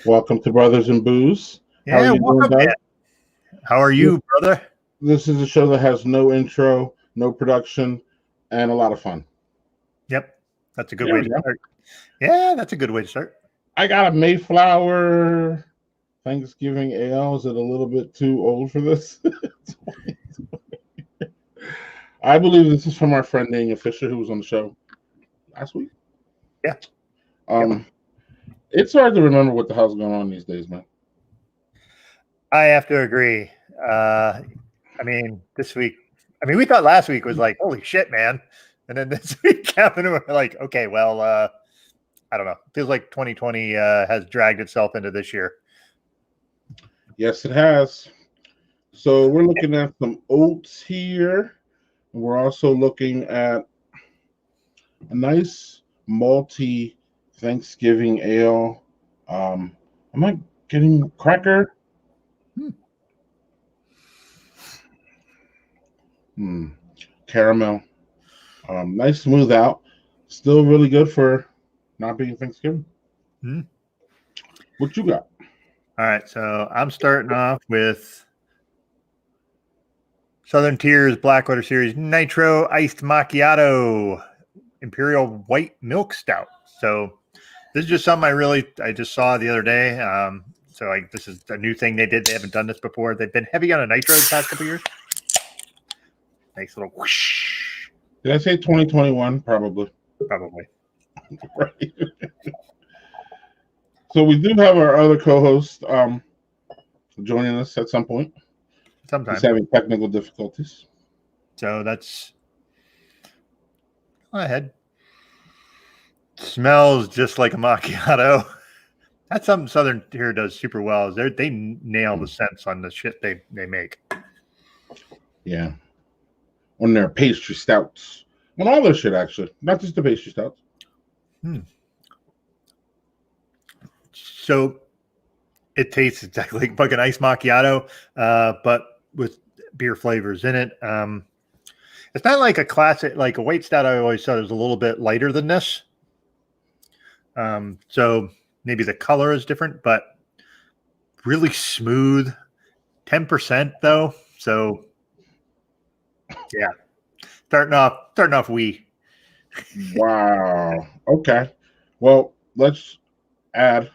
Welcome to Brothers and Booze. How are Yeah, you doing, welcome, Doug? man. How are you, brother? This is a show that has no intro, no production, and a lot of fun. Yep, that's a good There way we to go. start. Yeah, that's a good way to start. I got a Mayflower Thanksgiving ale. Is it a little bit too old for this? I believe this is from our friend Daniel Fisher, who was on the show last week. Yeah. It's hard to remember what the hell's going on these days, man. I have to agree. This week, we thought last week was like, holy shit, man. And then this week happened, and we're like, okay, well, I don't know. Feels like 2020 has dragged itself into this year. Yes, it has. So we're looking at some oats here. We're also looking at a nice malty Thanksgiving ale. Am I getting cracker? Caramel. Nice smooth out. Still really good for not being Thanksgiving. What you got? All right, so I'm starting off with Southern Tier's Blackwater Series Nitro Iced Macchiato Imperial White Milk Stout. So this is just something I just saw the other day. This is a new thing they did. They haven't done this before. They've been heavy on a nitro the past couple years. Nice little whoosh. Did I say 2021? Probably. Right. So we do have our other co-host joining us at some point. Sometimes he's having technical difficulties. So that's go ahead. Smells just like a macchiato. That's something Southern Tier does super well. Is they nail the scents on the shit they make. Yeah. On their pastry stouts. On all their shit, actually. Not just the pastry stouts. So it tastes exactly like fucking iced macchiato, but with beer flavors in it. It's not like a classic, like a white stout. I always thought it was a little bit lighter than this. So maybe the color is different, but really smooth. 10% though. So yeah, starting off wee. Wow. Okay. Well, let's add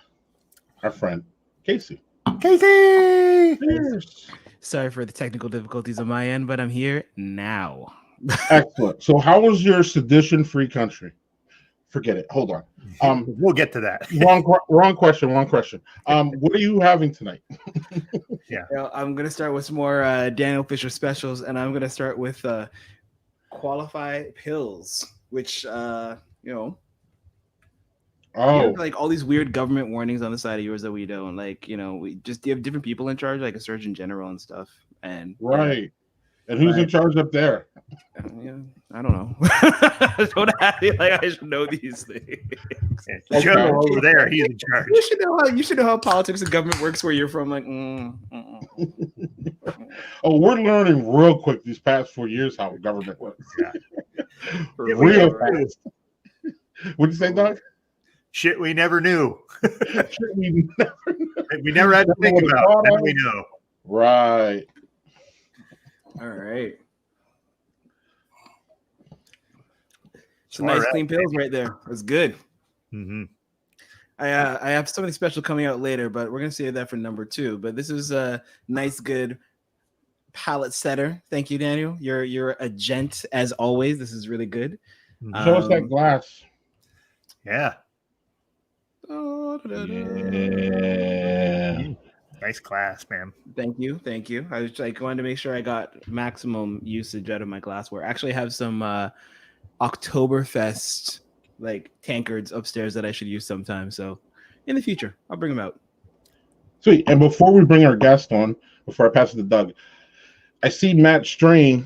our friend Casey. Cheers. Sorry for the technical difficulties on my end, but I'm here now. Excellent. So how was your sedition-free country? Forget it. Hold on. We'll get to that. Wrong question. What are you having tonight? Yeah. I'm going to start with some more Daniel Fisher specials, and I'm going to start with Qualified Pills, which, like all these weird government warnings on the side of yours that we don't like, you have different people in charge, like a surgeon general and stuff. And right. And who's in charge up there? I don't know. Don't act like I should know these things. The general over there, he's in charge. You should know how politics and government works where you're from. Like, Oh, we're learning real quick these past 4 years how government works. Yeah. Real fast. What'd you say, Doug? Shit we never knew. Shit we never had to think about. Then we know. Right. All right. Some nice clean pills right there. That's good. Mm-hmm. I have something special coming out later, but we're gonna save that for number 2. But this is a nice, good palate setter. Thank you, Daniel. You're a gent as always. This is really good. Show us that glass. Yeah. Yeah. Nice glass, man. Thank you. I was wanted to make sure I got maximum usage out of my glassware. I actually have some Oktoberfest like tankards upstairs that I should use sometime. So in the future, I'll bring them out. Sweet. And before we bring our guest on, before I pass it to Doug, I see Matt Strain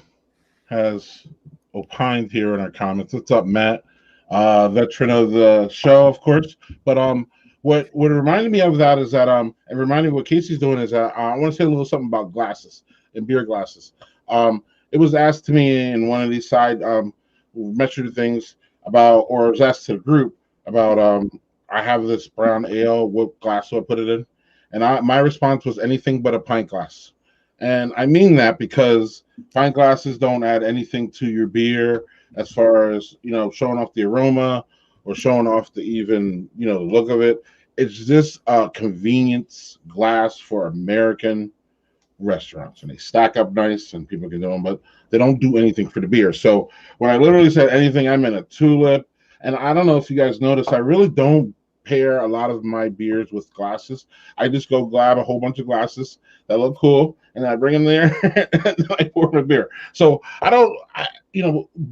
has opined here in our comments. What's up, Matt? Veteran of the show, of course. But what reminded me of that is that and reminded me what Casey's doing is that I want to say a little something about glasses and beer glasses. It was asked to me in one of these side measured things about, or it was asked to the group about I have this brown ale. What glass do I put it in? And my response was anything but a pint glass. And I mean that because pint glasses don't add anything to your beer as far as, showing off the aroma or showing off the look of it. It's just a convenience glass for American restaurants, and they stack up nice and people can do them, but they don't do anything for the beer. So when I literally said anything, I meant a tulip. And I don't know if you guys noticed, I really don't pair a lot of my beers with glasses. I just go grab a whole bunch of glasses that look cool, and I bring them there and I pour my beer. So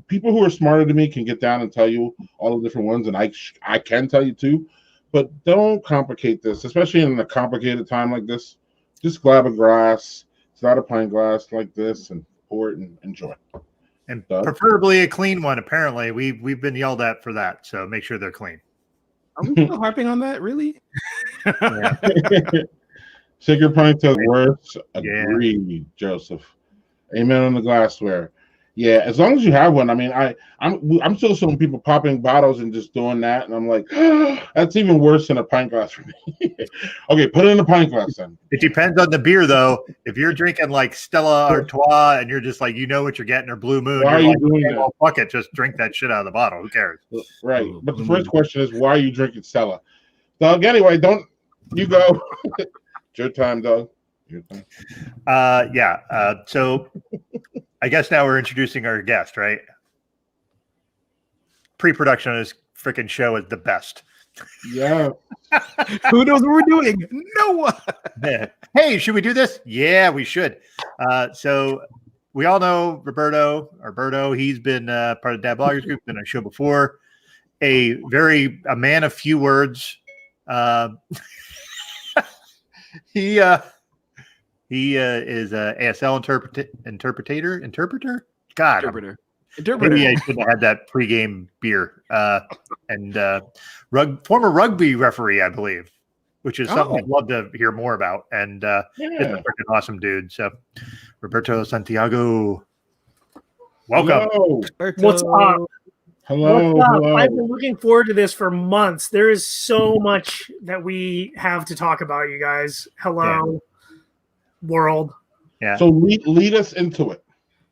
people who are smarter than me can get down and tell you all the different ones, and I can tell you too, but don't complicate this, especially in a complicated time like this. Just grab a glass. It's not a pint glass like this, and pour it and enjoy. And preferably a clean one. Apparently, we've been yelled at for that, so make sure they're clean. Are we still harping on that? Really? Yeah. Sacred pints are worse. Agreed, Joseph. Amen on the glassware. Yeah, as long as you have one. I mean, I'm still seeing people popping bottles and just doing that, and I'm like, that's even worse than a pint glass for me. Okay, put it in a pint glass then. It depends on the beer, though. If you're drinking like Stella Artois and you're just like, what you're getting, or Blue Moon, why are you doing that? Well, fuck it, just drink that shit out of the bottle. Who cares? Right. But the first question is, why are you drinking Stella? Doug, anyway, don't you go. It's your time, Doug. Your time. So I guess now we're introducing our guest, right? Pre-production on this freaking show is the best. Yeah. Who knows what we're doing? No one. Hey, should we do this? Yeah, we should. So we all know Roberto. He's been part of Dad Bloggers Group, been on a show before. A man of few words. He is a ASL interpreter. God, interpreter. Maybe I should have had that pregame beer. And former rugby referee, I believe, which is something I'd love to hear more about. And he's a freaking awesome dude. So, Roberto Santiago, welcome. Hello. What's up? Hello. What's up? Hello. I've been looking forward to this for months. There is so much that we have to talk about, you guys. Hello. World. Yeah. So lead us into it.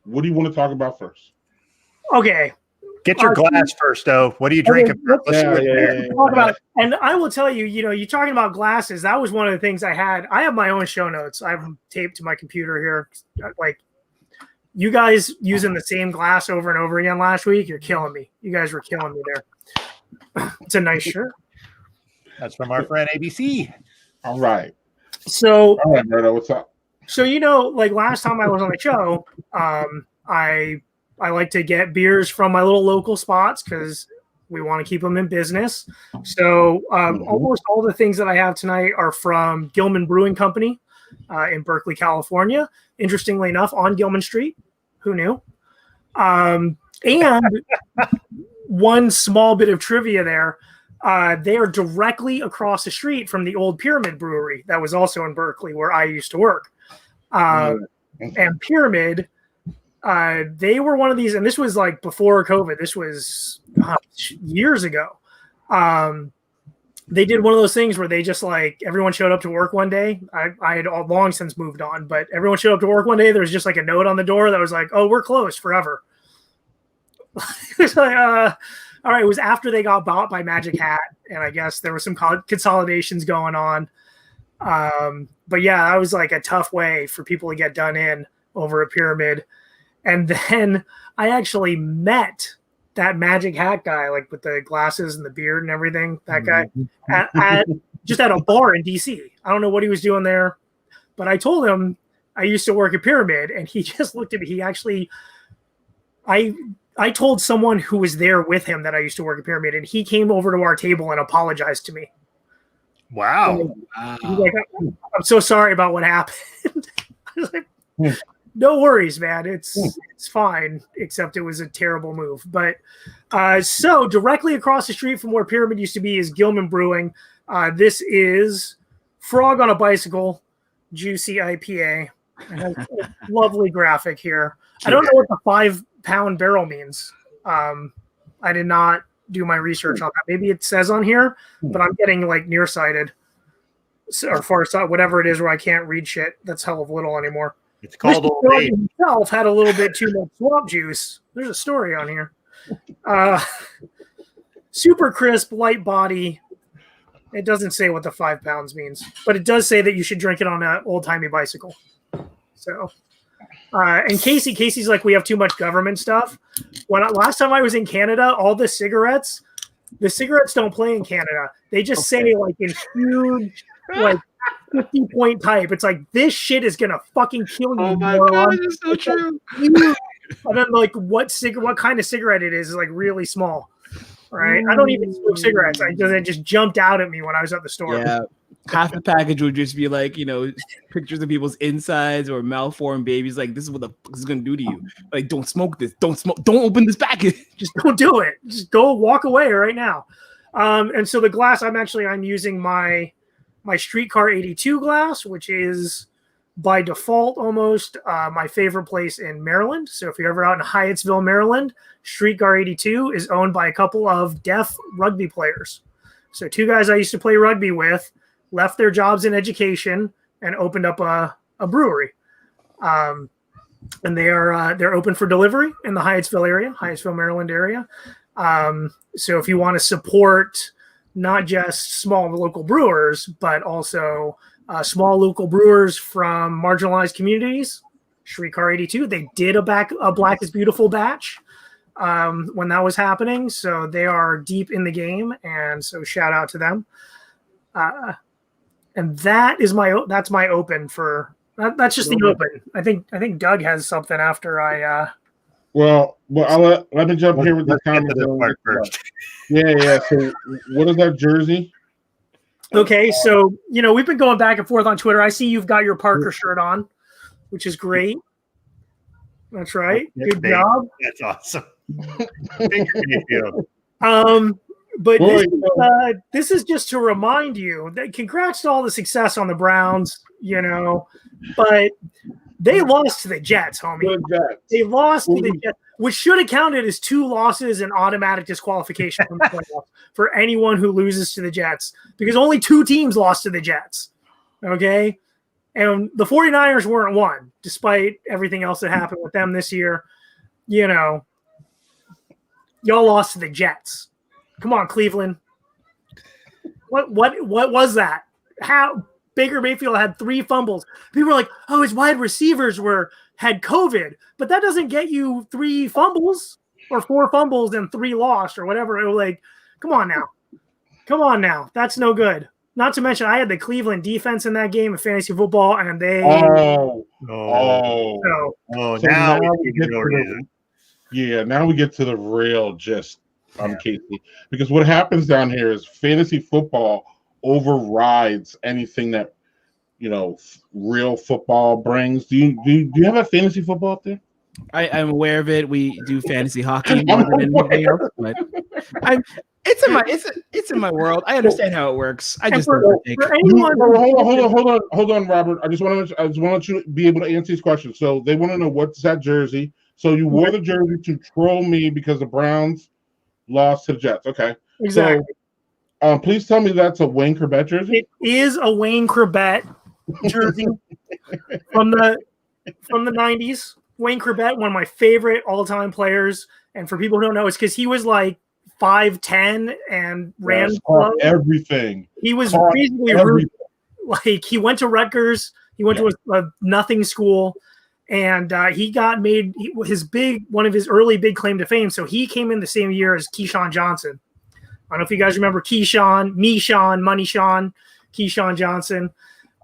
What do you want to talk about first? Okay. Get your glass first, though. What are you drinking? Talk about it. And I will tell you, you're talking about glasses. That was one of the things I had. I have my own show notes. I have them taped to my computer here. Like, you guys using the same glass over and over again last week, you're killing me. You guys were killing me there. It's a nice shirt. That's from our friend ABC. All right. So, all right, Roberto, what's up? So, like last time I was on the show, I like to get beers from my little local spots because we want to keep them in business. So almost all the things that I have tonight are from Gilman Brewing Company in Berkeley, California. Interestingly enough, on Gilman Street. Who knew? And one small bit of trivia there. They are directly across the street from the old Pyramid Brewery that was also in Berkeley, where I used to work. And Pyramid, they were one of these, and this was like before COVID. This was years ago. They did one of those things where they just like everyone showed up to work one day. I had long since moved on, but everyone showed up to work one day. There was just like a note on the door that was like, "Oh, we're closed forever." It was like, all right. It was after they got bought by Magic Hat, and I guess there were some consolidations going on. But yeah, that was like a tough way for people to get done in over at Pyramid. And then I actually met that Magic Hat guy, like with the glasses and the beard and everything. That guy just at a bar in DC. I don't know what he was doing there, but I told him I used to work at Pyramid, and he just looked at me. He actually, I told someone who was there with him that I used to work at Pyramid, and he came over to our table and apologized to me. Wow. He's like, I'm so sorry about what happened. I was like, no worries, man. It's fine, except it was a terrible move. But so directly across the street from where Pyramid used to be is Gilman Brewing. This is Frog on a Bicycle, Juicy IPA. It has a lovely graphic here. I don't know what the 5-pound barrel means. I did not do my research on that. Maybe it says on here, but I'm getting like nearsighted or farsighted, whatever it is, where I can't read shit. That's hell of little anymore. It's called Old Mr. Age. Himself had a little bit too much swamp juice. There's a story on here. Super crisp, light body. It doesn't say what the 5 pounds means, but it does say that you should drink it on an old-timey bicycle. So, and Casey's like, we have too much government stuff. Last time I was in Canada, all the cigarettes don't play in Canada. They just say like in huge, like 50-point type. It's like, this shit is gonna fucking kill you. Oh my god, it's so true. And then like what kind of cigarette it is like really small. Right? I don't even smoke cigarettes. It just jumped out at me when I was at the store. Yeah. Half the package would just be like, pictures of people's insides or malformed babies. Like, this is what the fuck is gonna do to you. Like, don't smoke this. Don't open this package. Just don't do it. Just go walk away right now. And so the glass, I'm using my Streetcar 82 glass, which is by default almost my favorite place in Maryland. So if you're ever out in Hyattsville, Maryland, Streetcar 82 is owned by a couple of deaf rugby players. So 2 guys I used to play rugby with left their jobs in education and opened up a brewery. And they're open for delivery in the Hyattsville, Maryland area. So if you want to support not just small local brewers, but also small local brewers from marginalized communities, Streetcar 82, they did a Black is Beautiful batch when that was happening. So they are deep in the game. And so shout out to them. And that's my open for that's just the open. I think Doug has something after I Well, I'll let me jump here with the comment first. Yeah. So what is that jersey? Okay, so we've been going back and forth on Twitter. I see you've got your Parker shirt on, which is great. That's right. Good job. That's awesome. Thank you. But this is just to remind you that congrats to all the success on the Browns, but they lost to the Jets, homie. They lost to the Jets, which should have counted as 2 losses and automatic disqualification from the playoffs for anyone who loses to the Jets, because only 2 teams lost to the Jets. Okay. And the 49ers weren't one, despite everything else that happened with them this year. Y'all lost to the Jets. Come on, Cleveland. What was that? How Baker Mayfield had 3 fumbles. People were like, "Oh, his wide receivers had COVID," but that doesn't get you 3 fumbles or 4 fumbles and 3 lost or whatever. It was like, come on now. That's no good. Not to mention, I had the Cleveland defense in that game of fantasy football, and they. Now we get to the real gist. Casey, because what happens down here is fantasy football overrides anything that real football brings. Do you have a fantasy football up there? I'm aware of it. We do fantasy hockey more than anything else, but it's in my world. I understand how it works. I just hold on, Robert. I just want to let you be able to answer these questions. So they want to know, what's that jersey? So you wore the jersey to troll me because the Browns lost to the Jets. Okay. Exactly. So, please tell me that's a Wayne Corbett jersey. It is a Wayne Corbett jersey from the 90s. Wayne Corbett, one of my favorite all-time players. And for people who don't know, it's because he was like 5'10" and ran slow. Everything. He was basically like, he went to Rutgers. He went to a nothing school. And he got made one of his early big claim to fame. So he came in the same year as Keyshawn Johnson. I don't know if you guys remember Keyshawn, Money Sean, Keyshawn Johnson.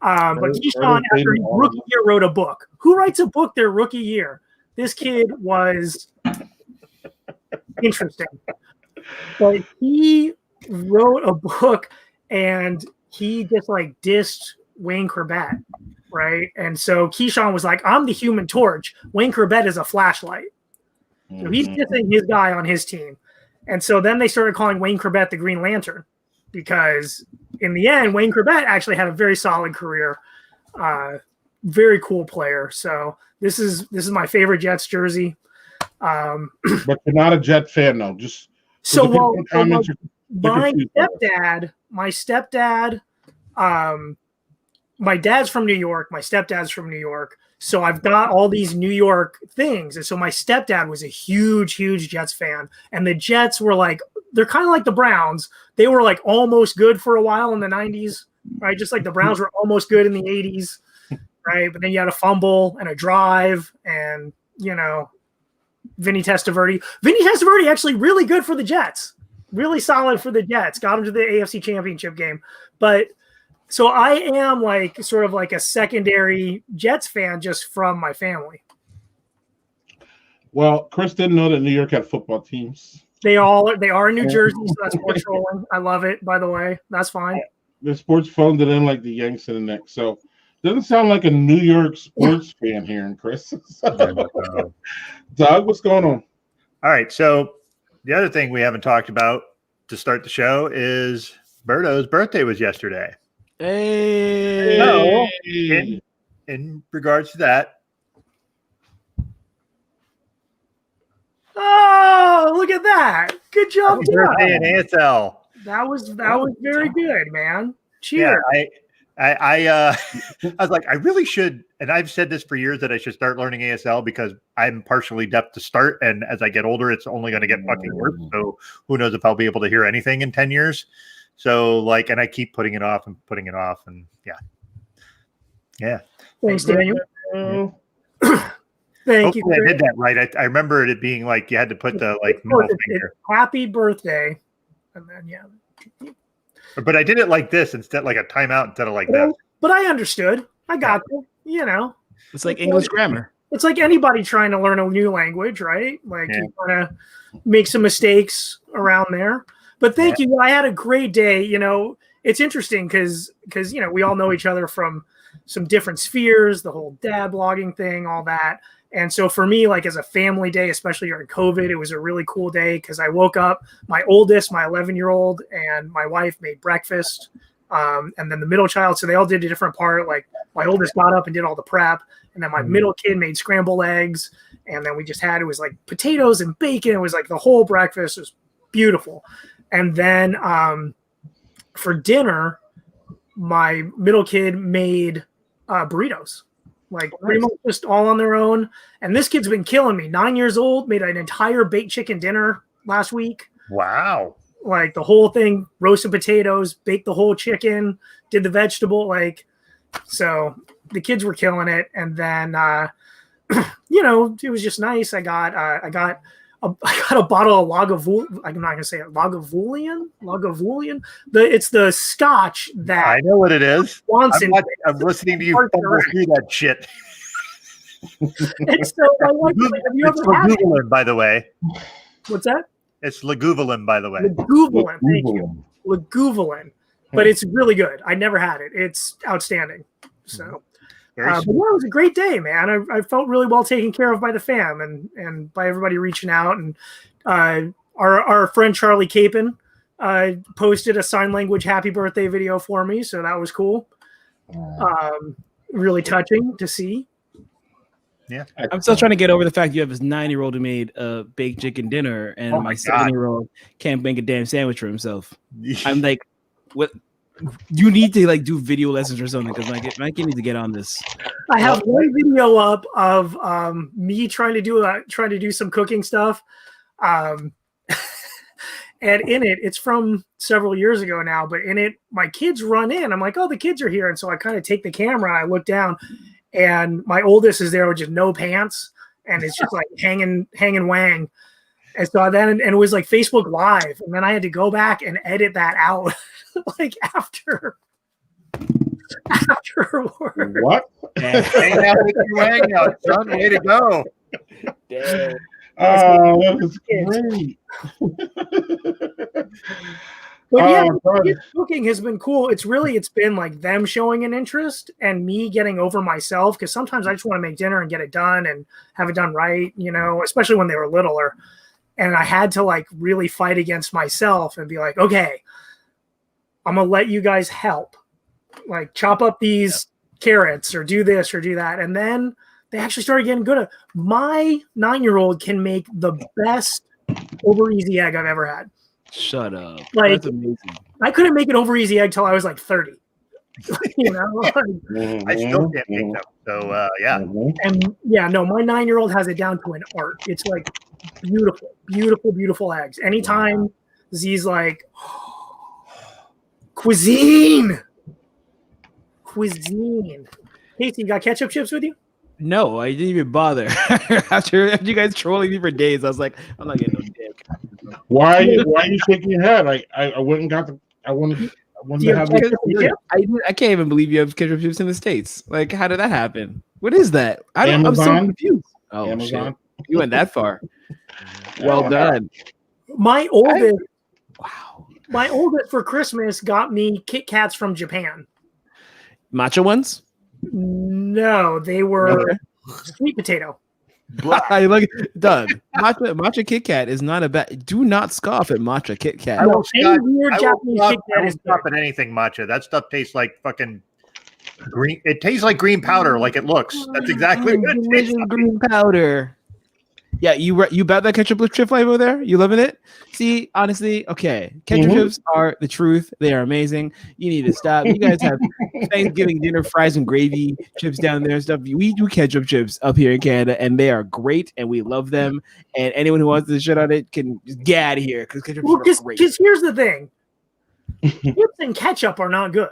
But Keyshawn, after his rookie year, wrote a book. Who writes a book their rookie year? This kid was interesting. But he wrote a book and he just like dissed Wayne Corbett. Right. And so Keyshawn was like, I'm the Human Torch. Wayne Corbett is a flashlight. So he's dissing his guy on his team. And so then they started calling Wayne Corbett the Green Lantern, because in the end, Wayne Corbett actually had a very solid career. Very cool player. So this is my favorite Jets jersey. But you're not a Jet fan, though. Just So the people comments are my confused. stepdad, my dad's from New York. My stepdad's from New York. So I've got all these New York things. And so my stepdad was a huge Jets fan. And the Jets were like, they're kind of like the Browns. They were like almost good for a while in the 90s, right? Just like the Browns were almost good in the 80s, right? But then you had a fumble and a drive and, you know, Vinny Testaverde. Vinny Testaverde actually really good for the Jets. Really solid for the Jets. Got him to the AFC Championship game. But so I am like sort of like a secondary Jets fan just from my family. Well, Chris didn't know that New York had football teams. They are in New Jersey, so that's more trolling. I love it, by the way. That's fine. The sports phoned it in like the Yanks in the neck. So doesn't sound like a New York sports fan here, and Chris. Doug, what's going on? All right. So the other thing we haven't talked about to start the show is Berto's birthday was yesterday. Hey. So in regards to that, Oh, look at that. Good job, happy birthday in ASL. That was very good, man. Cheers. Yeah, I was like, I really should, and I've said this for years that I should start learning ASL because I'm partially deaf to start, and as I get older, it's only going to get fucking worse. So who knows if I'll be able to hear anything in 10 years. So like, and I keep putting it off, and yeah. Thanks, Daniel. Thank you. I did that right. I remember it being like you had to put the like middle finger. Happy birthday, and then yeah. But I did it like this instead, like a timeout instead of like this. But I understood. I got it. You know, it's like English grammar. It's like anybody trying to learn a new language, right? Like you want to make some mistakes around there. But thank you. I had a great day. You know, it's interesting because you know we all know each other from some different spheres, the whole dad blogging thing, all that. And so for me, like as a family day, especially during COVID, it was a really cool day because I woke up, my oldest, my 11-year-old, and my wife made breakfast. And then the middle child, so they all did a different part. Like my oldest got up and did all the prep. And then my middle kid made scrambled eggs. And then we just had, it was like potatoes and bacon. It was like the whole breakfast. It was beautiful. And then for dinner, my middle kid made burritos. Like pretty much just all on their own. And this kid's been killing me. 9 years old, made an entire baked chicken dinner last week. Wow. Like the whole thing, roasted potatoes, baked the whole chicken, did the vegetable. Like, so the kids were killing it. And then, you know, it was just nice. I got a bottle of Lagavulin. I'm not going to say it. Lagavulin. It's the scotch that I know what it is. I'm listening to you fumble through that shit. And so have you ever had Lagavulin, by the way. What's that? It's Lagavulin, by the way. Lagavulin. Thank you. Lagavulin. But it's really good. I never had it. It's outstanding. So. But yeah, it was a great day, man. I felt really well taken care of by the fam and by everybody reaching out. And our friend Charlie Capon posted a sign language happy birthday video for me, so that was cool. Really touching to see. Yeah, I'm still trying to get over the fact you have this 9-year-old who made a baked chicken dinner, and my 7-year-old can't make a damn sandwich for himself. I'm like, what? You need to like do video lessons or something because my kid needs to get on this. I have one video up of me trying to do some cooking stuff, and in it, it's from several years ago now. But in it, my kids run in. I'm like, oh, the kids are here, and so I kind of take the camera. I look down, and my oldest is there with just no pants, and it's just like hanging wang. And so then, and it was like Facebook Live, and then I had to go back and edit that out. Like afterward. What? Hang out, son. Way to go. Damn. Oh, that was great. But yeah, cooking has been cool. It's been like them showing an interest and me getting over myself because sometimes I just want to make dinner and get it done and have it done right, you know, especially when they were littler. And I had to like really fight against myself and be like, okay, I'm going to let you guys help. Like chop up these carrots or do this or do that. And then they actually started getting good at My 9-year-old can make the best over easy egg I've ever had. Shut up. Like, That's amazing. I couldn't make an over easy egg till I was like 30. You know, like, I still can't make them. So yeah. and yeah, no, my 9-year-old has it down to an art. It's like beautiful, beautiful, beautiful eggs. Anytime Z's like cuisine. Casey, you got ketchup chips with you? No, I didn't even bother. after you guys trolling me for days, I was like, I'm not getting no damn. Why are you shaking your head? I went and got the. I wanted Do you to have have ketchup the. chips? I can't even believe you have ketchup chips in the States. Like, how did that happen? What is that? I'm so Amazon? confused. Oh, Amazon. shit. You went that far. Well done. My oldest Wow. My oldest for Christmas got me Kit Kats from Japan. Matcha ones? No, they were sweet potato. I like Doug. Matcha Kit Kat is not a bad. Do not scoff at matcha Kit Kat. I won't Any weird Japanese Kit Kat is stop at anything matcha. That stuff tastes like fucking green. It tastes like green powder, like it looks. That's exactly what it tastes Delicious like. green powder. Yeah, you bet that ketchup chip flavor there? You loving it? See, honestly, okay. Ketchup chips are the truth. They are amazing. You need to stop. You guys have Thanksgiving dinner fries and gravy chips down there and stuff. We do ketchup chips up here in Canada, and they are great, and we love them. And anyone who wants to shit on it can just get out of here because ketchup chips are great. Because here's the thing. Chips and ketchup are not good.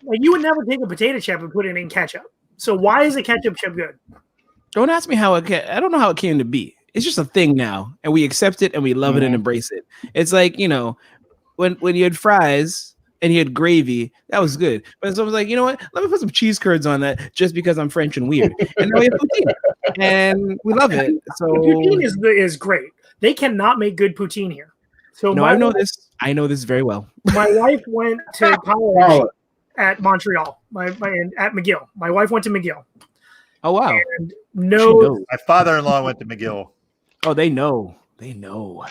Like, you would never take a potato chip and put it in ketchup. So why is a ketchup chip good? Don't ask me how I don't know how it came to be. It's just a thing now, and we accept it and we love it and embrace it. It's like, you know, when you had fries and you had gravy, that was good. But someone's like, you know what? Let me put some cheese curds on that just because I'm French and weird. And now we have poutine, and we love it. So Poutine is great. They cannot make good poutine here. So no, I know this. I know this very well. My wife went to college at Montreal. At McGill. My wife went to McGill. Oh wow! And no, My father-in-law went to McGill. Oh, they know. They know.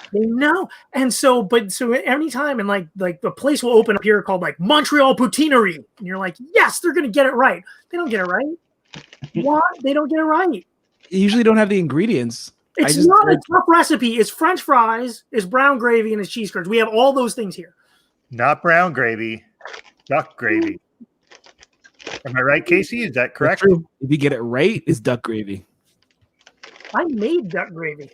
And so anytime and like the place will open up here called like Montreal Poutineery, and you're like, yes, they're gonna get it right. They don't get it right. Why? They don't get it right. You usually don't have the ingredients. It's not a tough recipe. It's French fries, it's brown gravy, and it's cheese curds. We have all those things here. Not brown gravy, duck gravy. Am I right, Casey? Is that correct? True. If you get it right, it's duck gravy. I made duck gravy.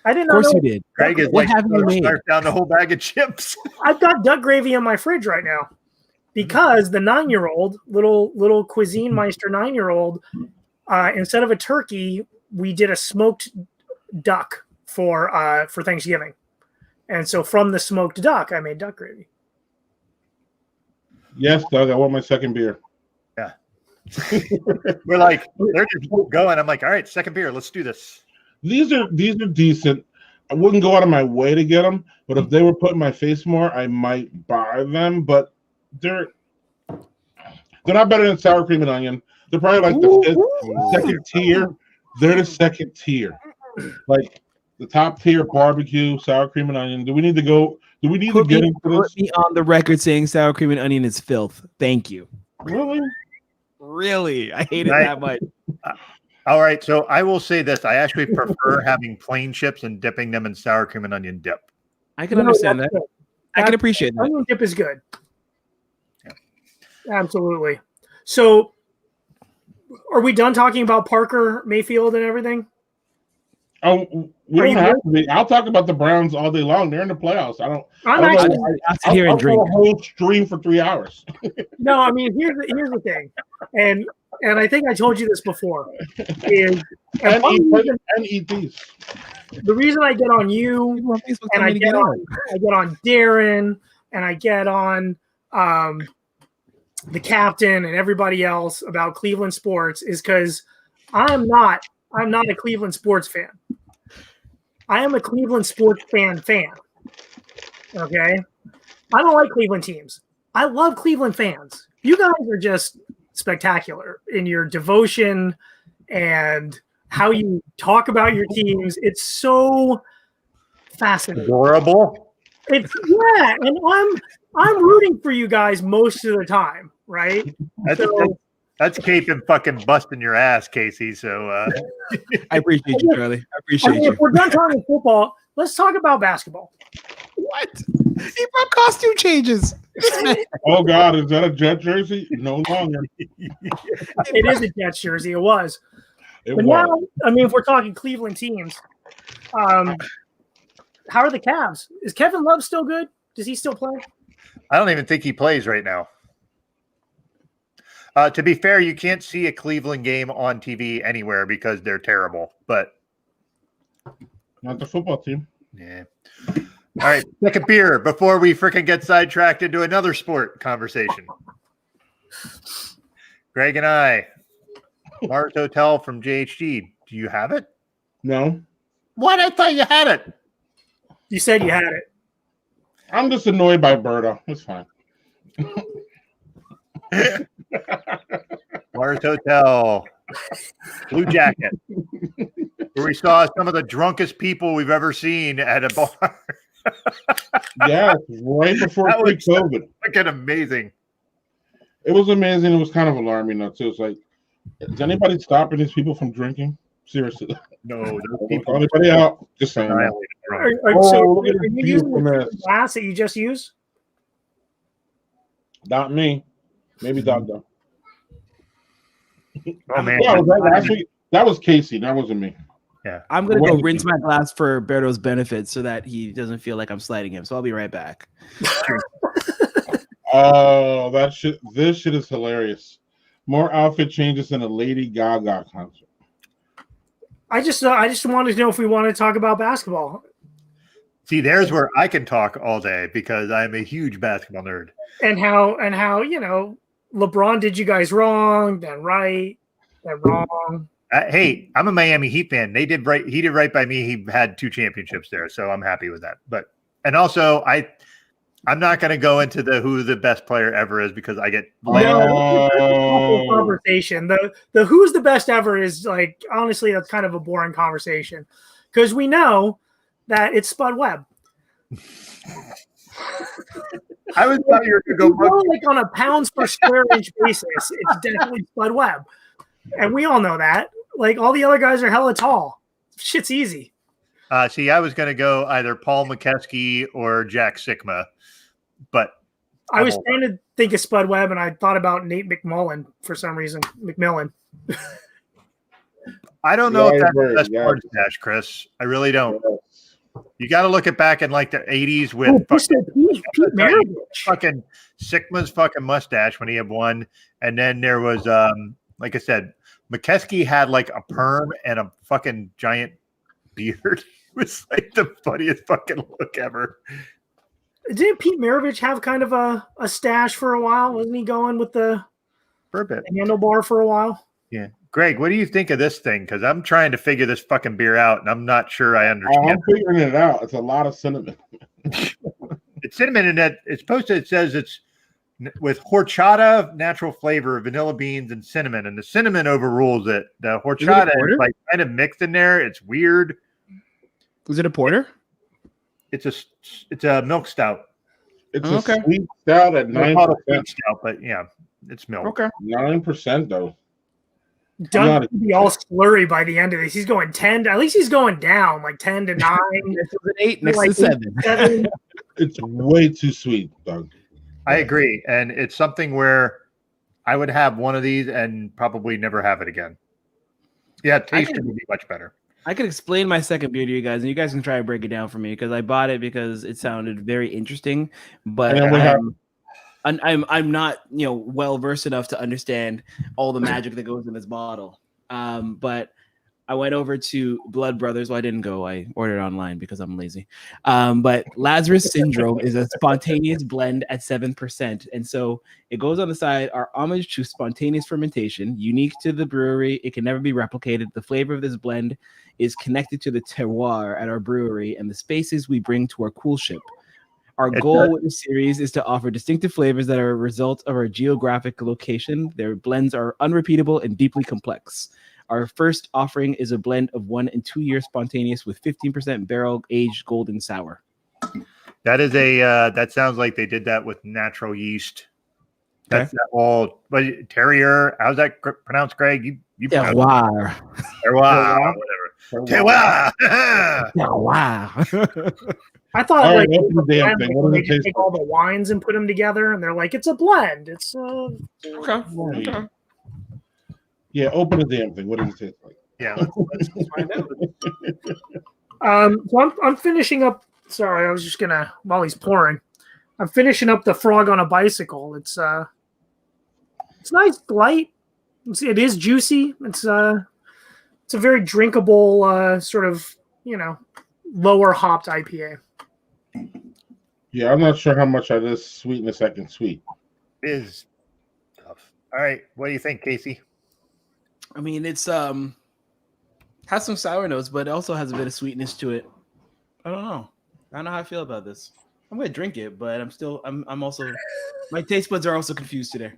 I didn't know. Of course know. you did. Greg is what like have you made? Start down the whole bag of chips. I've got duck gravy in my fridge right now because the 9-year-old, little cuisine meister 9-year-old, instead of a turkey, we did a smoked duck for Thanksgiving, and so from the smoked duck, I made duck gravy. Yes, Doug. I want my second beer. Yeah. We're like, they're just going. I'm like, all right, second beer. Let's do this. These are decent. I wouldn't go out of my way to get them, but if they were put in my face more, I might buy them. But they're not better than sour cream and onion. They're probably like the second tier. They're the second tier. Like the top tier barbecue, sour cream and onion. Do we need to get into this? Put me on the record saying sour cream and onion is filth. Thank you. Really? I hate it that much. All right, so I will say this. I actually prefer having plain chips and dipping them in sour cream and onion dip. I can understand that. I can appreciate that. Onion dip is good. Yeah. Absolutely. So are we done talking about Parker Mayfield and everything? Oh, we don't have to be. I'll talk about the Browns all day long. They're in the playoffs. I'll sit here and drink a whole stream for 3 hours. No, I mean here's the thing, and I think I told you this before. Is and eat these. The reason I get on you and I get on Darren and I get on the captain and everybody else about Cleveland sports is because I'm not a Cleveland sports fan. I am a Cleveland sports fan. Okay? I don't like Cleveland teams. I love Cleveland fans. You guys are just spectacular in your devotion and how you talk about your teams. It's so fascinating. Adorable. And I'm rooting for you guys most of the time, right? That's caping fucking busting your ass, Casey. So I appreciate you, Charlie. I appreciate you. If we're done talking football, let's talk about basketball. What? He brought costume changes. Oh God, is that a Jet jersey? No longer. It is a Jets jersey. It was. It But was. now, I mean, if we're talking Cleveland teams, how are the Cavs? Is Kevin Love still good? Does he still play? I don't even think he plays right now. To be fair, you can't see a Cleveland game on TV anywhere because they're terrible. But Not the football team. yeah. All right, second beer before we freaking get sidetracked into another sport conversation. Greg and I, Mars Hotel from JHG. Do you have it? No. What? I thought you had it. You said you had it. I'm just annoyed by Berto. It's fine. Mars Hotel, Blue Jacket, where we saw some of the drunkest people we've ever seen at a bar. Yeah, right before That was COVID. Fucking amazing. It was amazing. It was kind of alarming though too. It's like, is anybody stopping these people from drinking? Seriously. No, those People people anybody out? Just saying. annihilated drunk. So Oh, look are at you this using the beautiful same mess. glass that you just used? Not me. Maybe Doug though. Oh man, Yeah, was that last week? That was Casey. That wasn't me. I'm gonna What go is rinse it? my glass for Berto's benefit so that he doesn't feel like I'm slighting him. So I'll be right back. Oh, that shit! This shit is hilarious. More outfit changes than a Lady Gaga concert. I just wanted to know if we want to talk about basketball see, there's where I can talk all day because I'm a huge basketball nerd. and how LeBron did you guys wrong, then right, then wrong. Hey, I'm a Miami Heat fan. They did right. He did right by me. He had 2 championships there, so I'm happy with that. And also, I'm not going to go into who the best player ever is because I get Conversation. The who's the best ever is like honestly that's kind of a boring conversation because we know that it's Spud Webb. I was thought you were going to go Like on a pounds per square inch basis, it's definitely Spud Webb, and we all know that. Like all the other guys are hella tall. Shit's easy. see, I was going to go either Paul McKeskey or Jack Sikma, but I was trying to think of Spud Webb, and I thought about Nate McMillan for some reason. McMillan. I don't know if that's the right, best yeah. part of Dash, Chris. I really don't. You got to look at back in like the 80s with Pete Maravich. fucking Sikma's fucking mustache when he had one, and then there was like I said, McKeskey had like a perm and a fucking giant beard. It was like the funniest fucking look ever. Didn't Pete Maravich have kind of a stash for a while? Wasn't he going with the For a bit. handlebar for a while? Yeah. Greg, what do you think of this thing? Because I'm trying to figure this fucking beer out, and I'm not sure I understand. I'm figuring it out. It's a lot of cinnamon. It's cinnamon in that it's posted. It says it's with horchata, natural flavor, vanilla beans, and cinnamon. And the cinnamon overrules it. The horchata is like kind of mixed in there. It's weird. Was it a porter? It's a milk stout. It's Okay. a sweet stout at They call it a 9%. sweet stout, but yeah, it's milk. Okay. 9% though. Doug will be all slurry by the end of this. He's going 10. At least he's going down, like 10 to 9. This was an 8 next Like to 7. 7. It's way too sweet, Doug. I agree, and it's something where I would have one of these and probably never have it again. Yeah, tasting would be much better. I could explain my second beer to you guys, and you guys can try to break it down for me because I bought it because it sounded very interesting. But And then we have I'm not well versed enough to understand all the magic that goes in this bottle. But I went over to Blood Brothers. Well, I didn't go. I ordered online because I'm lazy. But Lazarus Syndrome is a spontaneous blend at 7%. And so it goes on the side, our homage to spontaneous fermentation, unique to the brewery. It can never be replicated. The flavor of this blend is connected to the terroir at our brewery and the spaces we bring to our cool ship. Our goal with this series is to offer distinctive flavors that are a result of our geographic location. Their blends are unrepeatable and deeply complex. Our first offering is a blend of 1 and 2 year spontaneous with 15% barrel aged golden sour. That is that sounds like they did that with natural yeast. That's all. But terrier, how's that pronounced, Greg? You pronounce Terroir. terroir, whatever. Tewa! Oh, wow. I thought All like right, open the damn blend, thing. like, What when does they it just taste take all the wines and put them together, and they're like, it's a blend. It's Okay. Right. Okay. Yeah, open the damn thing. What does it taste like? Yeah, let's Let's find out. So I'm finishing up. Sorry, I was just gonna while he's pouring. I'm finishing up the frog on a bicycle. It's nice, light. It is juicy. It's a very drinkable sort of lower hopped IPA. Yeah, I'm not sure how much of this sweetness I can sweet. is tough. All right, what do you think, Casey? I mean, it's has some sour notes, but it also has a bit of sweetness to it. I don't know. I don't know how I feel about this. I'm gonna drink it, but I'm also my taste buds are also confused today.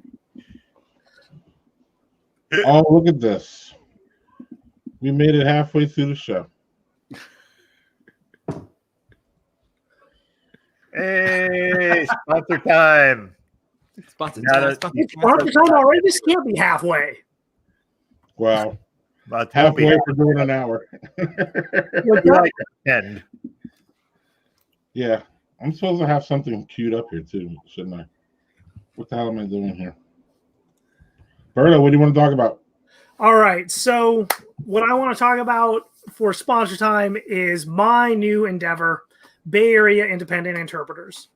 Oh, look at this. We made it halfway through the show. Hey, sponsor time. Sponsor Got time, it. sponsor It's time, sponsor time already. This can't be halfway. Wow. About Halfway for doing an hour. like 10. Yeah. I'm supposed to have something queued up here too, shouldn't I? What the hell am I doing here? Berto, what do you want to talk about? All right. So what I want to talk about for sponsor time is my new endeavor, Bay Area Independent Interpreters.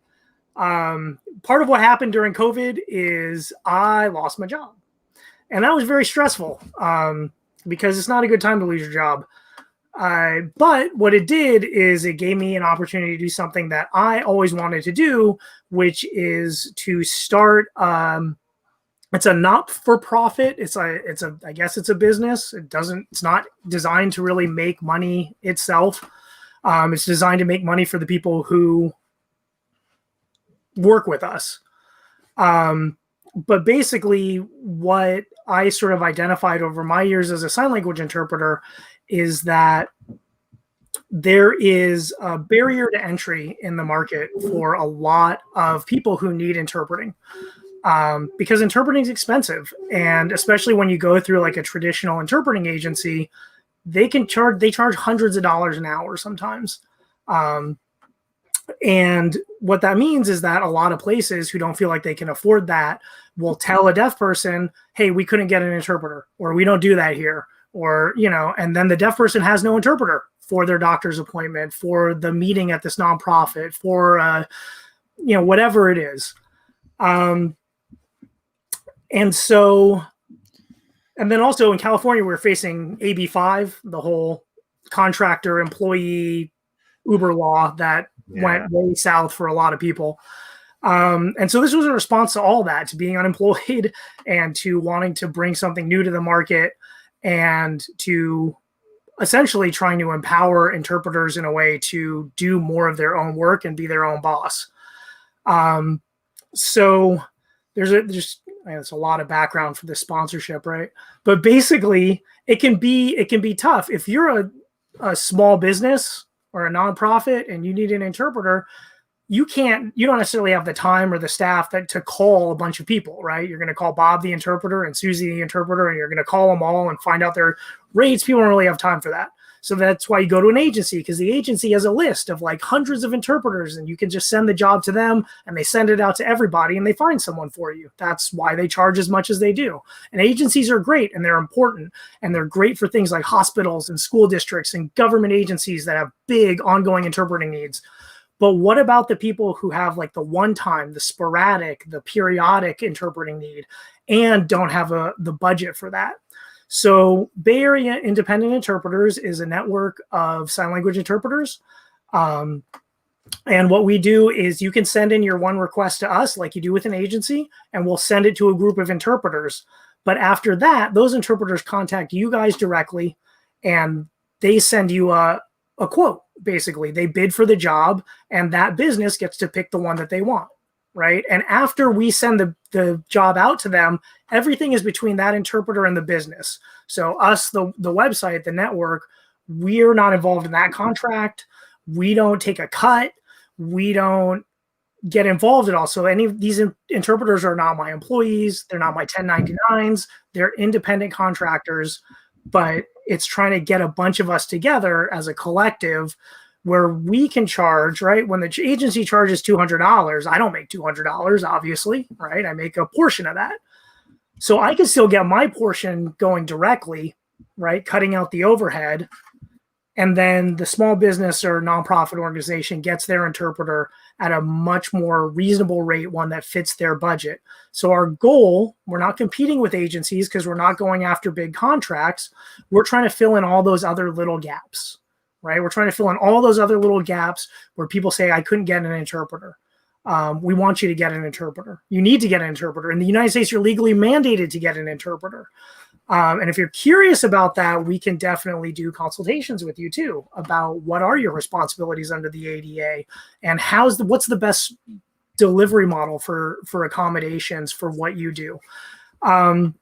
Part of what happened during COVID is I lost my job, and that was very stressful because it's not a good time to lose your job. But what it did is it gave me an opportunity to do something that I always wanted to do, which is to start. It's a not-for-profit. I guess it's a business. It's not designed to really make money itself. It's designed to make money for the people who work with us. But basically what I sort of identified over my years as a sign language interpreter is that there is a barrier to entry in the market for a lot of people who need interpreting. Because interpreting is expensive, and especially when you go through like a traditional interpreting agency, they charge hundreds of dollars an hour sometimes. And what that means is that a lot of places who don't feel like they can afford that will tell a deaf person, hey, we couldn't get an interpreter, or we don't do that here, or, and then the deaf person has no interpreter for their doctor's appointment, for the meeting at this nonprofit, for, whatever it is. And then also in California, we're facing AB5, the whole contractor employee Uber law that went way south for a lot of people. And so this was a response to all that, to being unemployed and to wanting to bring something new to the market and to essentially trying to empower interpreters in a way to do more of their own work and be their own boss. So there's a lot of background for this sponsorship, right? But basically it can be tough. If you're a small business or a nonprofit and you need an interpreter, you don't necessarily have the time or the staff to call a bunch of people, right? You're going to call Bob the interpreter and Susie the interpreter, and you're going to call them all and find out their rates. People don't really have time for that. So that's why you go to an agency, because the agency has a list of like hundreds of interpreters, and you can just send the job to them and they send it out to everybody and they find someone for you. That's why they charge as much as they do. And agencies are great and they're important, and they're great for things like hospitals and school districts and government agencies that have big ongoing interpreting needs. But what about the people who have like the one-time, the sporadic, the periodic interpreting need and don't have the budget for that? So Bay Area Independent Interpreters is a network of sign language interpreters. And what we do is you can send in your one request to us like you do with an agency, and we'll send it to a group of interpreters. But after that, those interpreters contact you guys directly, and they send you a quote. Basically, they bid for the job, and that business gets to pick the one that they want. Right. And after we send the job out to them, everything is between that interpreter and the business. So us, the website, the network, we're not involved in that contract. We don't take a cut. We don't get involved at all. So any of these interpreters are not my employees. They're not my 1099s. They're independent contractors. But it's trying to get a bunch of us together as a collective where we can charge, right? When the agency charges $200, I don't make $200, obviously, right? I make a portion of that. So I can still get my portion going directly, right? Cutting out the overhead. And then the small business or nonprofit organization gets their interpreter at a much more reasonable rate, one that fits their budget. So our goal, we're not competing with agencies because we're not going after big contracts. We're trying to fill in all those other little gaps, right? We're trying to fill in all those other little gaps where people say, I couldn't get an interpreter. We want you to get an interpreter. You need to get an interpreter. In the United States, you're legally mandated to get an interpreter. And if you're curious about that, we can definitely do consultations with you too about what are your responsibilities under the ADA and what's the best delivery model for accommodations for what you do. And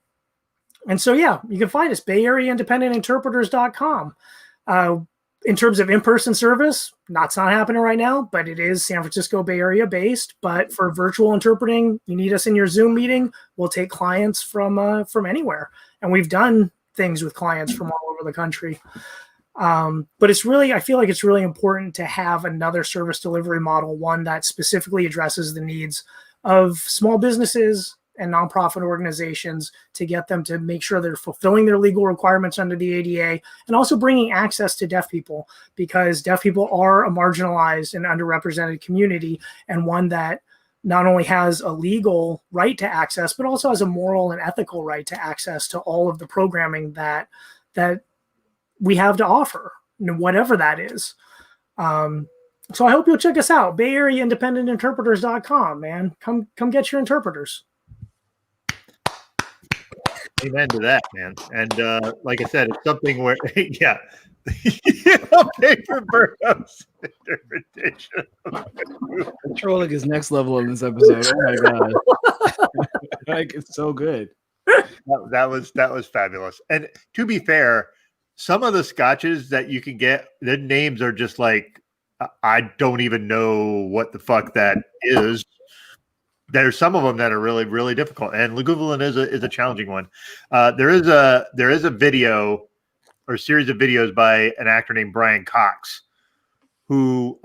so, yeah, you can find us, BayAreaIndependentInterpreters.com. In terms of in-person service, that's not happening right now, but it is San Francisco Bay Area based. But for virtual interpreting, you need us in your Zoom meeting. We'll take clients from anywhere. And we've done things with clients from all over the country. But I feel like it's really important to have another service delivery model, one that specifically addresses the needs of small businesses and nonprofit organizations to get them to make sure they're fulfilling their legal requirements under the ADA and also bringing access to deaf people, because deaf people are a marginalized and underrepresented community, and one that not only has a legal right to access, but also has a moral and ethical right to access to all of the programming that we have to offer, whatever that is. So I hope you'll check us out, BayAreaIndependentInterpreters.com, man. Come get your interpreters. Amen to that, man. And like I said, it's something where, yeah, pay for Berto's interpretation. Trolling is next level in this episode. Oh my god, like it's so good. That was fabulous. And to be fair, some of the scotches that you can get, their names are just like, I don't even know what the fuck that is. There's some of them that are really, really difficult, and Lagavulin is a challenging one. There is a video or series of videos by an actor named Brian Cox, who,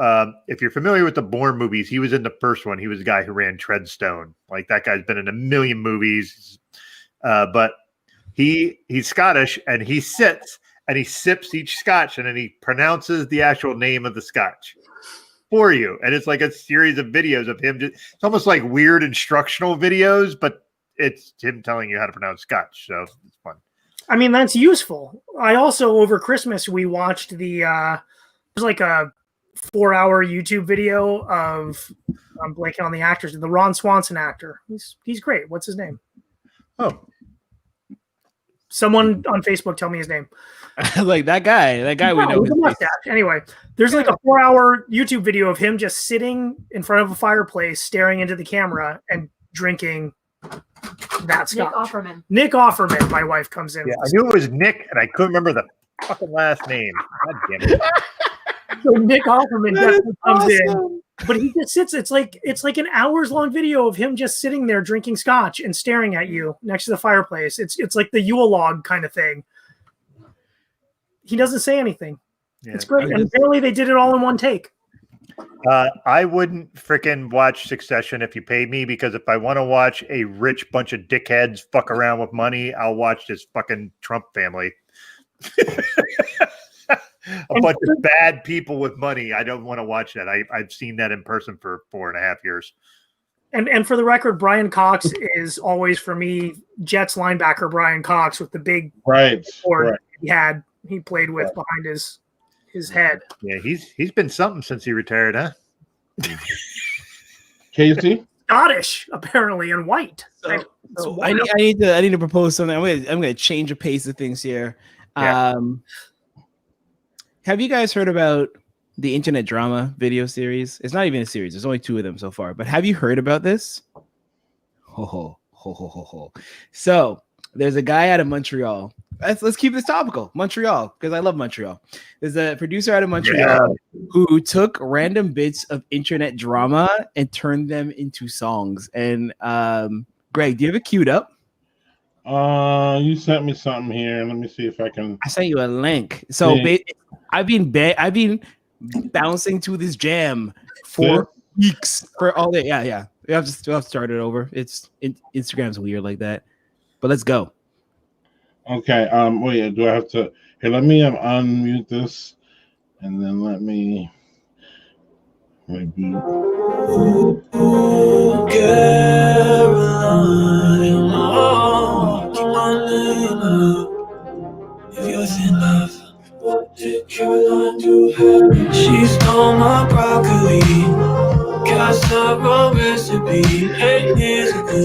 if you're familiar with the Bourne movies, he was in the first one. He was the guy who ran Treadstone. Like, that guy's been in a million movies, but he's Scottish, and he sits and he sips each scotch, and then he pronounces the actual name of the scotch for you. And it's like a series of videos of him. It's almost like weird instructional videos, but it's him telling you how to pronounce scotch. So it's fun. I mean, that's useful. I also, over Christmas, we watched there's like a 4-hour YouTube video of, I'm blanking on the actors, the Ron Swanson actor. He's great. What's his name? Oh, someone on Facebook tell me his name. Like that guy we know. His mustache. Anyway, there's like a 4-hour YouTube video of him just sitting in front of a fireplace, staring into the camera and drinking that scotch. Nick Offerman, my wife comes in. Yeah, I knew it was Nick, and I couldn't remember the fucking last name. God damn it. So Nick Offerman definitely comes in, but he just sits. It's like an hours-long video of him just sitting there drinking scotch and staring at you next to the fireplace. It's like the Yule log kind of thing. He doesn't say anything. Yeah, it's great. And apparently they did it all in one take. I wouldn't freaking watch Succession if you paid me, because if I want to watch a rich bunch of dickheads fuck around with money, I'll watch this fucking Trump family. A bunch of bad people with money. I don't want to watch that. I've seen that in person for 4.5 years. And for the record, Brian Cox is always, for me, Jets linebacker Brian Cox with the big board he played with behind his head. Yeah, he's been something since he retired, huh? Casey? Scottish, apparently, and white. So I need to propose something. I'm gonna change the pace of things here. Yeah. Have you guys heard about the internet drama video series? It's not even a series. There's only 2 of them so far. But have you heard about this? Ho. So there's a guy out of Montreal. Let's keep this topical. Montreal, because I love Montreal. There's a producer out of Montreal who took random bits of internet drama and turned them into songs. And Greg, do you have it queued up? You sent me something here. Let me see if I can. I sent you a link. So I've been bouncing to this jam for weeks. For all day. Yeah. We have to start it over. Instagram's weird like that. But let's go. Okay. Wait. Do I have to? Here, let me unmute this, and then let me. Maybe. Caroline, oh, keep on laying up. If you're in love, what did Caroline do her? She stole my broccoli, casserole recipe, 8 years ago.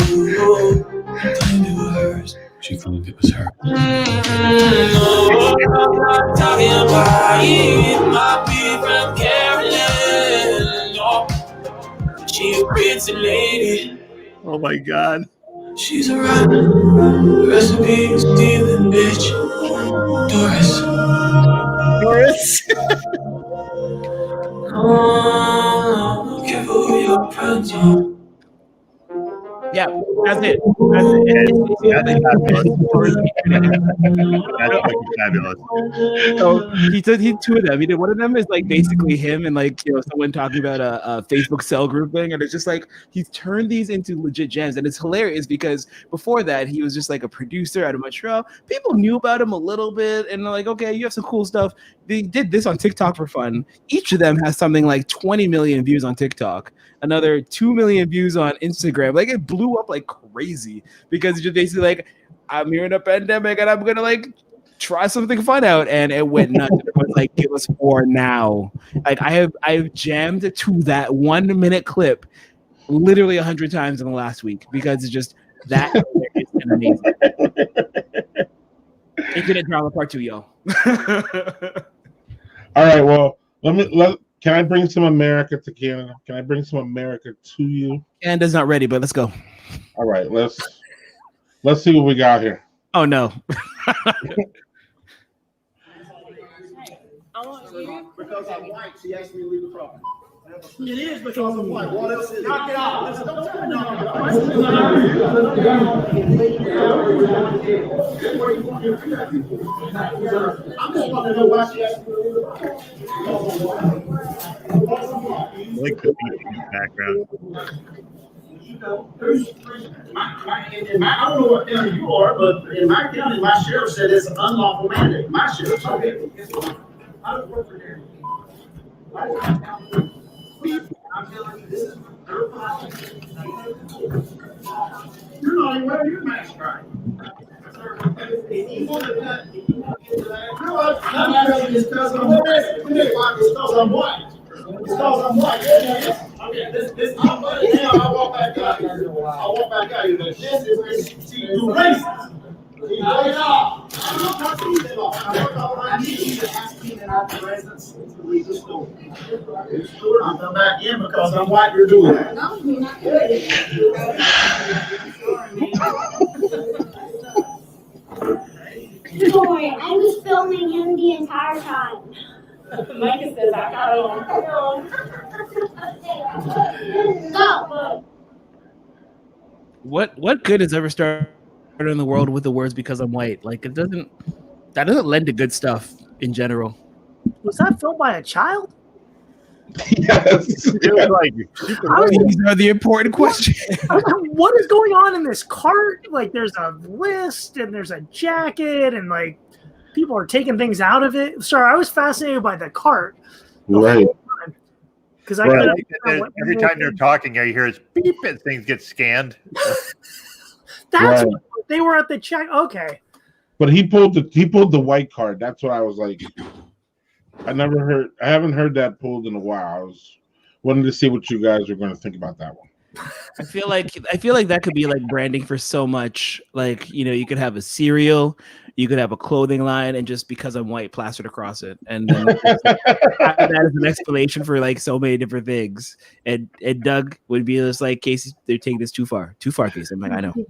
Claimed it was hers. She claimed it was her. I'm not talking about it. Might be from Carolyn. No, she a pretty lady. Oh my God. She's a rotten recipe stealing bitch. Doris. Oh, careful who your friends are. Yeah, that's it. That's fucking fabulous. So he did two of them. He did one of them is like basically him and like someone talking about a Facebook cell group thing, and it's just like he's turned these into legit gems, and it's hilarious because before that he was just like a producer out of Montreal. People knew about him a little bit, and they're like, okay, you have some cool stuff. They did this on TikTok for fun. Each of them has something like 20 million views on TikTok, another 2 million views on Instagram. Like it blew up like crazy because it's just basically like, I'm here in a pandemic and I'm gonna like try something fun out, and it went nuts. It was like, give us more now. Like I've jammed to that 1 minute clip literally 100 times in the last week because it's just that hilarious and amazing. Infinite Drama Part 2, yo. All right. Well, can I bring some America to Canada? Can I bring some America to you? Canada's not ready, but let's go. All right. Let's see what we got here. Oh no. Because I'm white, she asked me to leave the property. It is because I'm white. What else is it? Knock it out. Don't tell me no. I'm just want to know why she asked me to leave the property. I like the beat in the background. I don't know what county you are, but in my county, my sheriff said it's an unlawful mandate. My sheriff said it. I don't work for them. I'm telling you, this is their problem. You're not even wearing your mask right. If you want to cut, you know what? I'm not telling you it's because I'm white. It's because I'm white. It's because I'm white. Okay, this I'm money now. I walk back out. This is see you racist. Knock it off. I'm not touching it off. I work all my needs to ask me that I'm the residents to leave the store. I'm coming back in because I'm white. You're doing that. No, you're not. Boy, I was filming him the entire time. Micah says I got it on. Go. What good has ever started in the world with the words "because I'm white"? Like that doesn't lend to good stuff in general. Was that filmed by a child? Yes. It was like These are the important questions. What is going on in this cart? Like, there's a list and there's a jacket and like people are taking things out of it. Sorry, I was fascinated by the cart. Right. Because I right. every time they're talking, I hear it's beep and things get scanned. That's what they were at the check. Okay. But he pulled the white card. That's what I was like. I haven't heard that pulled in a while. I was wanting to see what you guys are going to think about that one. I feel like that could be like branding for so much. Like, you could have a cereal, you could have a clothing line, and just because I'm white plastered across it. And then after that is an explanation for like so many different things. And Doug would be just like, Casey, they're taking this too far, Casey. I'm like, I know. See,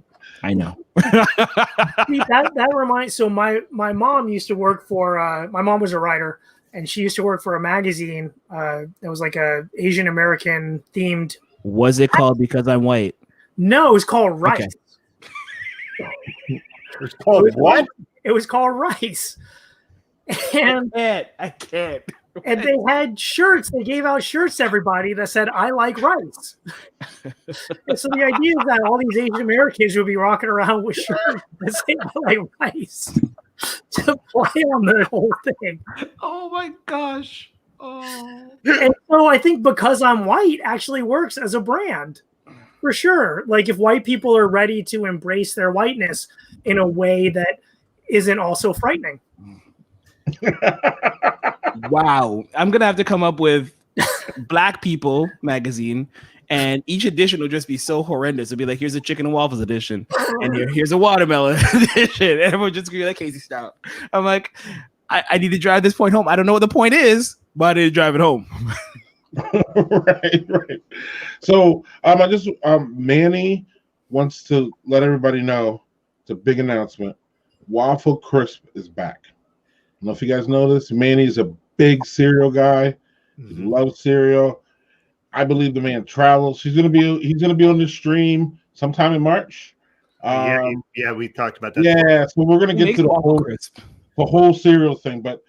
that reminds. So my mom used to work for. My mom was a writer, and she used to work for a magazine. That was like a Asian American themed. Was it called Because I'm White? No, it was called Rice. Okay. It's called what? It was called rice. And I can't. and they had shirts. They gave out shirts to everybody that said, "I like rice." And so the idea is that all these Asian Americans would be rocking around with shirts that say, "I like rice," to play on the whole thing. Oh my gosh. Oh. And so I think Because I'm White actually works as a brand for sure. Like if white people are ready to embrace their whiteness in a way that isn't also frightening. Wow. I'm going to have to come up with Black People magazine, and each edition will just be so horrendous. It'll be like, here's a chicken and waffles edition, and here's a watermelon edition. And everyone just be like, Casey, stop. I'm like, I need to drive this point home. I don't know what the point is, but I need to drive it home. right. So Manny wants to let everybody know it's a big announcement. Waffle Crisp is back. I don't know if you guys know this. Manny's a big cereal guy. He loves cereal. I believe the man travels. He's gonna be on the stream sometime in March. Yeah, we talked about that. Yeah, so we're gonna get to the whole cereal thing, but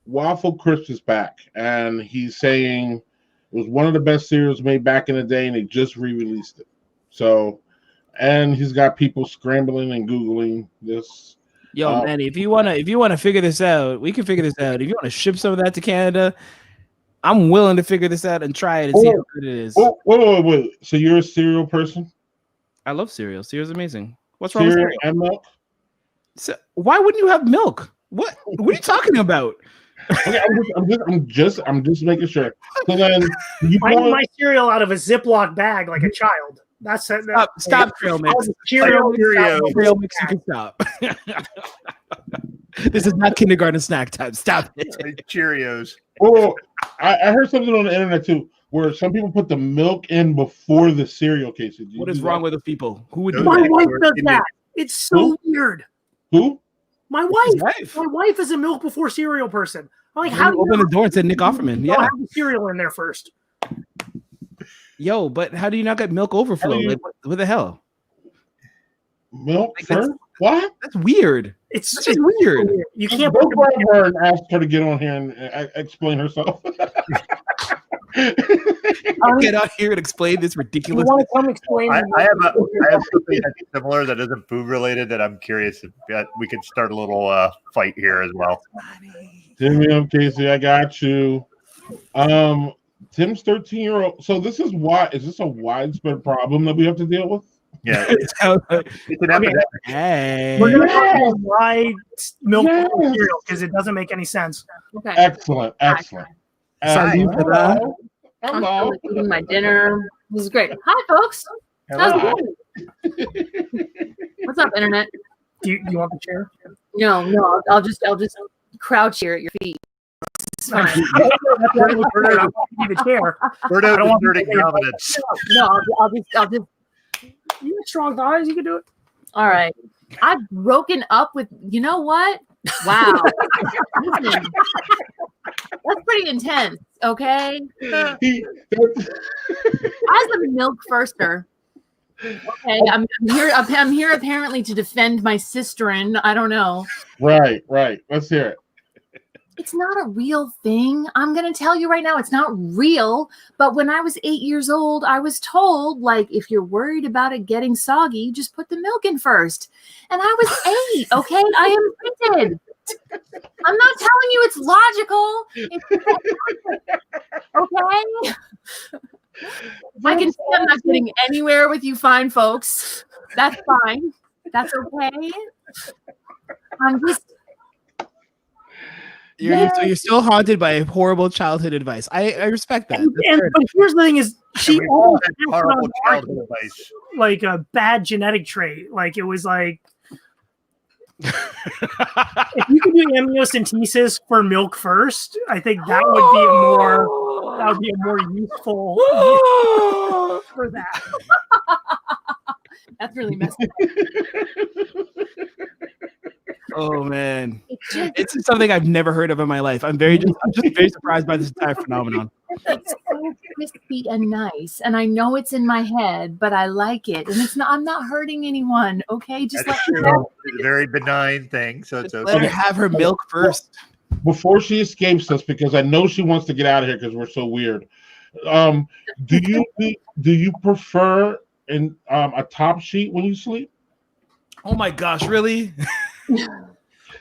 Waffle Crisp is back, and he's saying it was one of the best cereals made back in the day, and they just re-released it. So, and he's got people scrambling and Googling this. Yo, Manny, if you wanna figure this out, we can figure this out. If you want to ship some of that to Canada, I'm willing to figure this out and try it and see how good it is. Wait. So you're a cereal person? I love cereal. Cereal's amazing. What's wrong with cereal? And milk? So, why wouldn't you have milk? What are you talking about? Okay, I'm just making sure. So then I eat my cereal out of a Ziploc bag like a child. That's it. Stop trail mix. Trail mix. You can stop. This is not kindergarten snack time. Stop it. Cheerios. Oh, I heard something on the internet too, where some people put the milk in before the cereal cases. What is wrong with the people? Who would do My that? wife does that. It's so weird. Who? My wife. My wife is a milk before cereal person. I'm like, how do you open the door and said Nick Offerman? Yeah, have the cereal in there first. Yo, but how do you not get milk overflow? Like, what the hell? Milk first? What? That's weird. It's just weird. You can't go grab her and ask her to get on here and explain herself. Get out here and explain this ridiculous. You want to come explain? I have something that's similar that isn't food related that I'm curious if we could start a little fight here as well. Timmy up, Casey. I got you. Tim's 13-year-old. So this is is this a widespread problem that we have to deal with? Yeah, it's an epidemic. Hey, we're gonna have wide milk cereal because it doesn't make any sense. Okay. Excellent. I'm still eating my dinner. This is great. Hi, folks. How's it going? What's up, internet? Do you want the chair? No. I'll just crouch here at your feet. I'll just. You have strong thighs. You can do it. All right. I've broken up with. You know what? Wow. Listen, that's pretty intense. Okay. As a milk firster. Okay, I'm here apparently to defend my sisterin. I don't know. Right. Let's hear it. It's not a real thing. I'm going to tell you right now, it's not real. But when I was 8 years old, I was told, like, if you're worried about it getting soggy, just put the milk in first. And I was 8, okay? I am printed. I'm not telling you it's logical. Okay? I can see I'm not getting anywhere with you fine folks. That's fine. That's okay. I'm just... You're still haunted by horrible childhood advice. I respect that. But here's the thing: is she almost horrible childhood advice, like a bad genetic trait? Like it was like if you could do amniocentesis for milk first, I think that would be a more useful for that. That's really messed up. Oh man, it's something I've never heard of in my life. I'm just very surprised by this entire phenomenon. It's so crispy and nice, and I know it's in my head, but I like it, and it's not. I'm not hurting anyone. Okay, just That's like true. It's a very benign thing, so it's Let her okay. have her milk first. Before she escapes us, because I know she wants to get out of here because we're so weird. Do you prefer a top sheet when you sleep? Oh my gosh, really?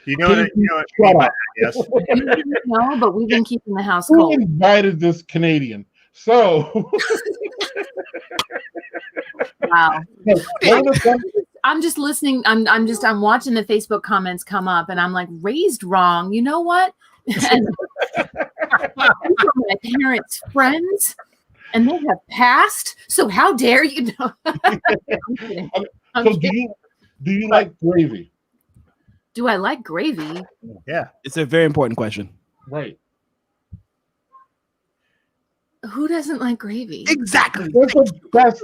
You know what? Shut up. Yes. no, but we've been keeping the house Who cold. invited this Canadian? So Wow. one of the I'm just listening. I'm watching the Facebook comments come up, and I'm like, raised wrong. You know what? And my parents' friends, and they have passed. So how dare you? No. I'm kidding. I'm So kidding. do you like gravy? Do I like gravy? Yeah. It's a very important question. Right. Who doesn't like gravy? Exactly. That's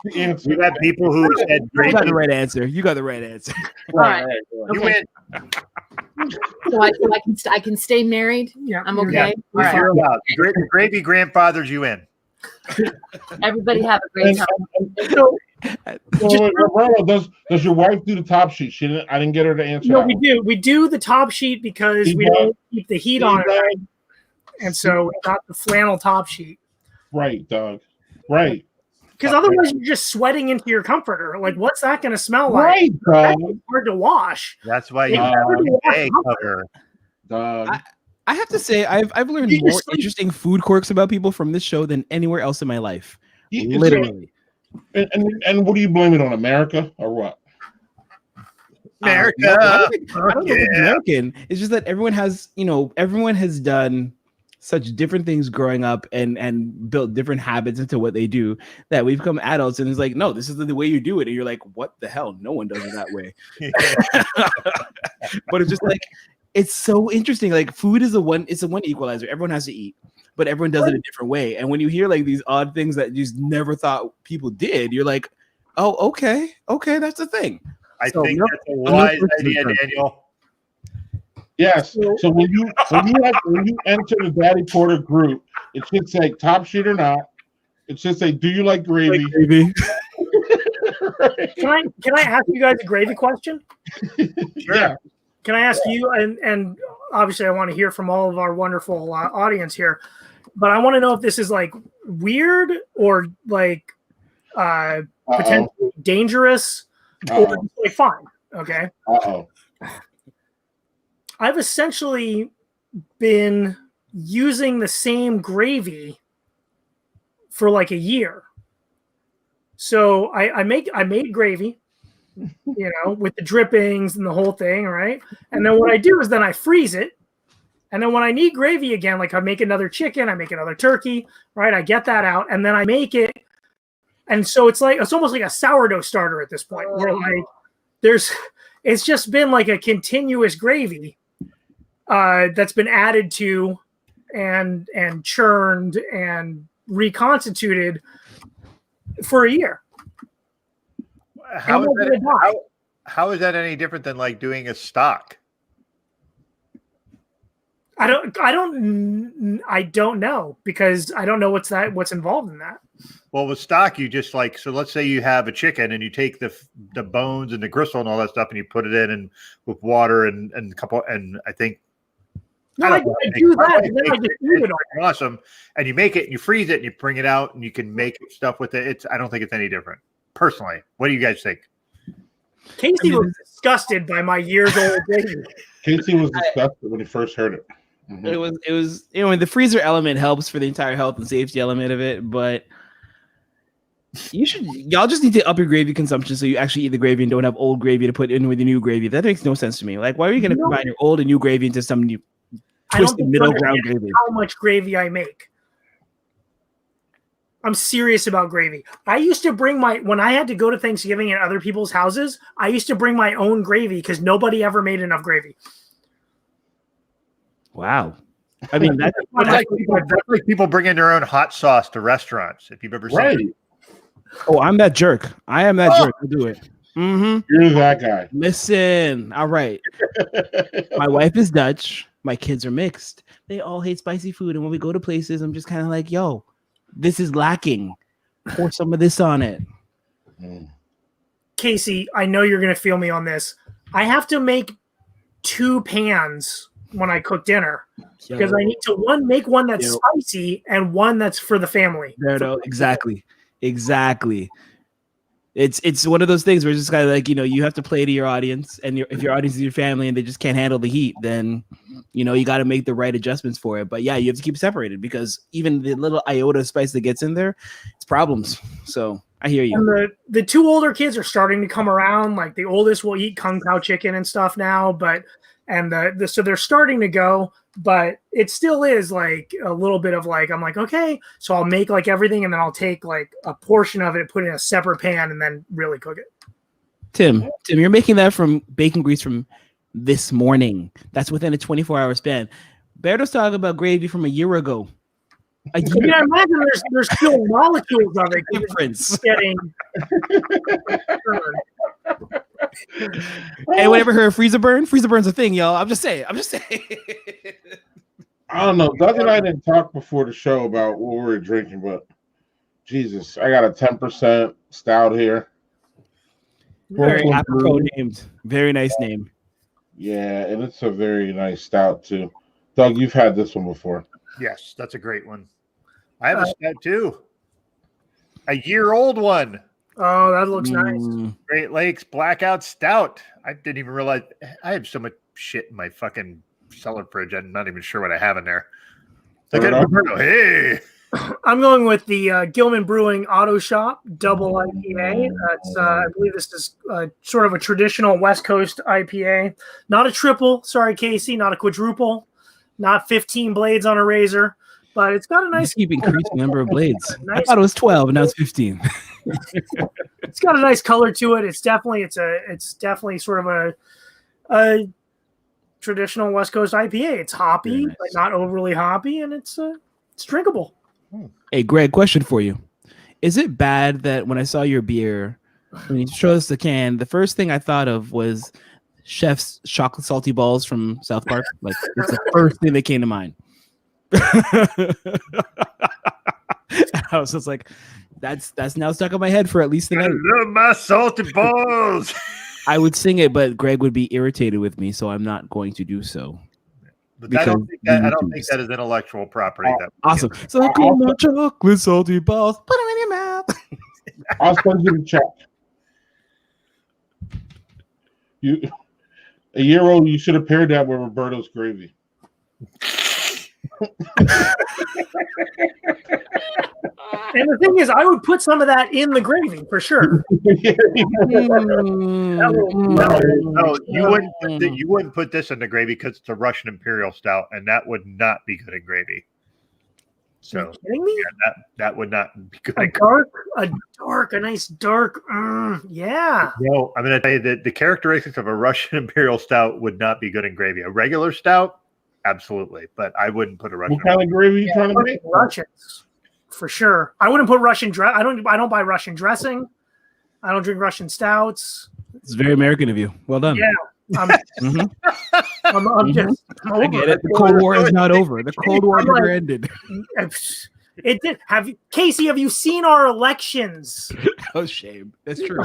the answer. We've had people who said You got the gravy. right answer. You got the right answer. All right. You Okay. win. So I can stay married. Yeah, I'm you're okay. All right. You're allowed. The gravy grandfathers you in. Everybody have a great time. So, Roberto, does your wife do the top sheet? I didn't get her to answer. No, that we one. do. We do the top sheet because we don't keep the heat on it, right? And so we got the flannel top sheet. Right, Doug. Right. Because otherwise, you're just sweating into your comforter. Like, what's that going to smell like? Right, Doug. That's hard to wash. That's why you have a egg cover. Doug. I have to say, I've learned You more just sleep. interesting food quirks about people from this show than anywhere else in my life. It's- Literally. And what do you blame it on? America or what? America. I don't think it's American. It's just that everyone has done such different things growing up and built different habits into what they do that we've become adults and it's like, no, this is the way you do it. And you're like, what the hell? No one does it that way. But it's just like, it's so interesting. Like food is it's a one equalizer. Everyone has to eat, but everyone does it a different way. And when you hear like these odd things that you just never thought people did, you're like, oh, okay, that's a thing. I So, think no, that's a wise idea, Daniel. Yes. So when you enter the Daddy Porter group, it should say top sheet or not. It should say, do you like gravy? Right. Can I ask you guys a gravy question? Yeah. Can I ask you? And obviously, I want to hear from all of our wonderful audience here, but I want to know if this is like weird or like potentially dangerous or just, like fine. Okay. Uh-oh. I've essentially been using the same gravy for like a year. So I made gravy, with the drippings and the whole thing, right? And then what I do is then I freeze it. And then when I need gravy again, like I make another chicken, I make another turkey, right? I get that out and then I make it. And so it's almost like a sourdough starter at this point where like it's just been like a continuous gravy that's been added to and churned and reconstituted for a year. How is that any different than like doing a stock? I don't know because I don't know what's involved in that. Well, with stock, you just like, so let's say you have a chicken and you take the bones and the gristle and all that stuff and you put it in and with water and a couple, and I think. No, I do that. And then I just eat it all. Awesome. And you make it and you freeze it and you bring it out and you can make stuff with it. I don't think it's any different. Personally, what do you guys think? Casey was disgusted by my years old gravy. Casey was disgusted when he first heard it. Mm-hmm. It was the freezer element helps for the entire health and safety element of it, but y'all just need to up your gravy consumption so you actually eat the gravy and don't have old gravy to put in with the new gravy. That makes no sense to me. Like, why are you going to combine your old and new gravy into some new twisted middle ground gravy? How much gravy I make? I'm serious about gravy. I used to bring when I had to go to Thanksgiving at other people's houses, I used to bring my own gravy because nobody ever made enough gravy. Wow. I mean, that's like people bringing their own hot sauce to restaurants. If you've ever seen it. Oh, I'm that jerk. I am that jerk. I do it. Mm-hmm. You're that guy. Listen. All right. My wife is Dutch. My kids are mixed. They all hate spicy food. And when we go to places, I'm just kind of like, yo, This is lacking. Pour some of this on it. Casey, I know you're going to feel me on this. I have to make 2 pans when I cook dinner because I need to make one that's spicy and one that's for the family. Exactly. It's one of those things where it's just kind of like, you have to play to your audience, and if your audience is your family and they just can't handle the heat, then you got to make the right adjustments for it. But yeah, you have to keep it separated because even the little iota of spice that gets in there, it's problems. So I hear you. And the 2 older kids are starting to come around. Like the oldest will eat kung pao chicken and stuff now, so they're starting to go, but it still is like a little bit of like, I'm like, okay, so I'll make like everything and then I'll take like a portion of it, put it in a separate pan and then really cook it. Tim, you're making that from bacon grease from this morning. That's within a 24-hour span. Berto's talking about gravy from a year ago. I imagine there's still molecules of it. Difference. Getting. Hey, whatever heard freezer burn? Freezer burn's a thing, y'all. I'm just saying. I don't know. Doug and I didn't talk before the show about what we were drinking, but Jesus, I got a 10% stout here. Very apropos named. Very nice name. Yeah, and it's a very nice stout too. Doug, you've had this one before. Yes, that's a great one. I have a stout too. A year-old one. Oh, that looks nice. Great Lakes Blackout Stout. I didn't even realize I have so much shit in my fucking cellar fridge. I'm not even sure what I have in there. Roberto, hey. I'm going with the Gilman Brewing Auto Shop Double IPA. I believe this is sort of a traditional West Coast IPA. Not a triple. Sorry, Casey. Not a quadruple. Not 15 blades on a razor. But it's got a nice... Keep increasing number of blades. I thought it was 12, and now it's 15. It's got a nice color to it. It's definitely sort of a traditional West Coast IPA. It's hoppy, nice, but not overly hoppy, and it's drinkable. Hey, Greg, question for you. Is it bad that when I saw your beer, when you showed us the can, the first thing I thought of was Chef's chocolate salty balls from South Park? Like, it's the first thing that came to mind. I was just like, that's now stuck in my head for at least the night. I love my salty balls. I would sing it, but Greg would be irritated with me, so I'm not going to do so. But I don't think that is intellectual property. Awesome. So I call my chocolate salty balls. Put them in your mouth. I'll send you the check. A year old, you should have paired that with Roberto's gravy. And the thing is, I would put some of that in the gravy for sure. No, you wouldn't put this in the gravy because it's a Russian Imperial Stout, and that would not be good in gravy. So, are you kidding me? Yeah, that would not be good. A nice dark. Yeah. No, I'm going to tell you that the characteristics of a Russian Imperial Stout would not be good in gravy. A regular stout, absolutely, but I wouldn't put a Russian. What kind of gravy are you trying to make? Russians, for sure. I wouldn't put Russian dress. I don't buy Russian dressing. I don't drink Russian stouts. It's very American of you. Well done. Yeah. I'm just. I get it. The Cold War is not over. The Cold War never ended. It did. Casey? Have you seen our elections? Oh, shame. That's true.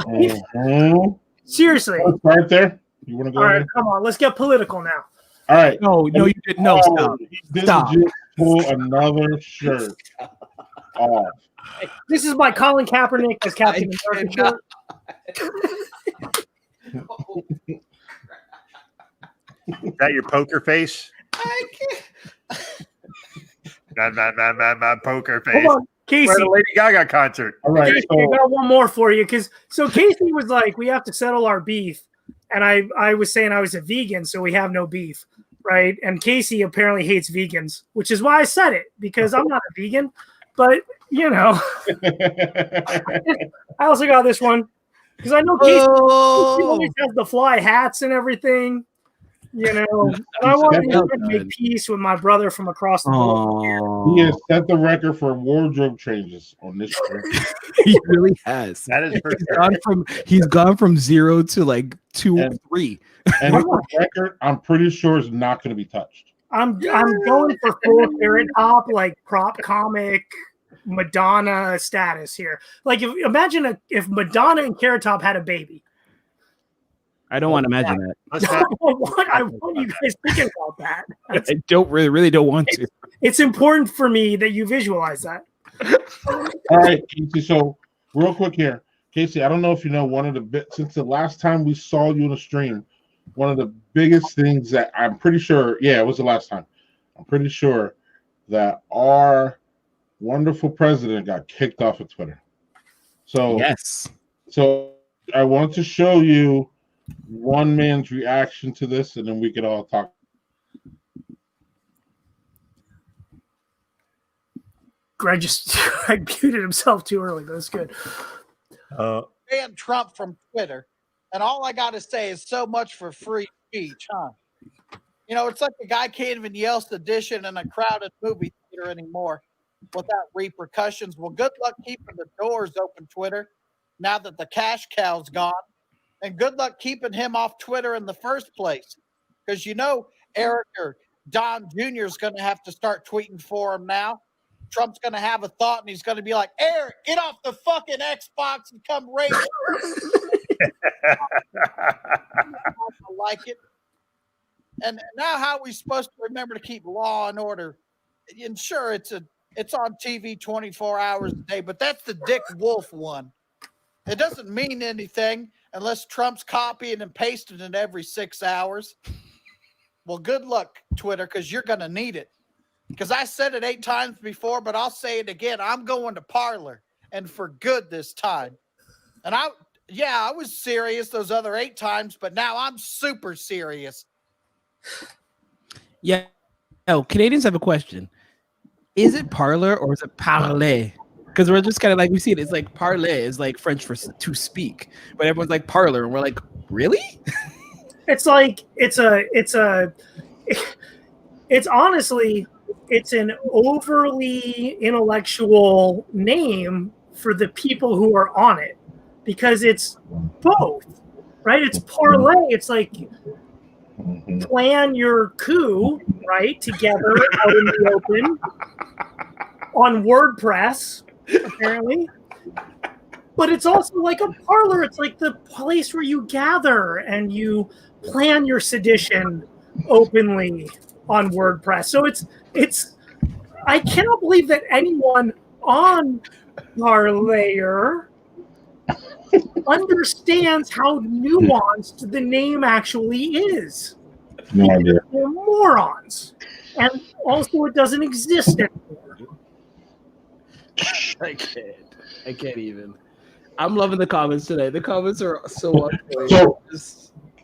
Seriously. Right there. You want to go? All right, come on. Let's get political now. All right. No, you didn't. No, stop. Stop. Just pull another shirt off. This is my Colin Kaepernick as Captain America shirt. Is that your poker face? I can't. My poker face. Hold on, Casey. We're at a Lady Gaga concert. All right. Casey, I got one more for you. So Casey was like, we have to settle our beef. And I was saying I was a vegan, so we have no beef. Right. And Casey apparently hates vegans, which is why I said it, because I'm not a vegan. But, I also got this one because I know Casey always has the fly hats and everything. And I wanted to make peace with my brother from across the world. He has set the record for wardrobe changes on this show. He really has. That is he's gone from 0 to like 2 or 3. And the record, I'm pretty sure, is not going to be touched. I'm going for full carrot top, like prop comic. Madonna status here. Like, imagine if Madonna and Carrot Top had a baby. I don't want to imagine that. I want you guys thinking about that. I don't really don't want to. It's important for me that you visualize that. All right, Casey. So real quick here, Casey. I don't know if you know one of the bits since the last time we saw you in a stream. One of the biggest things that I'm pretty sure, it was the last time. I'm pretty sure that our wonderful president got kicked off of Twitter. So yes. So I want to show you one man's reaction to this, and then we could all talk. Greg muted himself too early, but that's good. Ban Trump from Twitter, and all I got to say is so much for free speech, huh? You know, it's like the guy can't even yell sedition in a crowded movie theater anymore without repercussions. Well, good luck keeping the doors open, Twitter, now that the cash cow's gone. And good luck keeping him off Twitter in the first place. Because, you know, Eric or Don Jr. is going to have to start tweeting for him now. Trump's going to have a thought, and he's going to be like, Eric, get off the fucking Xbox and come raise I like it. And now how are we supposed to remember to keep law and order? And sure, it's on TV 24 hours a day, but that's the Dick Wolf one. It doesn't mean anything unless Trump's copying and pasting it every 6 hours. Well, good luck, Twitter, because you're going to need it. Because I said it 8 times before, but I'll say it again. I'm going to Parler, and for good this time. And I was serious those other 8 times, but now I'm super serious. Yeah. Oh, Canadians have a question. Is it parlor or is it parler? Because we're just kind of like, we see it. It's like parler is like French for to speak, but everyone's like parlor, and we're like, really? It's like it's honestly an overly intellectual name for the people who are on it, because it's both, right? It's parlay. It's like plan your coup, right, together out in the open on WordPress, apparently. But it's also like a parlor. It's like the place where you gather and you plan your sedition openly on WordPress. So it's I cannot believe that anyone on Parlayer understands how nuanced the name actually is. No idea. They're morons. And also it doesn't exist anymore. I can't even. I'm loving the comments today. The comments are so on point. So,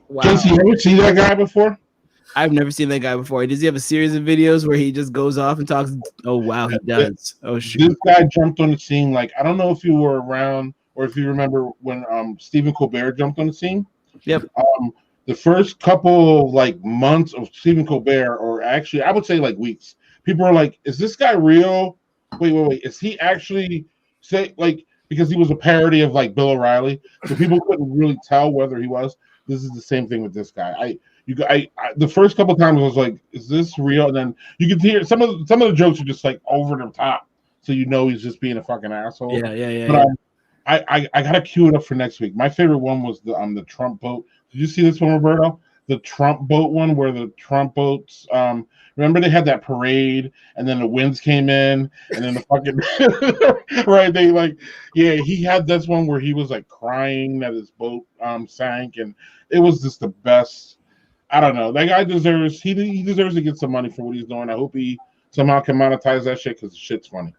wow. Casey, you ever see that guy before? I've never seen that guy before. Does he have a series of videos where he just goes off and talks? Oh, wow, he does. Oh, shoot. This guy jumped on the scene. Like, I don't know if you were around or if you remember when Stephen Colbert jumped on the scene. Yep. The first couple, like, months of Stephen Colbert, or actually, I would say, like, weeks, people were like, is this guy real? Wait. Is he actually, because he was a parody of, like, Bill O'Reilly, so people couldn't really tell whether he was. This is the same thing with this guy. The first couple of times I was like, "Is this real?" And then you could hear some of the jokes are just like over the top, so you know he's just being a fucking asshole. Yeah. But I gotta cue it up for next week. My favorite one was the Trump boat. Did you see this one, Roberto? The Trump boat one, where the Trump boats. Remember they had that parade, and then the winds came in, and then the fucking right. They he had this one where he was like crying that his boat sank, and it was just the best. I don't know. That guy deserves. He deserves to get some money for what he's doing. I hope he somehow can monetize that shit because the shit's funny.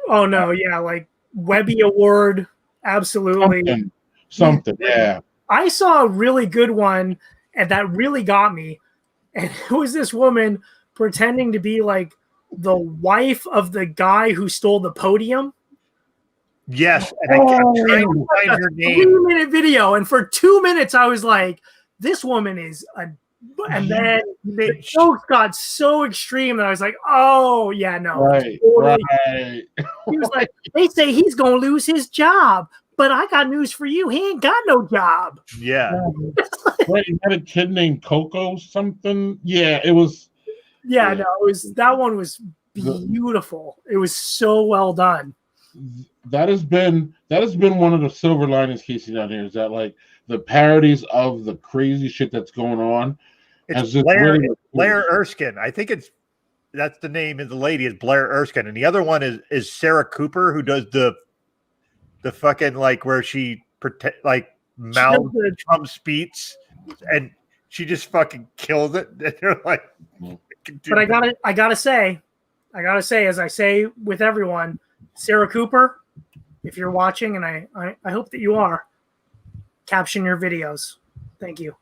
Oh no, yeah, like Webby Award, absolutely. Something, yeah. I saw a really good one, and that really got me. And it was this woman pretending to be like the wife of the guy who stole the podium. Yes, and I kept trying to find her name. 2-minute video, and for 2 minutes I was like, "This woman is a." And then the jokes got so extreme that I was like, "Oh yeah, no." Right. He was like, "They say he's gonna lose his job, but I got news for you. He ain't got no job." Yeah. Wait, he had a kid named Coco something. Yeah, it was. Yeah, no, that one was beautiful. It was so well done. that has been one of the silver linings, Casey, down here, is that like the parodies of the crazy shit that's going on. It's Blair Erskine. I think that's the name of the lady is Blair Erskine, and the other one is Sarah Cooper, who does the fucking like where she mouths Trump speech, and she just fucking kills it. And they're like, but I gotta say, as I say with everyone, Sarah Cooper, if you're watching, and I hope that you are, caption your videos. Thank you.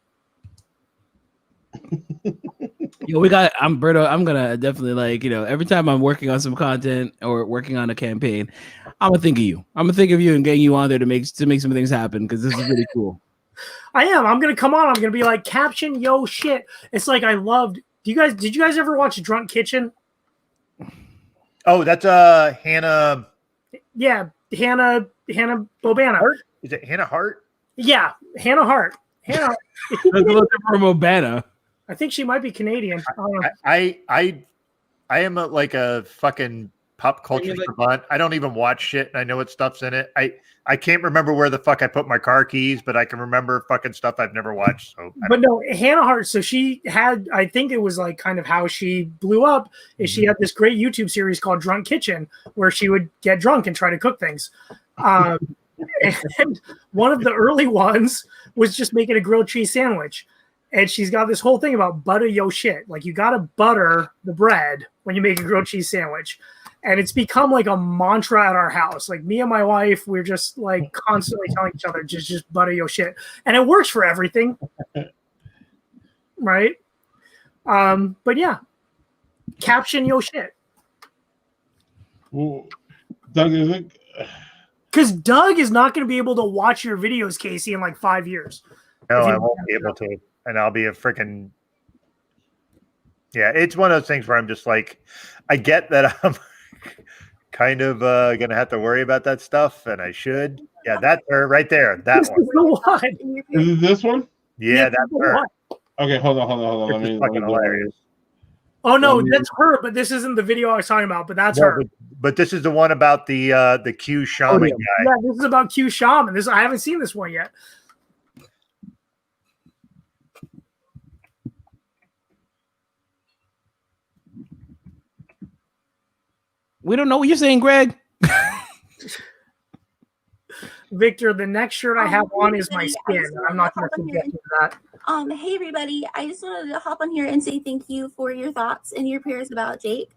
Yo, I'm Berto. I'm gonna definitely every time I'm working on some content or working on a campaign, I'm gonna think of you. I'm gonna think of you and getting you on there to make some things happen because this is really cool. I am. I'm gonna come on. I'm gonna be like, caption yo shit. It's like I loved. Did you guys ever watch Drunk Kitchen? Oh, that's Hannah. Yeah, Hannah Bobana. Hart? Is it Hannah Hart? Yeah, Hannah Hart. Hannah. From Bobana. I think she might be Canadian. I am a fucking pop culture savant. I don't even watch shit, and I know what stuff's in it. I can't remember where the fuck I put my car keys, but I can remember fucking stuff I've never watched. So, but no, Hannah Hart. So she had, I think it was like kind of how she blew up. Is she had this great YouTube series called Drunk Kitchen, where she would get drunk and try to cook things. And one of the early ones was just making a grilled cheese sandwich. And she's got this whole thing about butter yo shit. Like you got to butter the bread when you make a grilled cheese sandwich. And it's become like a mantra at our house. Like me and my wife, we're just like constantly telling each other, just butter your shit. And it works for everything. Right? But yeah. Caption your shit. Well, Doug, is it? Because Doug is not going to be able to watch your videos, Casey, in like 5 years. No, I won't be able to. And I'll be a freaking... Yeah, it's one of those things where I'm just like, I get that I'm kind of going to have to worry about that stuff, and I should. Yeah, that's her right there. That one. Is it this one? Yeah, that's her. Okay, hold on. Let me hilarious. Oh no, that's her, but this isn't the video I was talking about, but that's her. But this is the one about the Q shaman guy. Yeah, this is about Q shaman. I haven't seen this one yet. We don't know what you're saying, Greg. Victor, the next shirt I have on is my skin. I'm not going to forget that. Hey everybody, I just wanted to hop on here and say thank you for your thoughts and your prayers about Jake.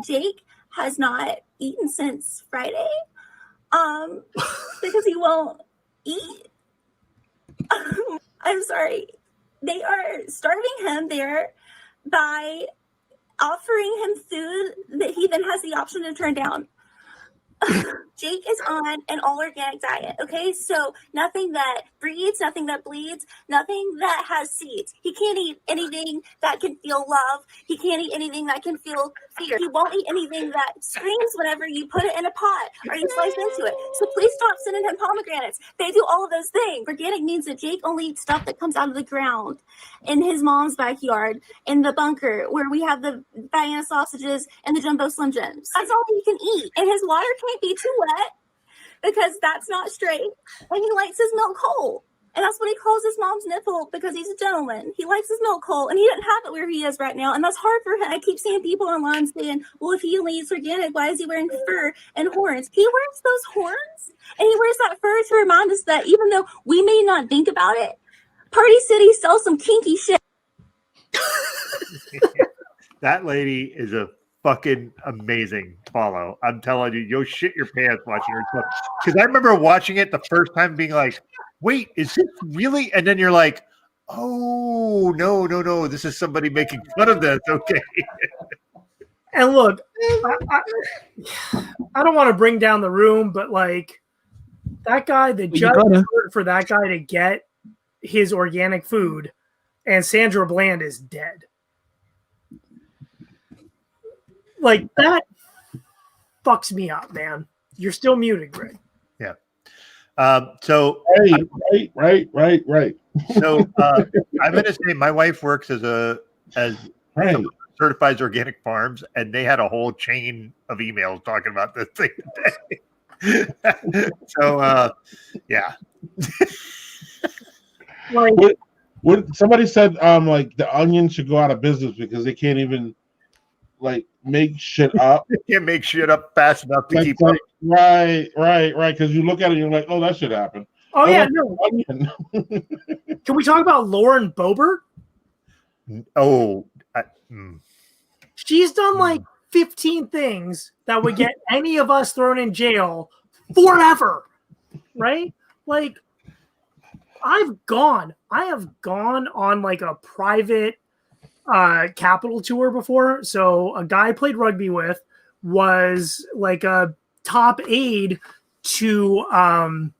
Jake has not eaten since Friday because he won't eat. I'm sorry. They are starving him there by offering him food that he then has the option to turn down. Jake is on an all organic diet. Okay, so nothing that breeds, nothing that bleeds, nothing that has seeds. He can't eat anything that can feel love. He can't eat anything that can feel fear. He won't eat anything that screams whenever you put it in a pot or you slice into it. So please stop sending him pomegranates. They do all of those things. Organic means that Jake only eats stuff that comes out of the ground in his mom's backyard, in the bunker where we have the Vienna sausages and the jumbo Slim Jims. That's all he can eat. And his water can't be too wet because that's not straight. And he likes his milk whole. And that's what he calls his mom's nipple because he's a gentleman. He likes his milk whole, and he doesn't have it where he is right now. And that's hard for him. I keep seeing people online saying, well, if he only eats organic, why is he wearing fur and horns? He wears those horns, and he wears that fur to remind us that even though we may not think about it, Party City sells some kinky shit. That lady is a fucking amazing follow. I'm telling you, you'll shit your pants watching her stuff. Because I remember watching it the first time being like, wait, is this really? And then you're like, oh, no. This is somebody making fun of this. Okay. And look, I don't want to bring down the room, but like that guy, the judge for that guy to get his organic food, and Sandra Bland is dead. Like that fucks me up, man. You're still muted, Greg. Yeah. So right. So I'm going to say my wife works as certifies organic farms, and they had a whole chain of emails talking about this thing today. So, yeah. Like, What somebody said, like the Onion should go out of business because they can't even like make shit up. They can't make shit up fast enough to keep up. Right. Because you look at it, and you're like, oh, that should happen. oh yeah, no. Can we talk about Lauren Boebert? Oh, She's done like 15 things that would get any of us thrown in jail forever, right? Like, I have gone on like a private Capitol tour before. So a guy I played rugby with was like a top aide to I'm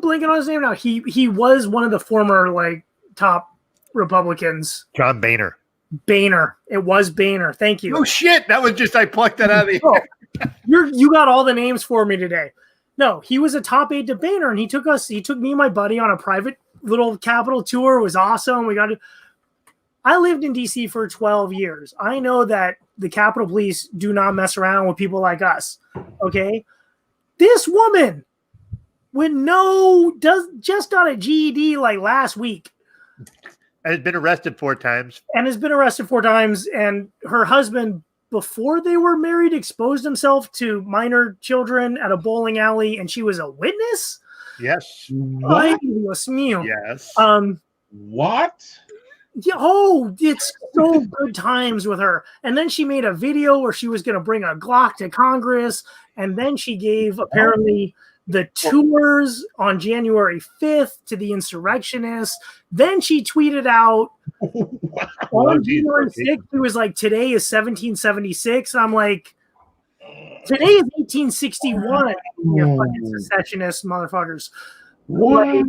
blanking on his name now. He was one of the former like top Republicans. John Boehner. Boehner. It was Boehner. Thank you. Oh shit! That was just I plucked that out of the air. You got all the names for me today. No, he was a top aide to Boehner, and he took me and my buddy on a private little Capitol tour. It was awesome. I lived in DC for 12 years. I know that the Capitol Police do not mess around with people like us. Okay, this woman just got a GED like last week. And has been arrested 4 times. And her husband, before they were married, exposed himself to minor children at a bowling alley, and she was a witness? Yes. What? Ay, Dios mío. Yes. What? Yeah, it's so good times with her. And then she made a video where she was going to bring a Glock to Congress, and then she gave apparently the tours on January 5th to the insurrectionists. Then she tweeted out on January 6th, it was like, today is 1776. And I'm like, today is 1861, you fucking secessionist motherfuckers. Wow.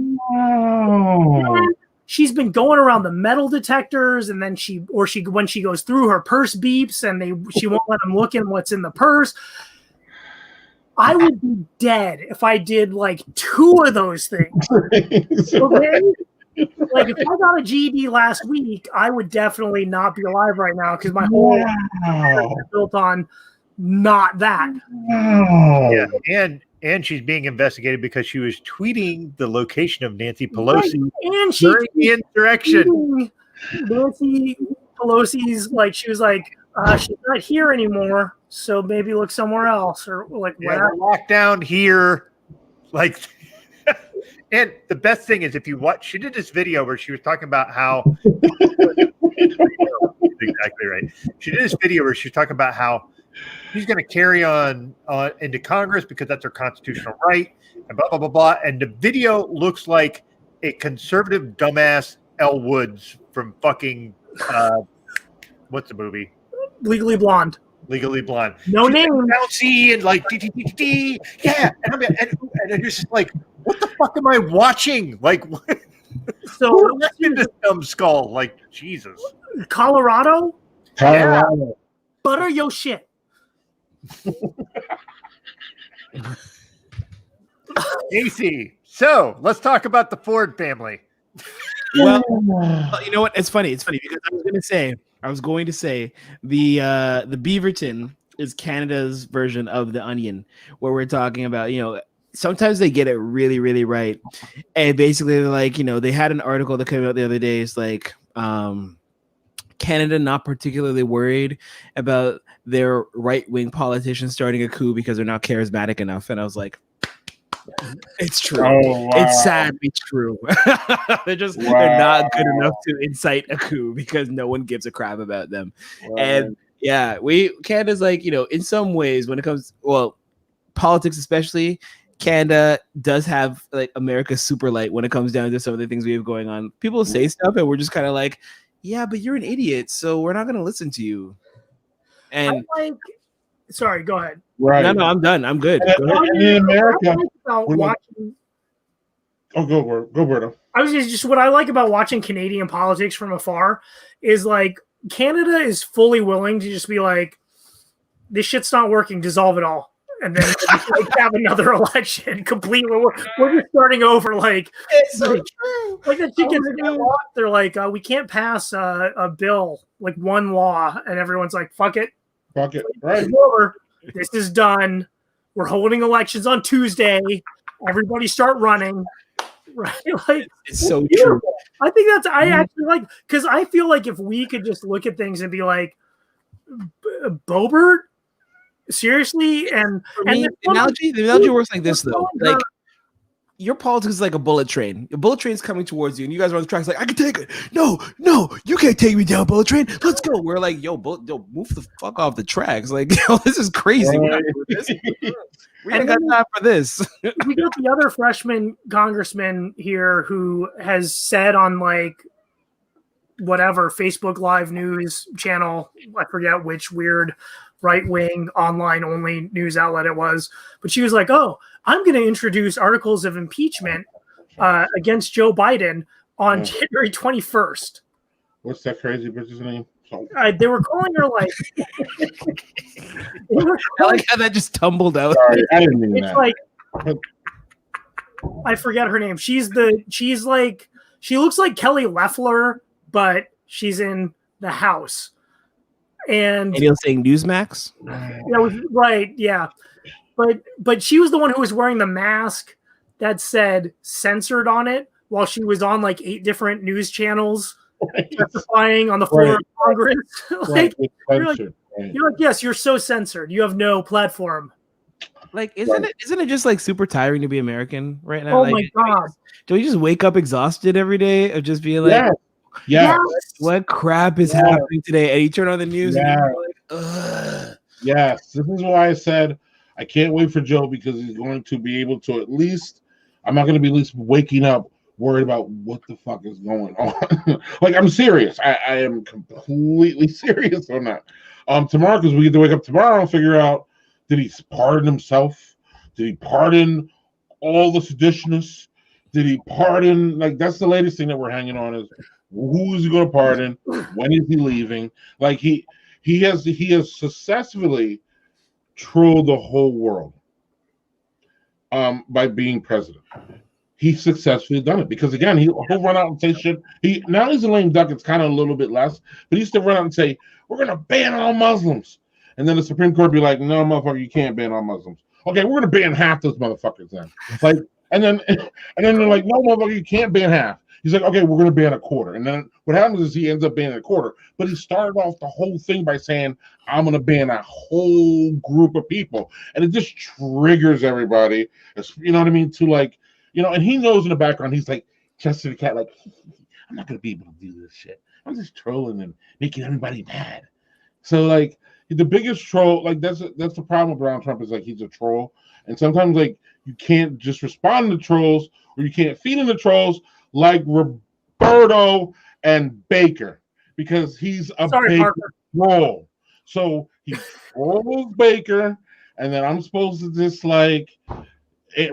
Like, she's been going around the metal detectors, and then when she goes through, her purse beeps, and she won't let them look in what's in the purse. I would be dead if I did like 2 of those things. Okay? Like if I got a GED last week, I would definitely not be alive right now because my whole life is built on not that. Yeah, and she's being investigated because she was tweeting the location of Nancy Pelosi and during the insurrection. Nancy Pelosi's like, she was like, she's not here anymore, so maybe look somewhere else or like whatever. Lockdown here, like. And the best thing is, if you watch, she did this video where she was talking about how. Exactly right. She did this video where she was talking about how she's going to carry on into Congress because that's her constitutional right, and blah blah blah blah. And the video looks like a conservative dumbass Elle Woods from fucking what's the movie? Legally Blonde. Legally Blonde. No she's name. Like, bouncy and like yeah. And I'm just like, what the fuck am I watching? Like, what? So in this dumb skull, like Jesus. Colorado. Yeah. Butter your shit. AC. So let's talk about the Ford family. Well, you know what? It's funny because I was going to say the Beaverton is Canada's version of the Onion, where we're talking about, sometimes they get it really, really right. And basically they're like, they had an article that came out the other day. It's like, Canada not particularly worried about their right-wing politicians starting a coup because they're not charismatic enough. And I was like, it's true. Oh, wow. It's sadly true. They're not good enough to incite a coup because no one gives a crap about them. Wow. And yeah, Canada's like, in some ways when it comes, politics especially, Canada does have like America's super light when it comes down to some of the things we have going on. People say stuff and we're just kind of like, yeah, but you're an idiot, so we're not going to listen to you. And sorry, go ahead. Right. No, I'm done. I'm good. Go ahead. And in America, go, Roberto. I was just what I like about watching Canadian politics from afar is like Canada is fully willing to just be like, this shit's not working, dissolve it all. and then like, have another election completely. We're just starting over. Like It's so true. Like that shit gets lost. They're like, we can't pass a bill, like one law, and everyone's like, fuck it. Fuck it. Right. It's over. This is done. We're holding elections on Tuesday. Everybody start running. Right? Like It's so true. I think that's I actually like because I feel like if we could just look at things and be like, Bobert, seriously, and the analogy works like this though. Like your politics is like a bullet train. A bullet train's coming towards you, and you guys are on the tracks like, I can take it. No, you can't take me down, bullet train. Let's go. We're like, yo, move the fuck off the tracks. Like, yo, this is crazy. We're not doing this. We ain't got time for this. We got the other freshman congressman here who has said on like whatever Facebook Live news channel, I forget which weird right-wing online only news outlet it was, but she was like, oh, I'm going to introduce articles of impeachment against Joe Biden on January 21st. What's that crazy bitch's name? They were calling her like I like how that just tumbled out. Sorry, I didn't mean it's that. like I forget her name. She's like she looks like Kelly Loeffler, but she's in the House. And you're saying Newsmax? Right, yeah. But she was the one who was wearing the mask that said censored on it while she was on like 8 different news channels testifying on the floor of Congress. Like, you're like, yes, you're so censored. You have no platform. Like, isn't it just like super tiring to be American right now? Oh like, my god! Do we just wake up exhausted every day of just being like, yeah, what crap is happening today? And you turn on the news and you're like, ugh. Yes, this is why I said I can't wait for Joe because he's going to be able to at least. I'm not going to be at least waking up worried about what the fuck is going on. Like, I'm serious. I am completely serious on that. Tomorrow, because we get to wake up tomorrow and figure out, did he pardon himself? Did he pardon all the seditionists? Did he pardon? Like, that's the latest thing that we're hanging on is who is he going to pardon? When is he leaving? Like, he has successfully trolled the whole world by being president. He successfully done it because again he'll run out and say shit. Now he's a lame duck. It's kind of a little bit less, but he used to run out and say we're gonna ban all Muslims, and then the Supreme Court be like, no, motherfucker, you can't ban all Muslims. Okay, we're gonna ban half those motherfuckers then. Like, and then they're like, no, motherfucker, you can't ban half. He's like, okay, we're gonna ban a quarter, and then what happens is he ends up banning a quarter. But he started off the whole thing by saying, I'm gonna ban a whole group of people, and it just triggers everybody. You know what I mean? To like. You know, and he knows in the background, he's like, Chester the cat, like, I'm not going to be able to do this shit. I'm just trolling and making everybody mad. So, like, the biggest troll, like, that's the problem with Donald Trump is, like, he's a troll. And sometimes, like, you can't just respond to trolls or you can't feed into trolls like Roberto and Baker because he's a Baker troll. So, he trolls Baker, and then I'm supposed to just, like,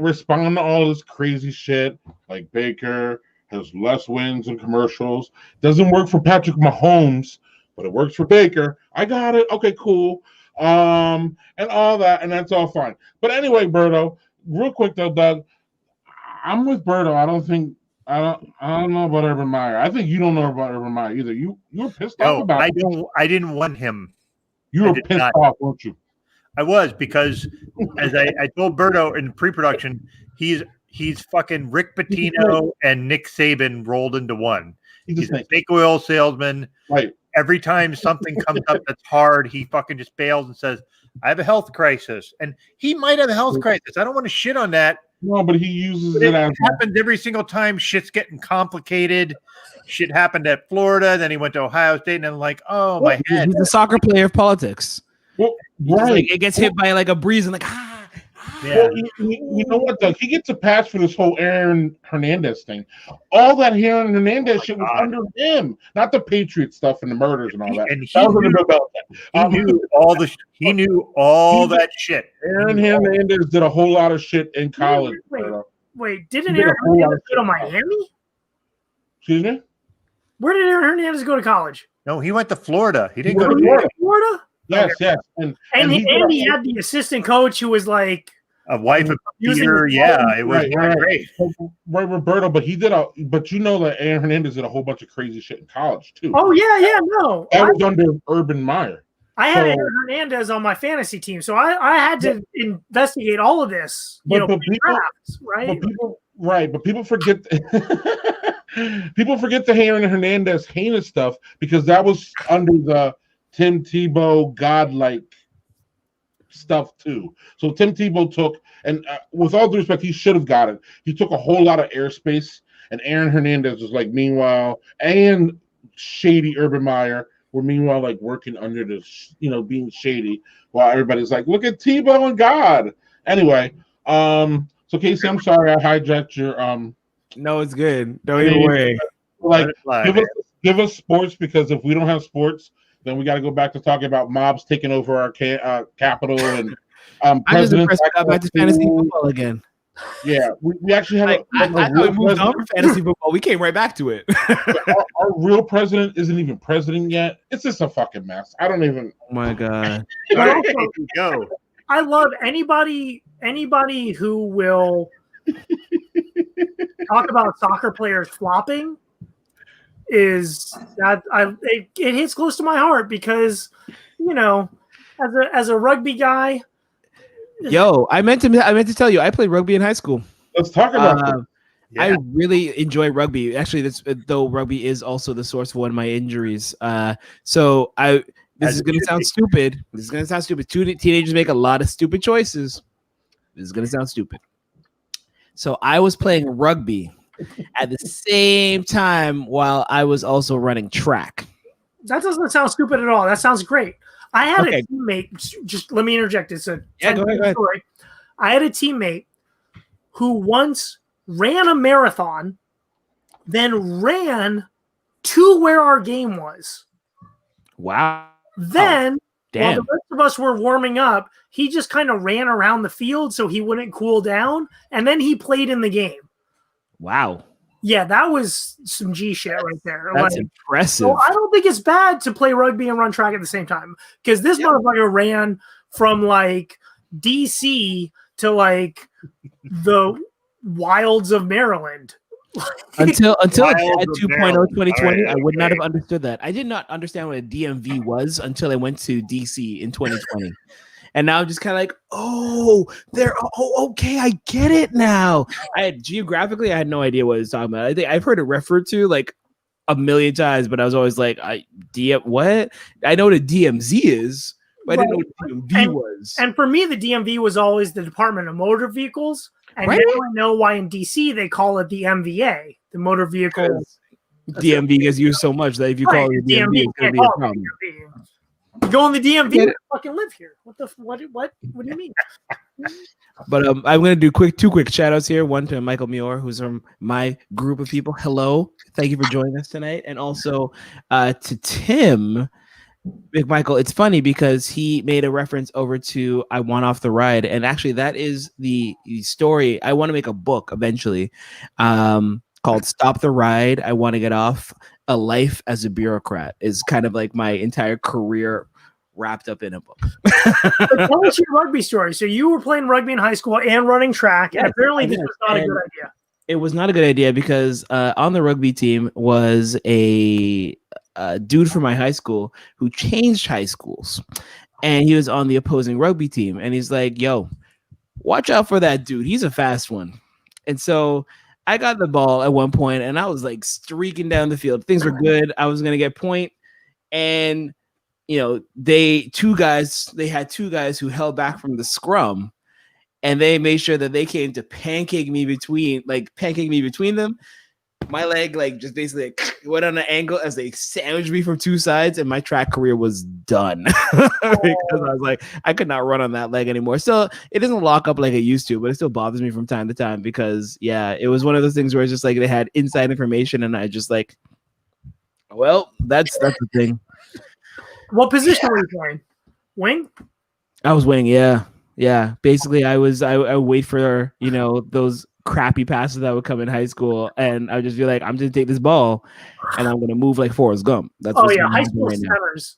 respond to all this crazy shit like Baker has less wins in commercials. Doesn't work for Patrick Mahomes, but it works for Baker. I got it. Okay, cool. And all that, and that's all fine. But anyway, Berto, real quick though, Doug, I'm with Berto. I don't know about Urban Meyer. I think you don't know about Urban Meyer either. You were pissed off about it. I didn't want him. You were pissed off, weren't you? I was because, as I told Berto in pre-production, he's fucking Rick Pitino and Nick Saban rolled into one. He's a fake oil salesman. Right. Every time something comes up that's hard, he fucking just bails and says, I have a health crisis. And he might have a health crisis. I don't want to shit on that. No, but he uses it as happens every single time shit's getting complicated. Shit happened at Florida, then he went to Ohio State, and I'm like, oh, my head. He's a soccer player of politics. Well, right. Like, it gets hit by like a breeze and like Yeah. Well, you know what, Doug? He gets a pass for this whole Aaron Hernandez thing. All that Aaron Hernandez shit was under him, not the Patriot stuff and the murders and all that. And he knew all that shit. Aaron Hernandez did a whole lot of shit in college. Wait, didn't Aaron Hernandez go to Miami? Excuse me? Where did Aaron Hernandez go to college? No, he went to Florida. He didn't go to Florida. Yes, Okay. yes, And he he had the assistant coach who was like a wife of using Peter. his Yeah, phone. it was great. Right, Roberto, but you know that Aaron Hernandez did a whole bunch of crazy shit in college too. Oh yeah, no. That was under Urban Meyer. I had Aaron Hernandez on my fantasy team, so I had to investigate all of this. But drafts, right? But people forget people forget the Aaron Hernandez heinous stuff because that was under the Tim Tebow godlike stuff too. So Tim Tebow took, and with all due respect, he should have got it. He took a whole lot of airspace, and Aaron Hernandez was like, meanwhile, and shady Urban Meyer were meanwhile like working under the, being shady, while everybody's like, look at Tebow and God. Anyway, so Casey, I'm sorry I hijacked your No, it's good. Don't even worry. Like, give us sports, because if we don't have sports, then we got to go back to talking about mobs taking over our capital and I'm just impressed we got back to fantasy football. football again. Yeah, we actually have I thought we moved on from fantasy football. We came right back to it. our real president isn't even president yet. It's just a fucking mess. I don't even. Oh my god. But also, go. I love anybody who will talk about soccer players flopping. Is that it hits close to my heart because, as a rugby guy. Yo, I meant to tell you, I played rugby in high school. Let's talk about it. Yeah. I really enjoy rugby. Actually, though rugby is also the source of one of my injuries. This is going to sound stupid. Two teenagers make a lot of stupid choices. This is going to sound stupid. So I was playing rugby at the same time while I was also running track. That doesn't sound stupid at all. That sounds great. I had a teammate. Just let me interject. It's a go ahead. Story. I had a teammate who once ran a marathon, then ran to where our game was. Wow. Then, while the rest of us were warming up, he just kind of ran around the field so he wouldn't cool down, and then he played in the game. Wow. Yeah, that was some G shit right there. That's impressive. So I don't think it's bad to play rugby and run track at the same time, because this motherfucker ran from like DC to like the wilds of Maryland. Until it had 2.0 2020, I would not have understood that. I did not understand what a DMV was until I went to DC in 2020. And now I'm just kind of like, okay, I get it now. Geographically, I had no idea what it was talking about. I think I've heard it referred to like a million times, but I was always like, what? I know what a DMZ is, but I didn't know what DMV was. And for me, the DMV was always the Department of Motor Vehicles. And now I know why in DC they call it the MVA, the Motor Vehicle. DMV gets used so much that if you call it DMV, it's going to be a problem. You go in the DMV and fucking live here. What do you mean? But I'm going to do two quick shout outs here. One to Michael Muir, who's from my group of people. Hello. Thank you for joining us tonight. And also to Tim McMichael. It's funny because he made a reference over to I Want Off the Ride. And actually that is the story. I want to make a book eventually called Stop the Ride. I Want to Get Off. A Life as a Bureaucrat is kind of like my entire career wrapped up in a book. Tell us your rugby story. So you were playing rugby in high school and running track. And apparently this was not a good idea. It was not a good idea because on the rugby team was a dude from my high school who changed high schools. And he was on the opposing rugby team. And he's like, yo, watch out for that dude. He's a fast one. And so I got the ball at one point and I was like streaking down the field. Things were good. I was going to get point. And, they had two guys who held back from the scrum and they made sure that they came to pancake me between them. My leg just basically went on an angle as they sandwiched me from two sides and my track career was done because I was like, I could not run on that leg anymore. So it doesn't lock up like it used to, but it still bothers me from time to time because it was one of those things where it's just like they had inside information and I just like, well, that's the thing. What position were you playing? Wing? I was wing. Yeah. Basically I would wait for, those crappy passes that would come in high school, and I would just be like, I'm just gonna take this ball and I'm gonna move like Forrest Gump. That's what's high happening school right now.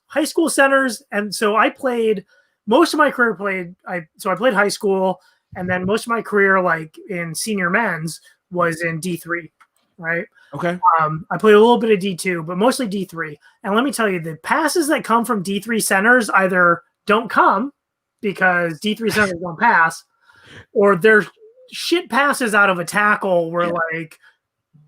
high school centers. And so I played most of my career I played high school, and then most of my career, like in senior men's, was in D3, right? Okay. I played a little bit of D2, but mostly D3. And let me tell you, the passes that come from D3 centers either don't come because D3 centers don't pass, or they're shit passes out of a tackle where like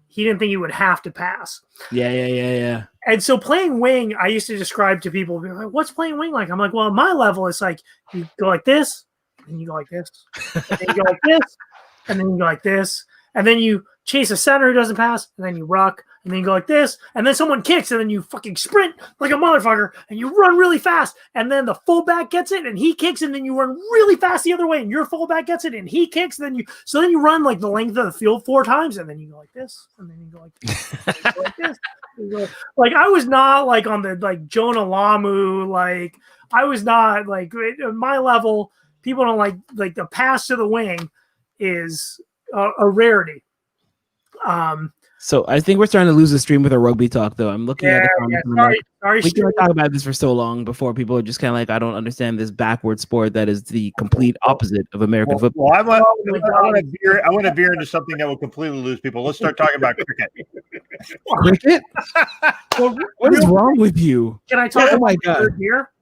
he didn't think he would have to pass. Yeah. And so playing wing, I used to describe to people, like, what's playing wing like? I'm like, well, at my level, it's like you go like this, and you go like this, and then you go like this, and then you go like this, and then you chase a center who doesn't pass, and then you ruck, and then you go like this, and then someone kicks, and then you fucking sprint like a motherfucker, and you run really fast, and then the fullback gets it, and he kicks, and then you run really fast the other way, and your fullback gets it, and he kicks, and then you run like the length of the field 4 times, and then you go like this, and then you go like this, and then you go like this. Like I was not like on the like Jonah Lamu, like I was not like at my level. People don't like the pass to the wing is a rarity. So I think we're starting to lose the stream with our rugby talk, though. I'm looking at the comments. Sorry. We can talk about this for so long before people are just kind of like, I don't understand this backward sport that is the complete opposite of American football. Well, I want to veer into something that will completely lose people. Let's start talking about cricket. Cricket? What is wrong with you? Can I talk? Oh my god!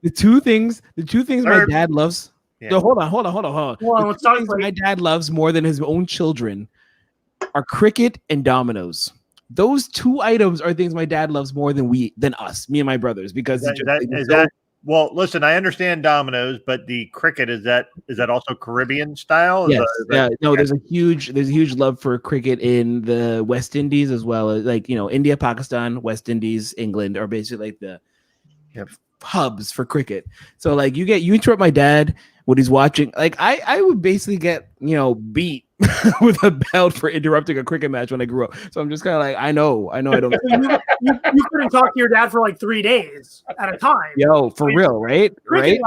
The two things my dad loves. Yeah. No, hold on. Well, the two things my dad loves more than his own children are cricket and dominoes. Those 2 items are things my dad loves more than me and my brothers, because well, listen, I understand dominoes, but the cricket is that also Caribbean style? Yes. There's a huge love for cricket in the West Indies, as well as India, Pakistan, West Indies, England are basically like the hubs for cricket. So like you interrupt my dad when he's watching, like I would basically get beat with a belt for interrupting a cricket match when I grew up. So I'm just kind of like, I know I don't. you couldn't talk to your dad for like 3 days at a time. Yo, for real, right? He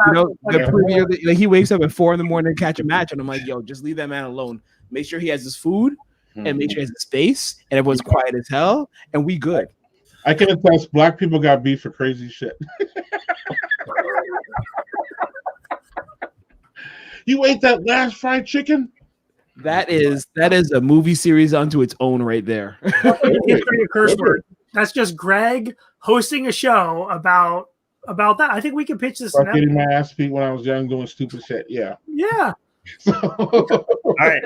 wakes up at 4 a.m. to catch a match, and I'm like, yo, just leave that man alone. Make sure he has his food, and make sure he has his space, and everyone's quiet as hell, and we good. I can attest, black people got beef for crazy shit. You ate that last fried chicken? That is a movie series unto its own right there. It's a curse word. That's just Greg hosting a show about that. I think we can pitch this. About getting my ass beat when I was young doing stupid shit. Yeah. All right.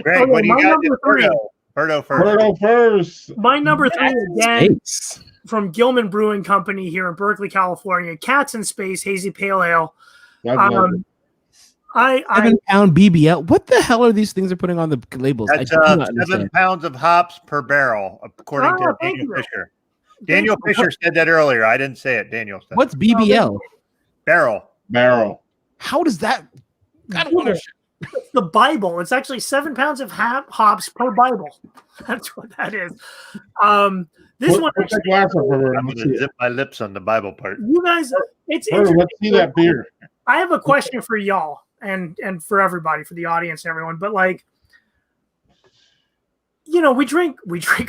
Greg, what do you got? Roberto first. My number 3 again from Gilman Brewing Company here in Berkeley, California. Cats in Space Hazy Pale Ale. 7-pound BBL. What the hell are these things they're putting on the labels? That's 7 pounds of hops per barrel, according to Daniel Fisher. Daniel Fisher said that earlier. I didn't say it. Daniel said. What's BBL? Barrel. How does that? It's the Bible. It's actually 7 pounds of hops per Bible. That's what that is. This one. I'm going to zip my lips on the Bible part. You guys, it's let's see that beer. I have a question for y'all and for everybody, for the audience and everyone. But like, we drink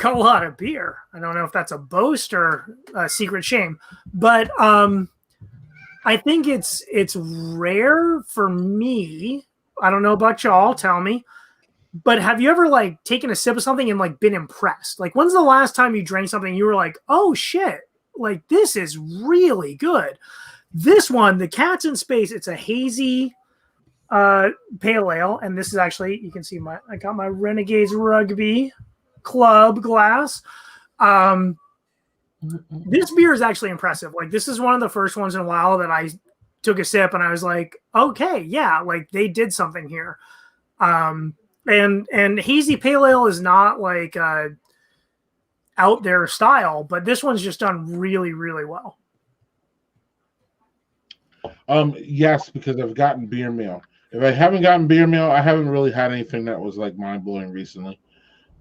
a lot of beer. I don't know if that's a boast or a secret shame, but I think it's rare for me. I don't know about y'all. Tell me. But have you ever like taken a sip of something and like been impressed? Like, when's the last time you drank something and you were like, oh shit, like this is really good? This one, the Cats in Space, it's a hazy pale ale, and this is actually, you can see I got my Renegades Rugby Club glass. This beer is actually impressive. Like, this is one of the first ones in a while that I took a sip and I was like, okay, yeah, like they did something here. And hazy pale ale is not like out there style, but this one's just done really, really well. Yes, because I've gotten beer meal. If I haven't gotten beer meal, I haven't really had anything that was like mind blowing recently.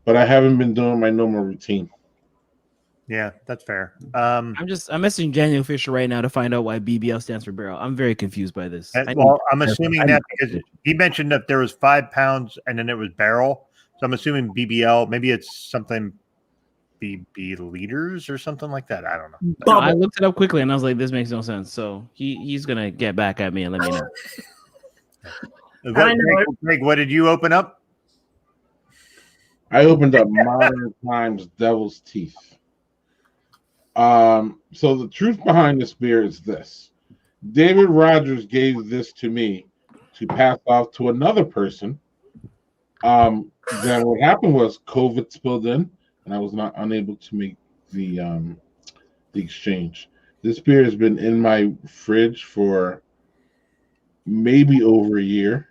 But I haven't been doing my normal routine. Yeah, that's fair. I'm messaging Daniel Fisher right now to find out why BBL stands for barrel. I'm very confused by this. I'm assuming that because he mentioned that there was 5 pounds and then it was barrel. So I'm assuming BBL. Maybe it's something BB Leaders or something like that. I don't know. No, I looked it up quickly and I was like, this makes no sense. So he's gonna get back at me and let me know. Greg, what did you open up? I opened up Modern Times Devil's Teeth. So the truth behind this beer is this. David Rogers gave this to me to pass off to another person. Then what happened was COVID spilled in, and I was not unable to make the exchange. This beer has been in my fridge for maybe over a year.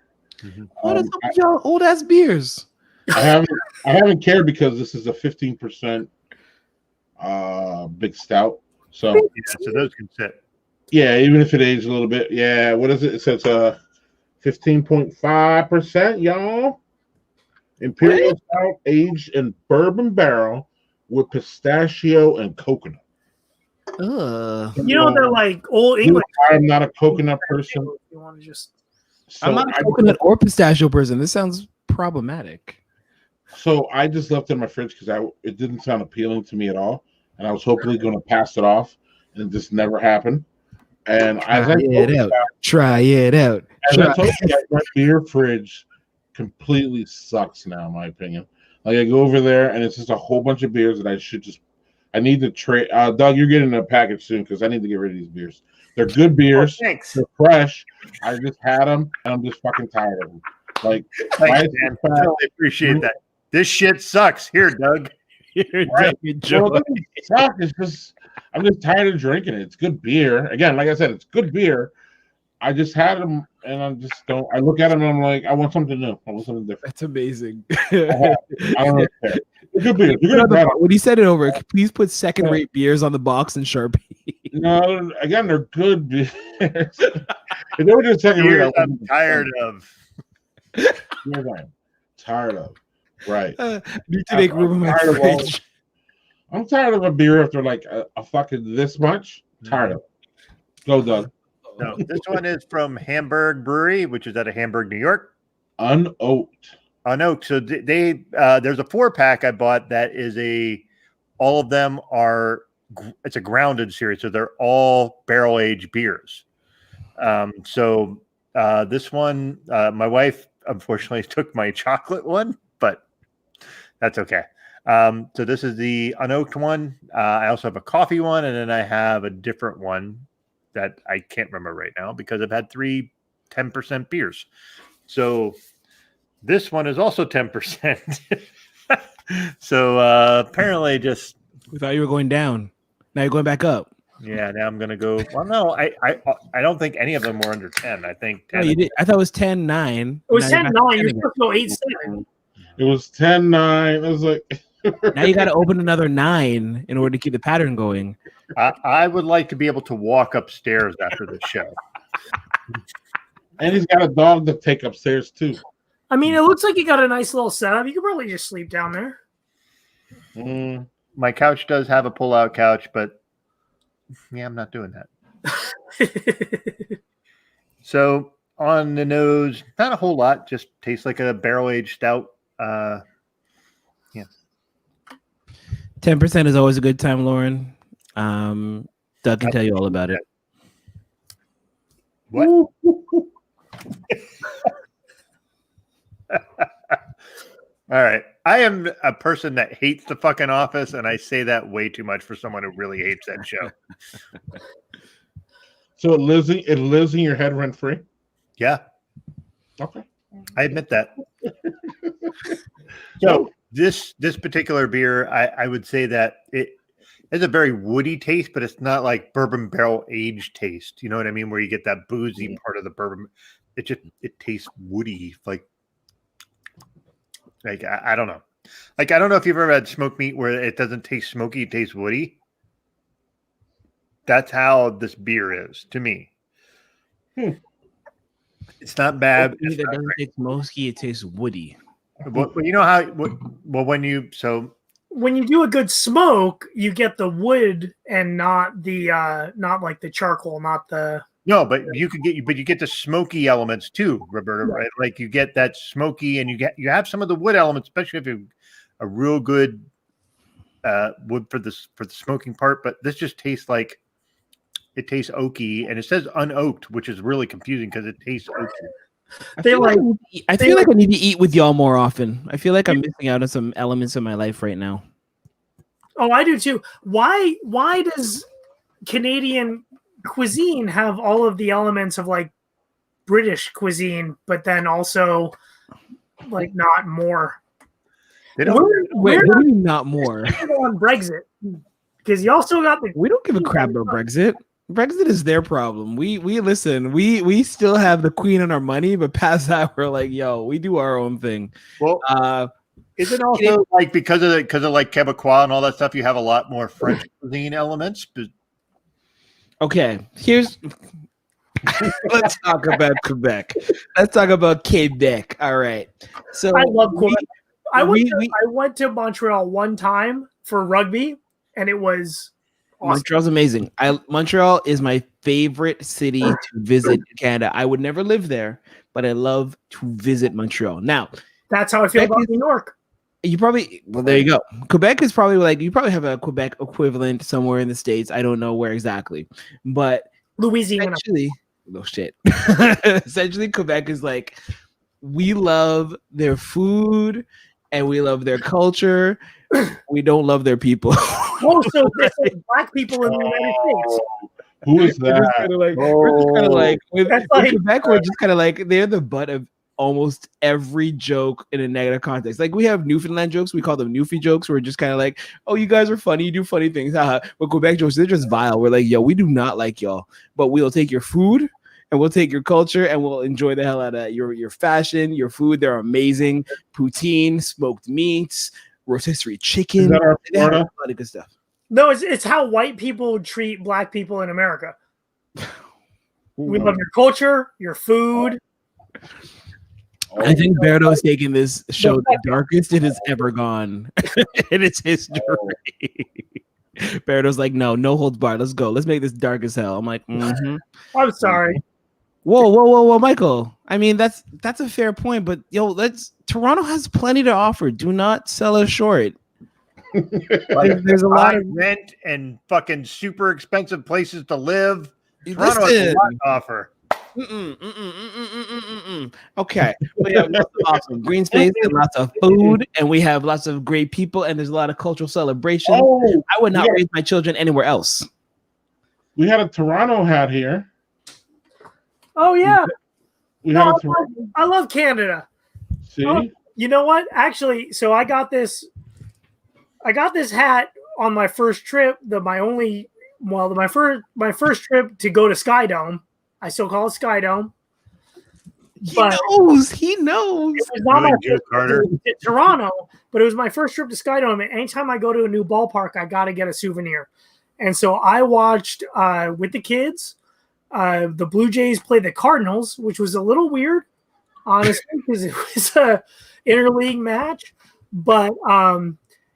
What is up with y'all old ass beers? I haven't cared because this is a 15% big stout. So so those can sit. Yeah, even if it aged a little bit. Yeah, what is it? It says 15.5%, y'all. Imperial stout aged in bourbon barrel with pistachio and coconut. You know, they're like old English. I'm not a coconut person. You want to just? I'm not a coconut or pistachio person. This sounds problematic. So I just left it in my fridge because it didn't sound appealing to me at all, and I was hopefully going to pass it off, and it just never happened. And Try it out. As I told you, my beer fridge completely sucks now, in my opinion. Like I go over there, and it's just a whole bunch of beers that I need to trade. Doug, you're getting a package soon because I need to get rid of these beers. They're good beers. Thanks. They're fresh. I just had them, and I'm just fucking tired of them. Like, thanks, man. I totally appreciate that. This shit sucks. Here, Doug. Right. Well, it doesn't suck. It's just I'm just tired of drinking it. It's good beer. Again, like I said, it's good beer. I just had them, and I just don't. I look at them, and I'm like, I want something new. I want something different. That's amazing. I don't really care. It's good beer. When he said it over, please put second-rate beers on the box and Sharpie. No, again, they're good beers. If they were just second rate, I'm tired of. Tired of. Right. Need to make room in my fridge. I'm tired of a beer after like a fucking this much. Tired of it. Go, Doug. No, this one is from Hamburg Brewery, which is out of Hamburg, New York. Unoaked. Unoaked. So they there's a 4-pack I bought that is all of them are, it's a grounded series. So they're all barrel aged beers. So this one, my wife unfortunately took my chocolate one, but that's okay. So this is the unoaked one. I also have a coffee one, and then I have a different one that I can't remember right now because I've had 3 10% beers. So this one is also 10%. So apparently we thought you were going down. Now you're going back up. Yeah, now I'm gonna go. Well, no, I don't think any of them were under 10. I think 10. No, you did. I thought it was 10-9. It was 10-9. You're supposed to go 8-7. It was 10-9. It was like now you got to open another 9 in order to keep the pattern going. I would like to be able to walk upstairs after the show. And he's got a dog to take upstairs too. I mean, it looks like you got a nice little setup. You could probably just sleep down there. My couch does have a pull-out couch, but yeah, I'm not doing that. So on the nose, not a whole lot. Just tastes like a barrel-aged stout. Yeah. 10% is always a good time, Lauren. Doug can tell you all about it. What? All right. I am a person that hates The Fucking Office, and I say that way too much for someone who really hates that show. So it lives in your head rent free? Yeah. Okay. I admit that. So this particular beer, I would say that it has a very woody taste, but it's not like bourbon barrel aged taste. You know what I mean? Where you get that boozy part of the bourbon. It tastes woody, like I don't know. Like I don't know if you've ever had smoked meat where it doesn't taste smoky, it tastes woody. That's how this beer is to me. It's not bad. It doesn't taste smoky, it tastes woody. Well, you know how when you do a good smoke, you get the wood and not the not like the charcoal, not the No, but you get the smoky elements too, Roberto, right? Like you get that smoky, and you have some of the wood elements, especially if you a real good wood for the smoking part. But this just tastes like it tastes oaky, and it says unoaked, which is really confusing because it tastes oaky. I feel like I need to eat with y'all more often. I feel like I'm missing out on some elements of my life right now. Oh, I do too. Why does Canadian cuisine have all of the elements of like British cuisine, but then also like not more? They don't. Wait, what do you mean not more? On Brexit, because y'all still got the. We don't give a crap about Brexit. Brexit is their problem. We listen. We still have the Queen on our money, but past that, we're like, yo, we do our own thing. Well, is it also like because of like Quebecois and all that stuff? You have a lot more French cuisine elements. Okay, here's. Let's talk about Quebec. Let's talk about Quebec. All right. So I love Quebec. I went to Montreal one time for rugby, and it was awesome. Montreal's amazing. Montreal is my favorite city to visit in Canada. I would never live there, but I love to visit Montreal. Now, that's how I feel about New York. There you go. Quebec is probably like you probably have a Quebec equivalent somewhere in the States. I don't know where exactly, but Louisiana. Actually, no shit. Essentially, Quebec is like we love their food and we love their culture. We don't love their people. Oh, so there's like black people in the United States. Who is that? We're just kind of like with Quebec, we're just kind of like they're the butt of almost every joke in a negative context. Like we have Newfoundland jokes, we call them Newfie jokes. We're just kind of like, oh, you guys are funny, you do funny things. But Quebec jokes, they're just vile. We're like, yo, we do not like y'all, but we'll take your food and we'll take your culture and we'll enjoy the hell out of your fashion, your food. They're amazing. Poutine, smoked meats, rotisserie chicken. Is that our Florida? A lot of good stuff. No, it's how white people treat black people in America. We love your culture, your food. I think Roberto is taking this show the darkest it has ever gone in its history. Roberto's like, no holds barred. Let's go. Let's make this dark as hell. I'm like, I'm sorry. Whoa, Michael. I mean, that's a fair point, but Toronto has plenty to offer. Do not sell us short. There's a lot of rent and fucking super expensive places to live. Toronto has a lot to offer. Okay, we have lots of awesome green space and lots of food, and we have lots of great people, and there's a lot of cultural celebration. I would not raise my children anywhere else. We had a Toronto hat here. Oh yeah, I love Canada. See, you know what? Actually, so I got this hat on my first trip. My first trip to go to Skydome. I still call it Skydome. He knows. It was not my first trip to Toronto, but it was my first trip to Skydome. And anytime I go to a new ballpark, I got to get a souvenir. And so I watched with the kids the Blue Jays play the Cardinals, which was a little weird, honestly, because it was a interleague match. But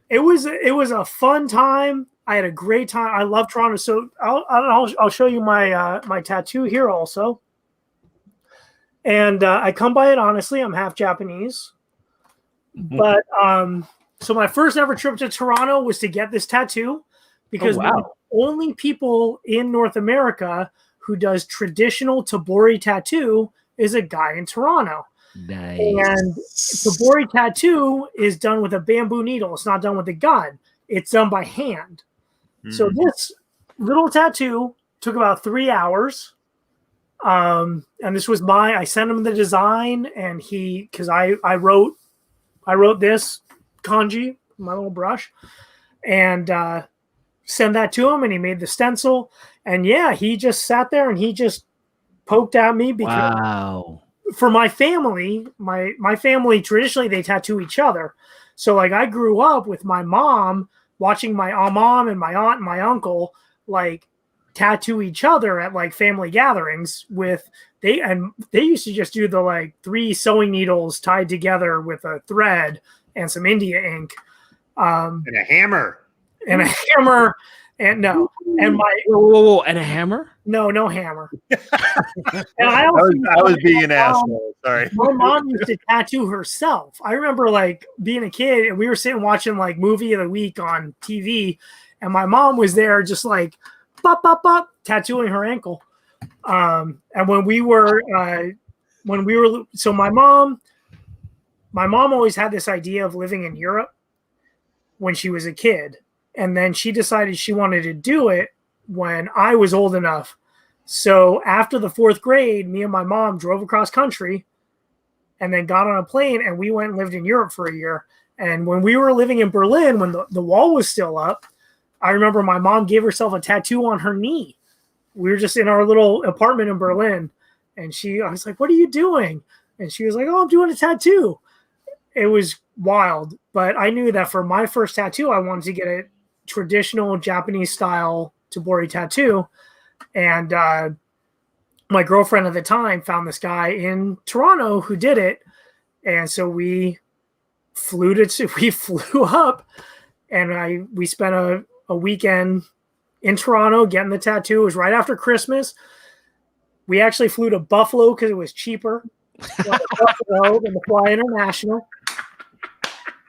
it was a fun time. I had a great time. I love Toronto. So I'll show you my tattoo here also. And I come by it honestly. I'm half Japanese. But so my first ever trip to Toronto was to get this tattoo because we're the only people in North America who does traditional Tabori tattoo is a guy in Toronto. Nice. And Tabori tattoo is done with a bamboo needle. It's not done with a gun. It's done by hand. So this little tattoo took about 3 hours. And this was I sent him the design and because I wrote this kanji, my little brush, and sent that to him and he made the stencil. And yeah, he just sat there and he just poked at me because for my family, my family traditionally they tattoo each other. So like I grew up with my mom watching my mom and my aunt and my uncle like tattoo each other at like family gatherings they used to just do the like 3 sewing needles tied together with a thread and some India ink. And a hammer. And no, and my whoa, and a hammer? no hammer. And I I was being an asshole. Sorry. My mom used to tattoo herself. I remember like being a kid and we were sitting watching like movie of the week on TV, and my mom was there just like bop bop bop tattooing her ankle. And when we were so my mom always had this idea of living in Europe when she was a kid. And then she decided she wanted to do it when I was old enough. So after the 4th grade, me and my mom drove across country and then got on a plane and we went and lived in Europe for a year. And when we were living in Berlin, when the wall was still up, I remember my mom gave herself a tattoo on her knee. We were just in our little apartment in Berlin. And I was like, what are you doing? And she was like, oh, I'm doing a tattoo. It was wild. But I knew that for my first tattoo, I wanted to get a traditional Japanese style Tabori tattoo. And my girlfriend at the time found this guy in Toronto who did it. And so we flew up and we spent a weekend in Toronto getting the tattoo. It was right after Christmas. We actually flew to Buffalo because it was cheaper Buffalo than to fly international.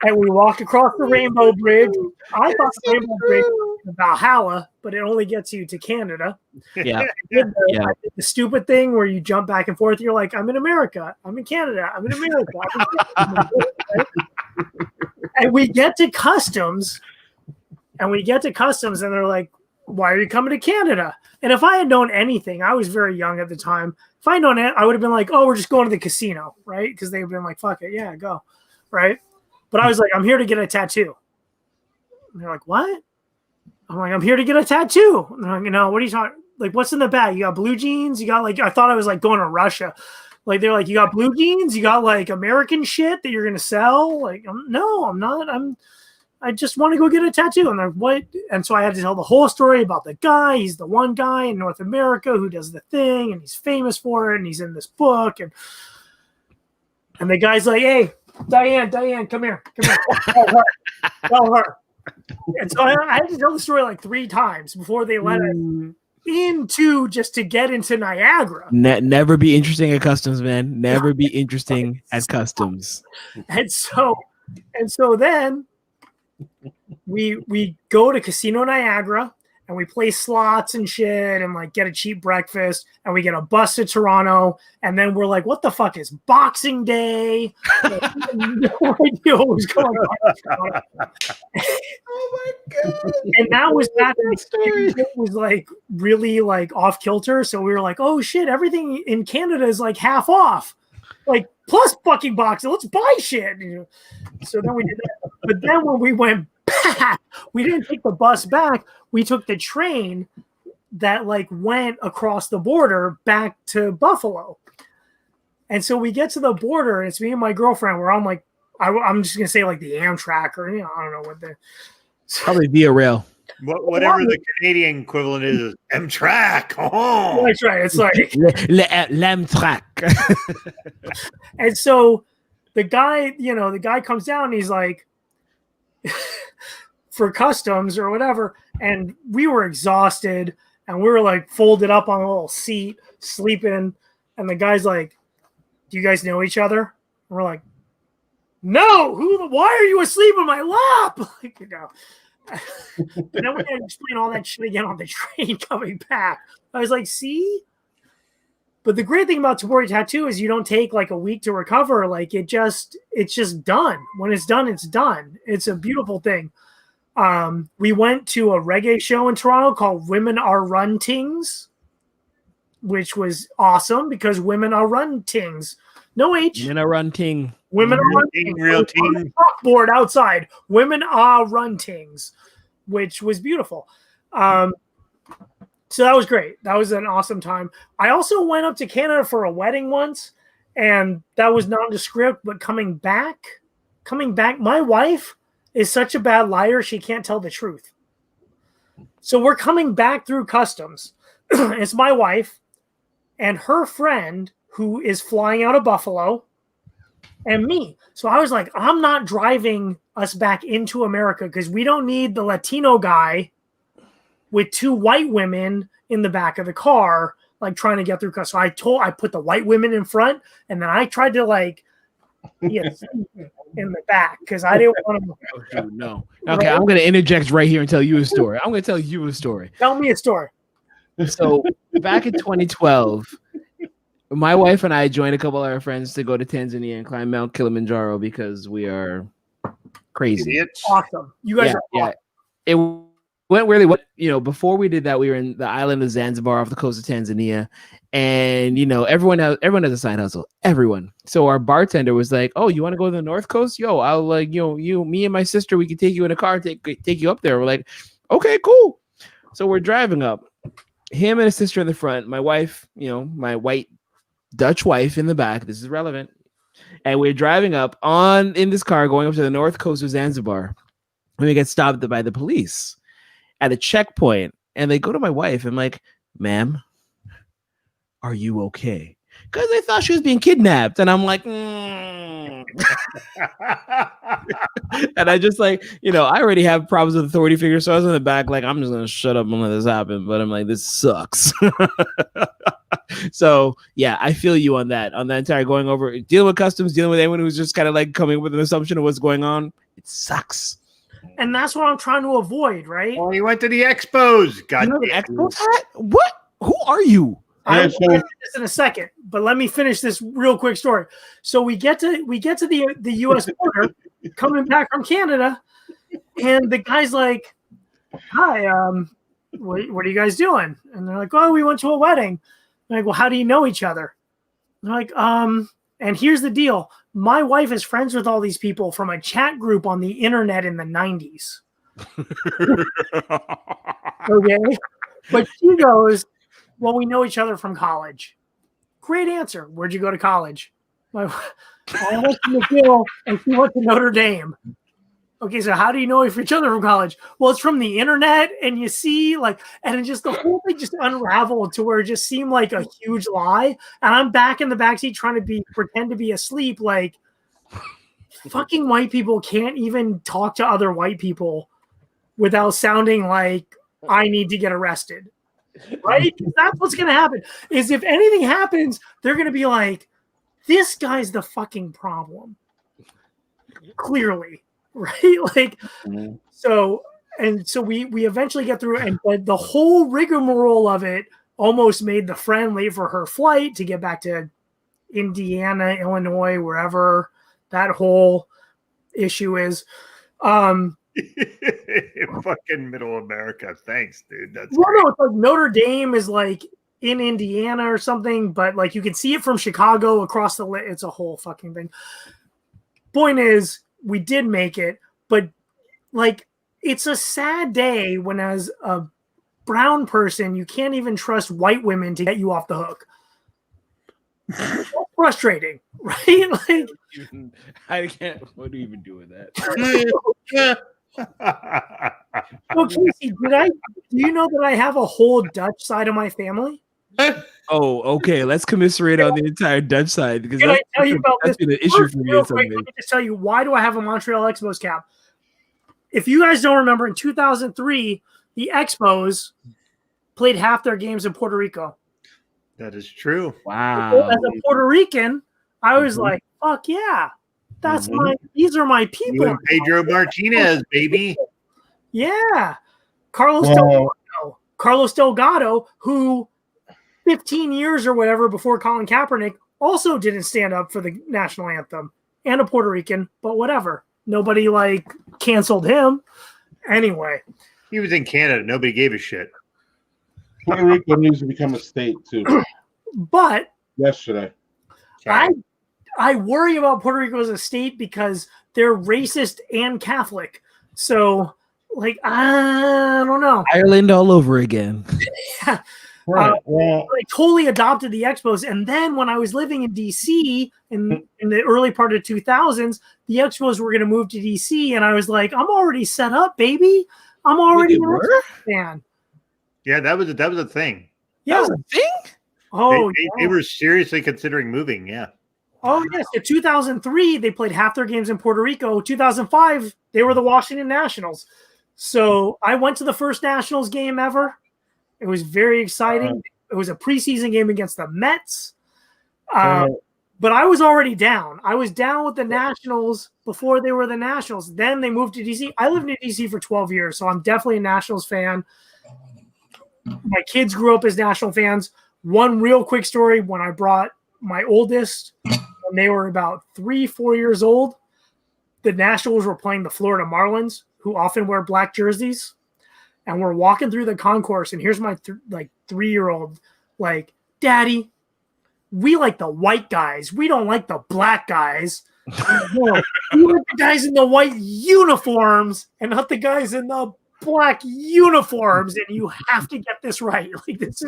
And we walked across the Rainbow Bridge. I thought the Rainbow Bridge was Valhalla, but it only gets you to Canada. Yeah. I did the stupid thing where you jump back and forth. You're like, I'm in America. I'm in Canada. I'm in America. And we get to customs, and they're like, why are you coming to Canada? And if I had known anything, I was very young at the time. If I had known it, I would have been like, oh, we're just going to the casino, right? Because they would have been like, fuck it. Yeah, go. Right? But I was like, I'm here to get a tattoo. And they're like, what? I'm like, I'm here to get a tattoo. And they're like, no, what are you talking? Like, what's in the bag? You got blue jeans? You got like, I thought I was like going to Russia. Like, they're like, you got blue jeans? You got like American shit that you're going to sell? Like, no, I'm not. I just want to go get a tattoo. And they're like, what? And so I had to tell the whole story about the guy. He's the one guy in North America who does the thing, and he's famous for it, and he's in this book. And the guy's like, hey, Diane, come here. Tell her. And so I had to tell the story like 3 times before they let us into just to get into Niagara. Never be interesting at customs, man. Never be interesting at customs. And so then we go to Casino Niagara and we play slots and shit and like get a cheap breakfast and we get a bus to Toronto, and then we're like, what the fuck is Boxing Day? Like, no idea what was going on. Oh my god! And that was that. It was like really like off kilter. So we were like, oh shit, everything in Canada is like half off, like plus fucking Boxing. Let's buy shit. So then we did that. But then when we went back, we didn't take the bus back. We took the train that like went across the border back to Buffalo. And so we get to the border, and it's me and my girlfriend. We're on like, I'm just gonna say like the Amtrak, or I don't know what the probably via rail. Whatever the Canadian equivalent is Amtrak. Oh, that's right. It's like l'Amtrak. And so the guy comes down and he's like, for customs or whatever, and we were exhausted and we were like folded up on a little seat sleeping, and the guy's like, do you guys know each other? And we're like, no. Why are you asleep in my lap? Like, and then we had to explain all that shit again on the train coming back. I was like, see? But the great thing about Tabori tattoo is you don't take like a week to recover. Like it's just done. When it's done, it's done. It's a beautiful thing. We went to a reggae show in Toronto called Women Are Run Tings, which was awesome because women are run tings. No H. Women are run ting. Women are run ting. Real ting. Chalkboard outside. Women are run tings, which was beautiful. So that was great. That was an awesome time. I also went up to Canada for a wedding once, and that was nondescript, but coming back, my wife is such a bad liar, she can't tell the truth. So we're coming back through customs. It's my wife and her friend who is flying out of Buffalo and me. So I was like, I'm not driving us back into America because we don't need the Latino guy with 2 white women in the back of the car, like trying to get through. So I put the white women in front, and then I tried to like be a in the back because I didn't want to. Oh, dude, no. Okay, I'm going to interject right here and tell you a story. I'm going to tell you a story. Tell me a story. So back in 2012, my wife and I joined a couple of our friends to go to Tanzania and climb Mount Kilimanjaro because we are crazy. Idiots. Awesome. You guys are awesome. It went really well. You know, before we did that, we were in the island of Zanzibar off the coast of Tanzania. And, you know, everyone has a side hustle. Everyone. So our bartender was like, oh, you want to go to the North Coast? Yo, I'll like, me and my sister, we can take you in a car, take you up there. We're like, okay, cool. So we're driving up. Him and his sister in the front. My wife, my white Dutch wife in the back. This is relevant. And we're driving up in this car going up to the North Coast of Zanzibar. And we get stopped by the police at a checkpoint. And they go to my wife. I'm like, ma'am, are you okay? Because they thought she was being kidnapped. And I'm like, And I just like, I already have problems with authority figures. So I was in the back, like, I'm just going to shut up and let this happen. But I'm like, this sucks. So, yeah, I feel you on that entire going over, dealing with customs, dealing with anyone who's just kind of like coming up with an assumption of what's going on. It sucks. And that's what I'm trying to avoid, right? Oh, you went to the expos. God, you know the expos hat? What? Who are you? I'll get to this in a second, but let me finish this real quick story. So we get to the U.S. border, coming back from Canada, and the guy's like, "Hi, what are you guys doing?" And they're like, "Oh, we went to a wedding." I'm like, "Well, how do you know each other?" And they're like, and here's the deal: my wife is friends with all these people from a chat group on the internet in the 90s. Okay, but she goes, well, we know each other from college. Great answer. Where'd you go to college? I went to McGill and she went to Notre Dame. Okay, so how do you know each other from college? Well, it's from the internet, and you see, like, and it just the whole thing just unraveled to where it just seemed like a huge lie. And I'm back in the backseat trying to pretend to be asleep. Like, fucking white people can't even talk to other white people without sounding like I need to get arrested. Right? That's what's going to happen. Is if anything happens, they're going to be like, this guy's the fucking problem. Clearly. Right? Like, so we eventually get through, and but the whole rigmarole of it almost made the friend late for her flight to get back to Indiana, Illinois, wherever that whole issue is. Fucking middle America. Thanks, dude. That's no, it's like Notre Dame is like in Indiana or something, but like you can see it from Chicago across the it's a whole fucking thing. Point is, we did make it, but like it's a sad day when as a brown person you can't even trust white women to get you off the hook. That's frustrating, right? Like I can't. What do you even do with that? Well, Casey, do you know that I have a whole Dutch side of my family? Oh, okay. Let's commiserate on the entire Dutch side because Can I tell you about that's this? been an issue for me. Let me just tell you why do I have a Montreal Expos cap? If you guys don't remember, in 2003, the Expos played half their games in Puerto Rico. That is true. Wow. As a Puerto Rican, I was like, "Fuck yeah, that's these are my people." You and Pedro Martinez, baby. Yeah, Carlos Delgado, who 15 years or whatever before Colin Kaepernick also didn't stand up for the national anthem, and a Puerto Rican, but whatever. Nobody like canceled him. Anyway, he was in Canada. Nobody gave a shit. Puerto Rico needs to become a state too. But yesterday, I worry about Puerto Rico as a state because they're racist and Catholic. So, like, I don't know. Ireland all over again. Yeah. Right. I totally adopted the Expos. And then when I was living in DC in the early part of 2000s, the Expos were going to move to DC. And I was like, I'm already set up, baby. I'm already an Expos fan. Yeah, that was a thing. Yeah. That was a thing? Oh, they were seriously considering moving. Yeah. Oh, yes. In 2003, they played half their games in Puerto Rico. 2005, they were the Washington Nationals. So I went to the first Nationals game ever. It was very exciting. It was a preseason game against the Mets. But I was already down. I was down with the Nationals before they were the Nationals. Then they moved to DC. I lived in DC for 12 years, so I'm definitely a Nationals fan. My kids grew up as National fans. One real quick story, when I brought my oldest, when they were about 3-4 years old, the Nationals were playing the Florida Marlins, who often wear black jerseys. And we're walking through the concourse, and here's my 3-year-old, like, Daddy, we like the white guys. We don't like the black guys. No, we like the guys in the white uniforms and not the guys in the black uniforms. And you have to get this right. Like, this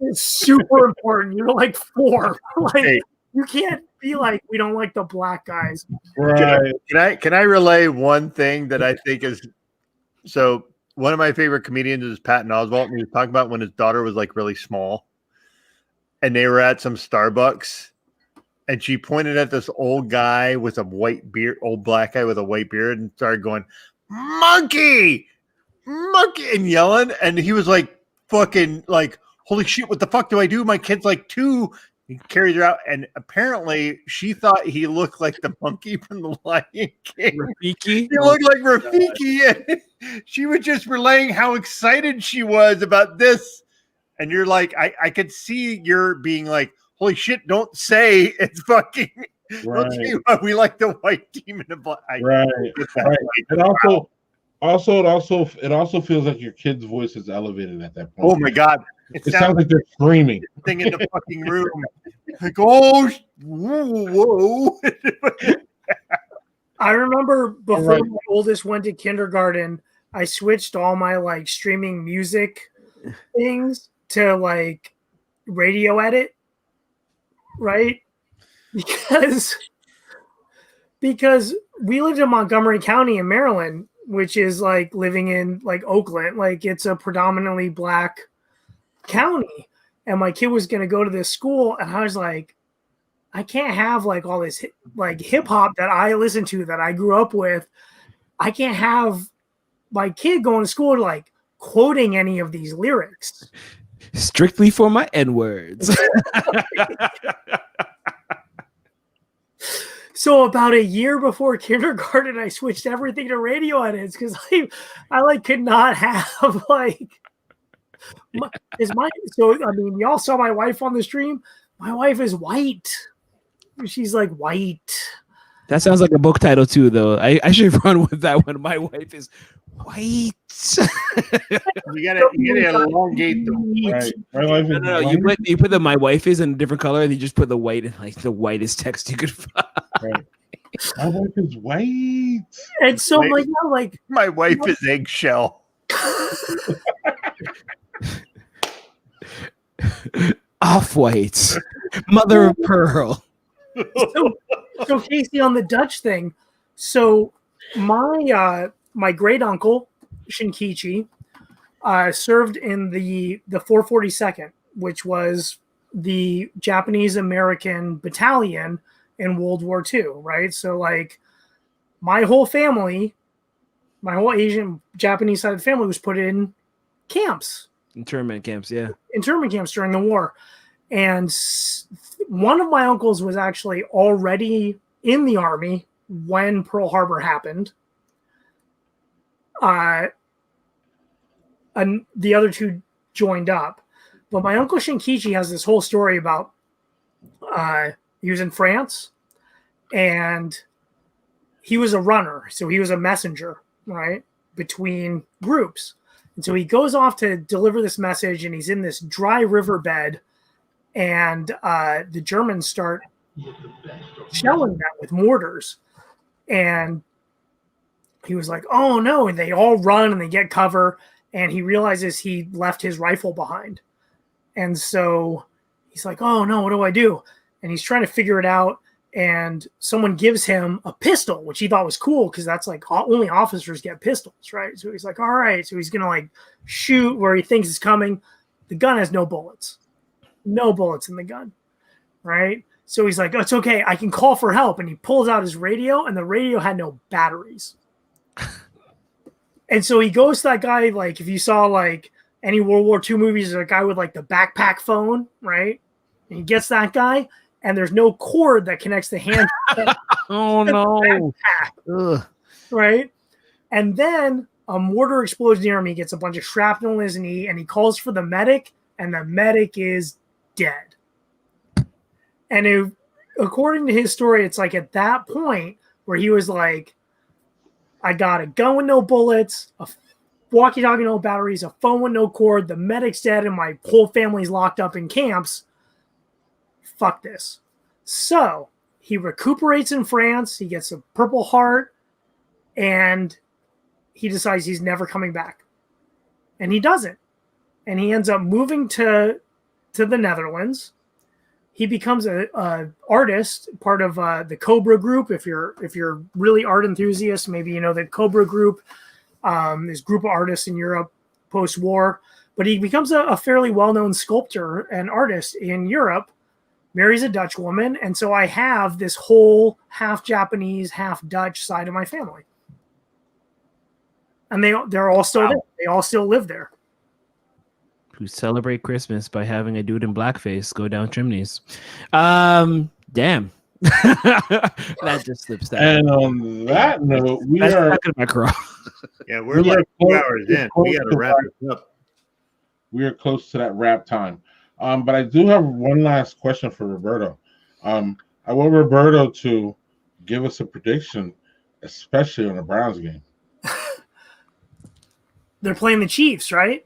is super important. You're like 4. Like, you can't be like, we don't like the black guys. Right. Can I relay one thing that I think is so? One of my favorite comedians is Patton Oswalt, and he was talking about when his daughter was like really small, and they were at some Starbucks, and she pointed at this old guy with a white beard, old black guy with a white beard, and started going, "Monkey, monkey," and yelling, and he was like, "Fucking like, holy shit, what the fuck do I do? My kid's like 2." He carried her out, and apparently she thought he looked like the monkey from the Lion King. Rafiki? He looked like Rafiki, and she was just relaying how excited she was about this. And you're like, I could see you're being like, holy shit, don't say it's fucking, Right. don't say we like the white team in the black. Right. And it also feels like your kid's voice is elevated at that point. Oh my God. It sounds like they're screaming. Thing in the fucking room. Like, oh, whoa. I remember before my oldest went to kindergarten, I switched all my like streaming music things to like radio edit, right? Because we lived in Montgomery County in Maryland, which is like living in like Oakland. Like, it's a predominantly black county, and my kid was going to go to this school, and I was like, I can't have like all this like hip hop that I listen to, that I grew up with. I can't have my kid going to school like quoting any of these lyrics. Strictly for my N-words. So about a year before kindergarten, I switched everything to radio edits because I like could not have like so I mean, y'all saw my wife on the stream. My wife is white. She's like white. That sounds like a book title too, though. I should run with that one. My wife is white. You gotta elongate the right. My wife is No, you put the my wife is in a different color, and you just put the white in like the whitest text you could find. Right. My wife is white. And so like, yeah, like my wife is eggshell. Off-white, mother of pearl. So Casey, on the Dutch thing, so my great uncle Shinkichi served in the 442nd, which was the Japanese American battalion in World War II, right? So like my whole family, my whole Asian Japanese side of the family was put in camps. Internment camps, yeah. Internment camps during the war. And one of my uncles was actually already in the army when Pearl Harbor happened. And the other 2 joined up. But my uncle Shinkichi has this whole story about he was in France and he was a runner. So he was a messenger, right, between groups. And so he goes off to deliver this message, and he's in this dry riverbed, and the Germans start shelling that with mortars. And he was like, oh no, and they all run and they get cover, and he realizes he left his rifle behind. And so he's like, oh no, what do I do? And he's trying to figure it out, and someone gives him a pistol, which he thought was cool because that's like only officers get pistols, right? So he's like, all right. So he's going to like shoot where he thinks it's coming. The gun has no bullets in the gun, right? So he's like, oh, it's okay. I can call for help. And he pulls out his radio, and the radio had no batteries. And so he goes to that guy, like if you saw like any World War II movies, there's a guy with like the backpack phone, right? And he gets that guy, and there's no cord that connects the hand. Oh no! Backpack, right? And then a mortar explodes near him. He gets a bunch of shrapnel in his knee, and he calls for the medic, and the medic is dead. And according to his story, it's like at that point where he was like, I got a gun with no bullets, a walkie-talkie, no batteries, a phone with no cord, the medic's dead, and my whole family's locked up in camps. Fuck this. So he recuperates in France. He gets a Purple Heart, and he decides he's never coming back. And he doesn't. And he ends up moving to the Netherlands. He becomes a artist, part of the Cobra group. If you're really art enthusiast, maybe you know the Cobra group, this group of artists in Europe post-war. But he becomes a fairly well-known sculptor and artist in Europe, marries a Dutch woman, and so I have this whole half Japanese, half Dutch side of my family. And they're all still there. They all still live there. Who celebrate Christmas by having a dude in blackface go down chimneys. Damn. That just slips down. And on that note, we're like 2 hours in. We got to wrap it up. We are close to that wrap time. But I do have one last question for Roberto. I want Roberto to give us a prediction, especially on the Browns game. They're playing the Chiefs, right?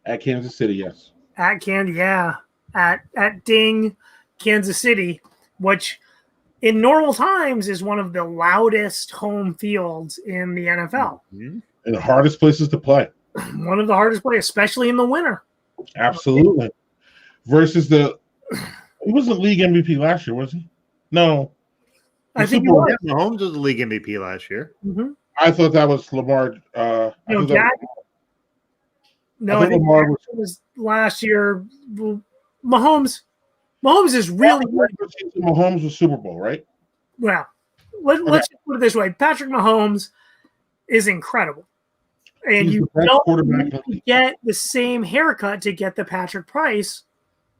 At Kansas City, yes. At Ding, Kansas City, which in normal times is one of the loudest home fields in the NFL. Mm-hmm. And the hardest places to play. One of the hardest plays, especially in the winter. Absolutely. Versus he wasn't league MVP last year, was he? No. I think he was. Mahomes was the league MVP last year. Mm-hmm. I thought that was Lamar. I think Lamar was last year. Mahomes is really good. Mahomes was Super Bowl, right? Well, let's just put it this way: Patrick Mahomes is incredible, and you don't need to get the same haircut to get the Patrick price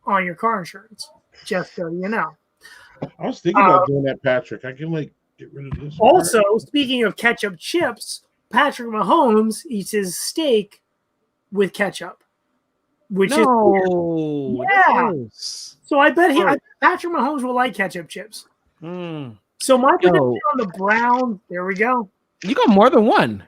on your car insurance. Just so you know. I was thinking about doing that, Patrick. I can get rid of this. Also, speaking of ketchup chips, Patrick Mahomes eats his steak with ketchup, which is So I bet Patrick Mahomes will like ketchup chips. So my prediction on the Browns. There we go. You got more than one.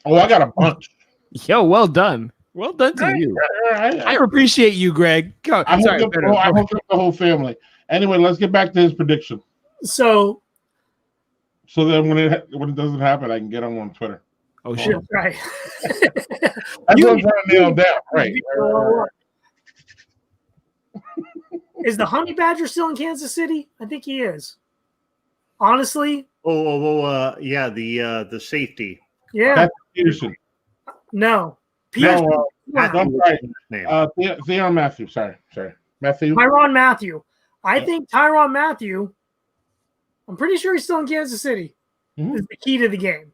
Oh, I got a bunch. Yo, well done. Well done to you. I appreciate you, Greg. Go. I hooked up the whole family. Anyway, let's get back to his prediction. So then when it doesn't happen, I can get him on Twitter. Oh shit! Right. That's what I'm trying to nail down. Right. Is the Honey Badger still in Kansas City? I think he is. Honestly. Yeah. The safety. Yeah. That's Peterson. No. Peterson. I'm sorry. Theon Matthew. Sorry. Matthew. Tyrann Mathieu. I think Tyrann Mathieu. I'm pretty sure he's still in Kansas City. Mm-hmm. Is the key to the game.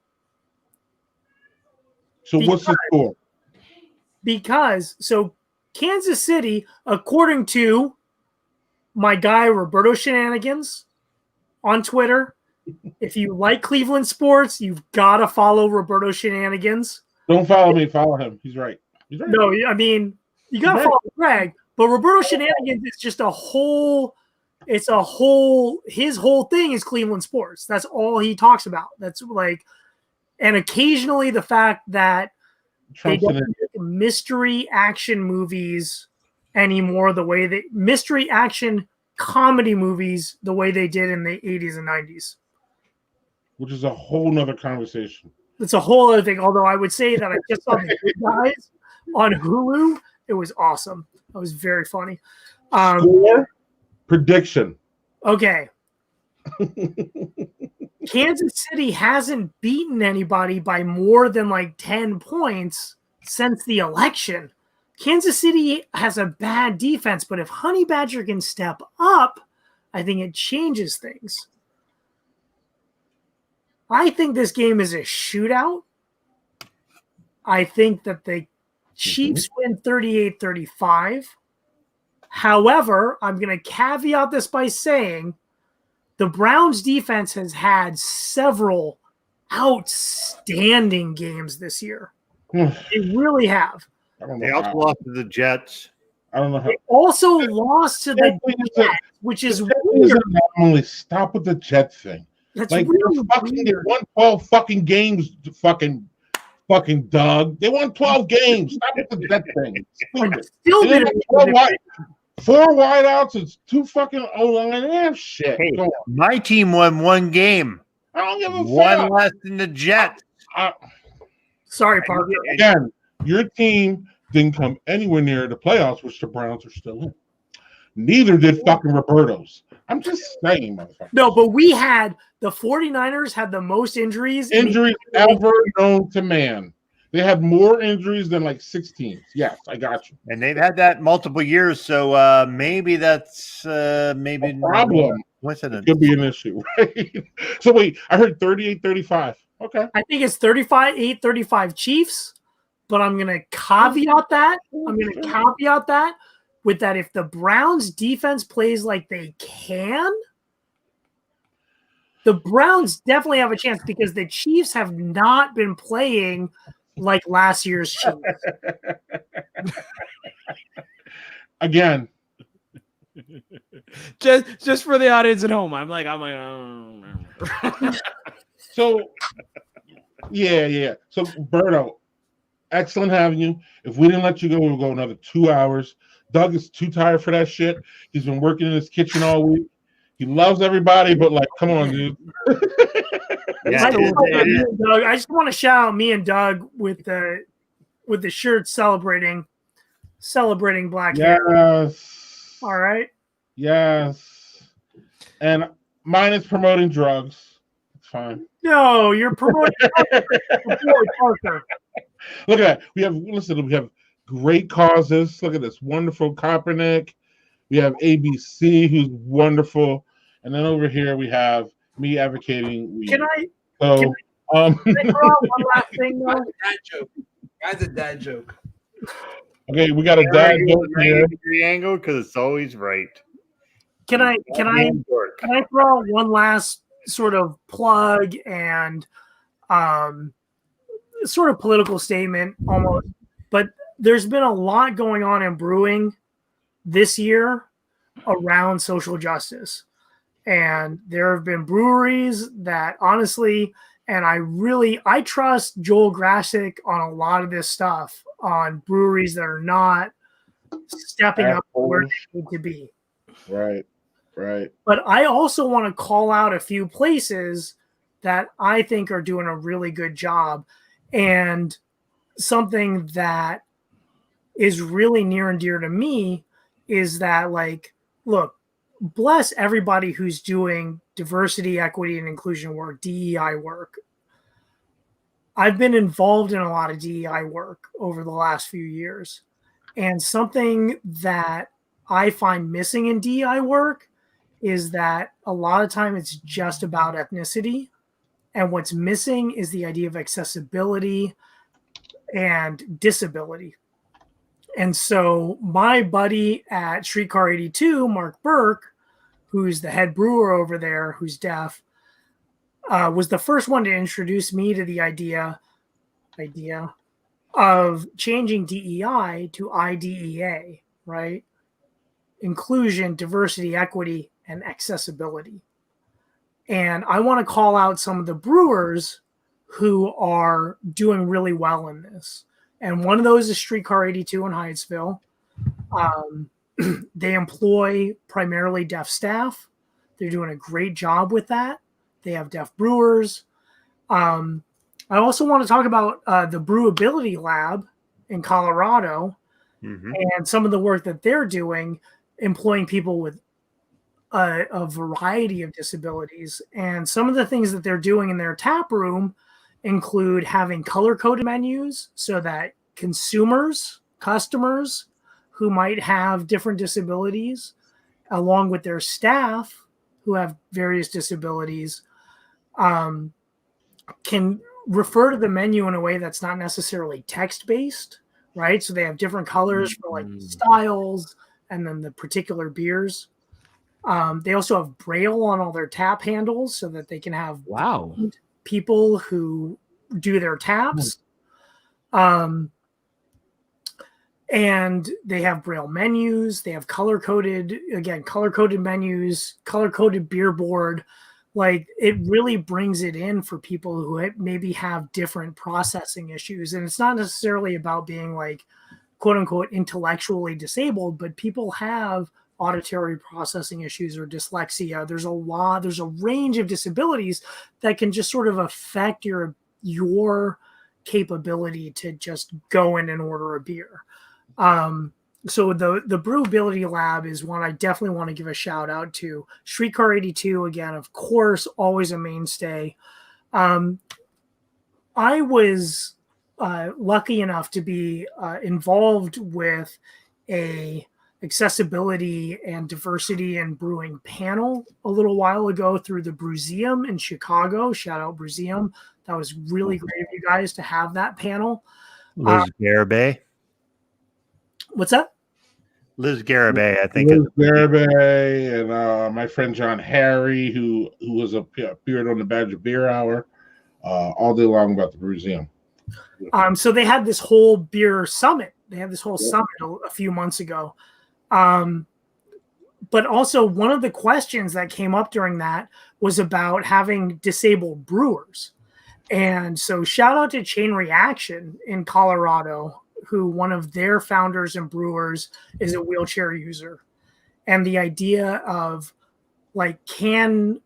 So what's the score? Because Kansas City, according to my guy Roberto Shenanigans on Twitter, if you like Cleveland sports, you've got to follow Roberto Shenanigans. Don't follow me, follow him. He's right. No, I mean you got to follow Greg, but Roberto Shenanigans is just a whole. It's a whole. His whole thing is Cleveland sports. That's all he talks about. That's and occasionally the fact that they don't make mystery action movies anymore, the way that mystery action comedy movies, the way they did in the 80s and 90s. Which is a whole nother conversation. It's a whole other thing. Although I would say that I just saw The Good Guys on Hulu. It was awesome. It was very funny. Score prediction. Okay. Kansas City hasn't beaten anybody by more than 10 points since the election. Kansas City has a bad defense, but if Honey Badger can step up, I think it changes things. I think this game is a shootout. I think that the Chiefs win 38-35. However, I'm going to caveat this by saying the Browns defense has had several outstanding games this year. They really have. They also lost to the Jets. I don't know how. They also lost to the Jets, which is weird. Only stop with the Jet thing. That's like really they won 12 fucking games, fucking Doug. They won 12 games. Stop with the Jet thing. Four wideouts. It's 2 fucking O-line. Yeah, shit. Hey, my team won 1 game. I don't give a fuck. One less than the Jets. Sorry, Parker. Again, your team didn't come anywhere near the playoffs, which the Browns are still in. Neither did fucking Roberto's. I'm just saying, motherfucker. No, but the 49ers had the most injuries ever known to man. They had more injuries than like 6 teams. Yes, I got you. And they've had that multiple years, so maybe that's maybe a problem. Coincidence. Could be an issue, right? So wait, I heard 38-35. Okay. I think it's 35 Chiefs, but I'm going to caveat that. With that if the Browns defense plays like they can, the Browns definitely have a chance because the Chiefs have not been playing like last year's Chiefs. Again. Just for the audience at home, I'm like, So yeah. So Berto, excellent having you. If we didn't let you go, we'll go another 2 hours. Doug is too tired for that shit. He's been working in his kitchen all week. He loves everybody, but like, come on, dude. I just want to shout out me and Doug with the shirt celebrating Black hair. Yes. All right. Yes. And mine is promoting drugs. It's fine. No, you're promoting Parker. Look at that. We have great causes. Look at this wonderful Kaepernick. We have ABC, who's wonderful, and then over here we have me advocating weed. Can I throw out one last thing though? That's a dad joke. Okay, we got a dad joke here. Angle because it's always right. Can I throw out one last sort of plug and sort of political statement almost? But there's been a lot going on in brewing this year around social justice. And there have been breweries that honestly, and I trust Joel Grasick on a lot of this stuff, on breweries that are not stepping up where they need to be. Right. But I also want to call out a few places that I think are doing a really good job. And something that is really near and dear to me is that, like, look, bless everybody who's doing diversity, equity, and inclusion work, DEI work. I've been involved in a lot of DEI work over the last few years. And something that I find missing in DEI work is that a lot of time it's just about ethnicity. And what's missing is the idea of accessibility and disability. And so my buddy at Streetcar 82, Mark Burke, who's the head brewer over there, who's deaf, was the first one to introduce me to the idea of changing DEI to IDEA, right? Inclusion, diversity, equity, and accessibility. And I want to call out some of the brewers who are doing really well in this. And one of those is Streetcar 82 in Hyattsville. They employ primarily deaf staff. They're doing a great job with that. They have deaf brewers. I also want to talk about the Brewability Lab in Colorado and some of the work that they're doing, employing people with a variety of disabilities. And some of the things that they're doing in their tap room include having color-coded menus so that customers who might have different disabilities, along with their staff who have various disabilities, can refer to the menu in a way that's not necessarily text based, right? So they have different colors for like styles and then the particular beers. They also have Braille on all their tap handles so that they can have people who do their taps. And they have Braille menus. They have color-coded menus, color-coded beer board. Like, it really brings it in for people who maybe have different processing issues. And it's not necessarily about being like, quote unquote, intellectually disabled, but people have auditory processing issues or dyslexia. There's a range of disabilities that can just sort of affect your capability to just go in and order a beer. So the Brewability Lab is one I definitely want to give a shout out to. Streetcar 82, again, of course, always a mainstay. I was lucky enough to be involved with a accessibility and diversity and brewing panel a little while ago through the Brewseum in Chicago. Shout out Brewseum. That was really great of you guys to have that panel. Liz Garibay. What's that? Liz Garibay, I think. Liz Garibay and my friend John Harry, who was appeared on the Badger Beer Hour all day long about the Brewseum. So they had this whole beer summit. They had this whole summit a few months ago. But also one of the questions that came up during that was about having disabled brewers. And so shout out to Chain Reaction in Colorado, who one of their founders and brewers is a wheelchair user. And the idea of like, can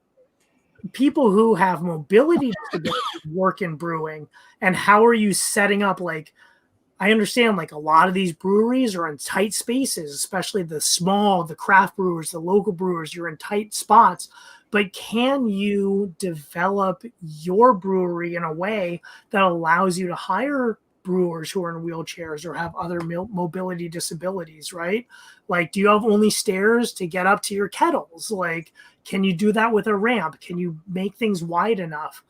people who have mobility disabilities work in brewing, and how are you setting up, like, I understand like a lot of these breweries are in tight spaces, especially the craft brewers, the local brewers, you're in tight spots, but can you develop your brewery in a way that allows you to hire brewers who are in wheelchairs or have other mobility disabilities, right? Like, do you have only stairs to get up to your kettles? Like, can you do that with a ramp? Can you make things wide enough?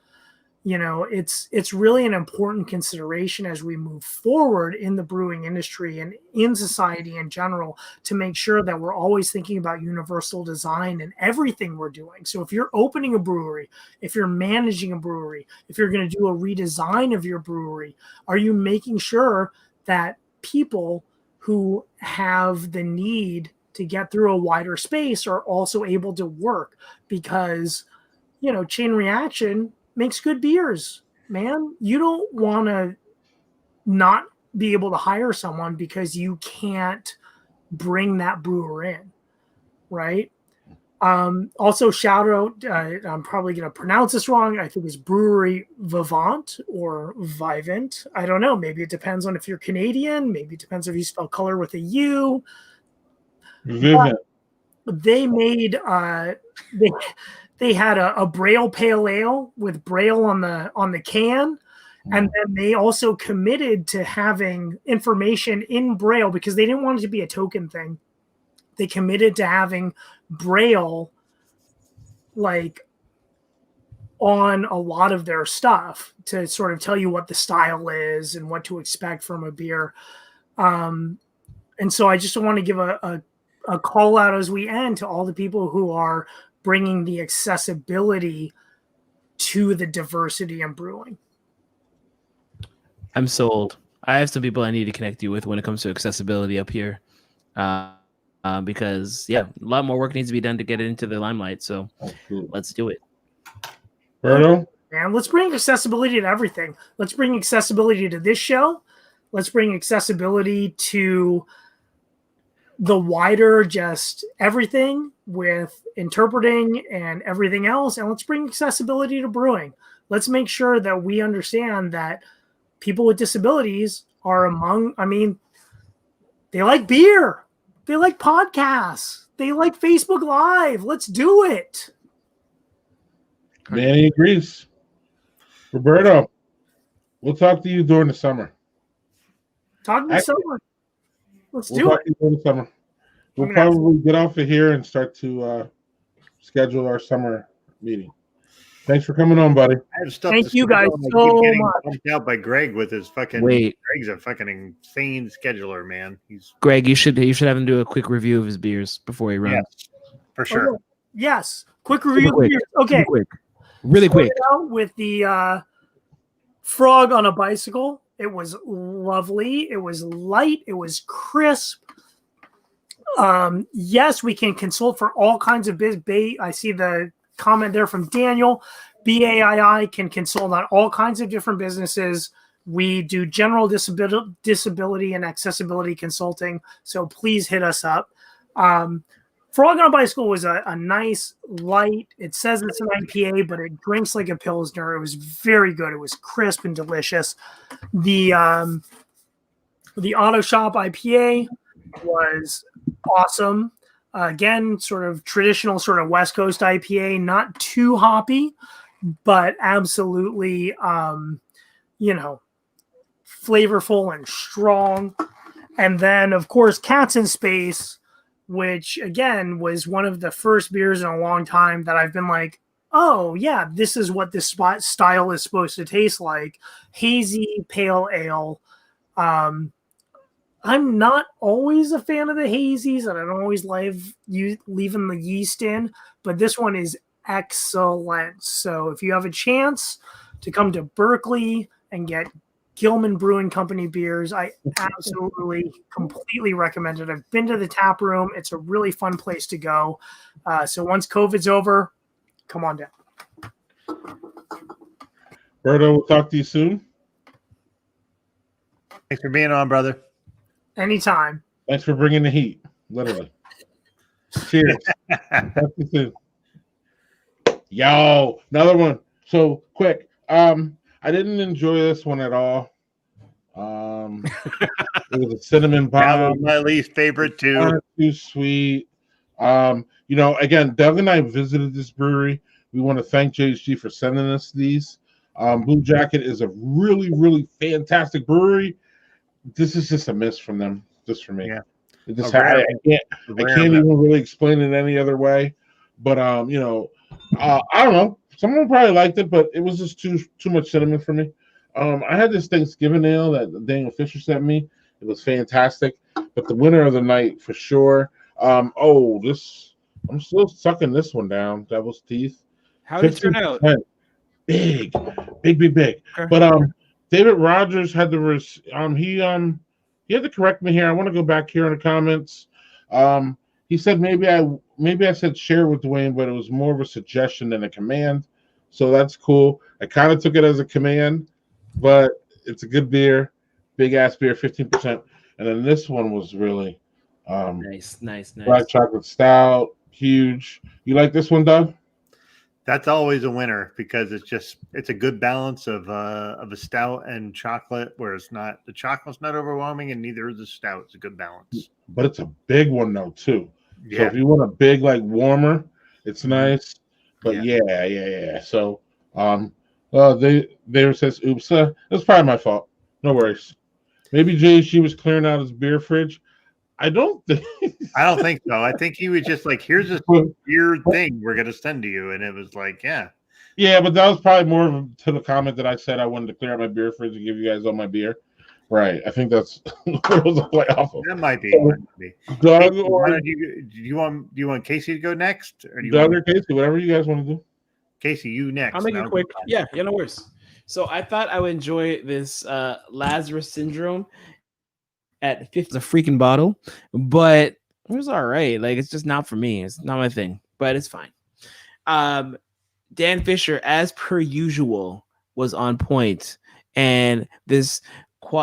You know, it's really an important consideration as we move forward in the brewing industry and in society in general, to make sure that we're always thinking about universal design in everything we're doing. So if you're opening a brewery, if you're managing a brewery, if you're going to do a redesign of your brewery, are you making sure that people who have the need to get through a wider space are also able to work? Because, you know, Chain Reaction makes good beers, man. You don't want to not be able to hire someone because you can't bring that brewer in, right? Also, shout out, I'm probably going to pronounce this wrong. I think it's Brewery Vivant or Vivant. I don't know. Maybe it depends on if you're Canadian. Maybe it depends if you spell color with a U. Vivant. They made they had a Braille Pale Ale with Braille on the can. And then they also committed to having information in Braille because they didn't want it to be a token thing. They committed to having Braille like on a lot of their stuff to sort of tell you what the style is and what to expect from a beer. And so I just want to give a call out as we end to all the people who are bringing the accessibility to the diversity in brewing. I'm sold. I have some people I need to connect you with when it comes to accessibility up here. Because, yeah, a lot more work needs to be done to get it into the limelight. So let's do it. Roberto? Man, let's bring accessibility to everything. Let's bring accessibility to this show. Let's bring accessibility to the wider just everything with interpreting and everything else. And let's bring accessibility to brewing. Let's make sure that we understand that people with disabilities are among, I mean, they like beer. They like podcasts. They like Facebook Live. Let's do it. Manny agrees. Roberto, we'll talk to you during the summer. Talk to the summer. Let's do it. During the summer. We'll probably get off of here and start to schedule our summer meeting. Thanks for coming on, buddy. I have stuff. Thank to you schedule, guys and I keep so getting much. bumped out by Greg with his fucking. Wait. Greg's a fucking insane scheduler, man. He's Greg, you should have him do a quick review of his beers before he runs. yes, for sure. Oh, yes. Quick review. quick. Okay. Super quick. Really quick. Started out with the frog on a bicycle. It was lovely. It was light. It was crisp. Yes, we can consult for all kinds of biz. I see the comment there from Daniel. BAII can consult on all kinds of different businesses. We do general disability and accessibility consulting. So please hit us up. Frog on a Bicycle was a nice light. It says it's an IPA, but it drinks like a Pilsner. It was very good. It was crisp and delicious. The Auto Shop IPA was awesome. Again, sort of traditional sort of West Coast IPA, not too hoppy, but absolutely, flavorful and strong. And then, of course, Cats in Space, which, again, was one of the first beers in a long time that I've been like, oh, yeah, this is what this style is supposed to taste like. Hazy pale ale. I'm not always a fan of the hazies, and I don't always leaving the yeast in, but this one is excellent. So if you have a chance to come to Berkeley and get Gilman Brewing Company beers, I absolutely, completely recommend it. I've been to the tap room. It's a really fun place to go. So once COVID's over, come on down. Roberto, we'll talk to you soon. Thanks for being on, brother. Anytime. Thanks for bringing the heat, literally. Cheers. Talk to you soon. Yo, another one. So quick. I didn't enjoy this one at all. It was a cinnamon bomb. My least favorite too. Not too sweet. Again, Doug and I visited this brewery. We want to thank JHG for sending us these. Blue Jacket is a really, really fantastic brewery. This is just a miss from them, just for me. Yeah. I can't even really explain it any other way. But I don't know. Someone probably liked it, but it was just too much cinnamon for me. I had this Thanksgiving ale that Daniel Fisher sent me. It was fantastic. But the winner of the night for sure. I'm still sucking this one down. Devil's Teeth. How did it turn out? Big. But David Rogers had he had to correct me here. I want to go back here in the comments. He said maybe I said share with Dwayne, but it was more of a suggestion than a command. So that's cool. I kind of took it as a command, but it's a good beer, big ass beer, 15%. And then this one was really nice. Black chocolate stout, huge. You like this one, Doug? That's always a winner because it's a good balance of a stout and chocolate, where the chocolate's not overwhelming and neither is the stout. It's a good balance. But it's a big one though too. Yeah. So if you want a big warmer, it's nice. But yeah. So there says oops. That's probably my fault. No worries. Maybe JHG was clearing out his beer fridge. I don't think so. I think he was just like, here's this weird thing we're gonna send to you, and it was like, yeah. Yeah, but that was probably more to the comment that I said I wanted to clear out my beer fridge and give you guys all my beer. Right. I think that's what it was a play off of. That might be. Doug, Casey, or do you want Casey to go next, or do you Doug or Casey, whatever you guys want to do. Casey, you next. I'll make it quick. Yeah, no worries. So I thought I would enjoy this Lazarus Syndrome at 50. It's a freaking bottle, but it was all right. Like, it's just not for me. It's not my thing, but it's fine. Dan Fisher, as per usual, was on point, and this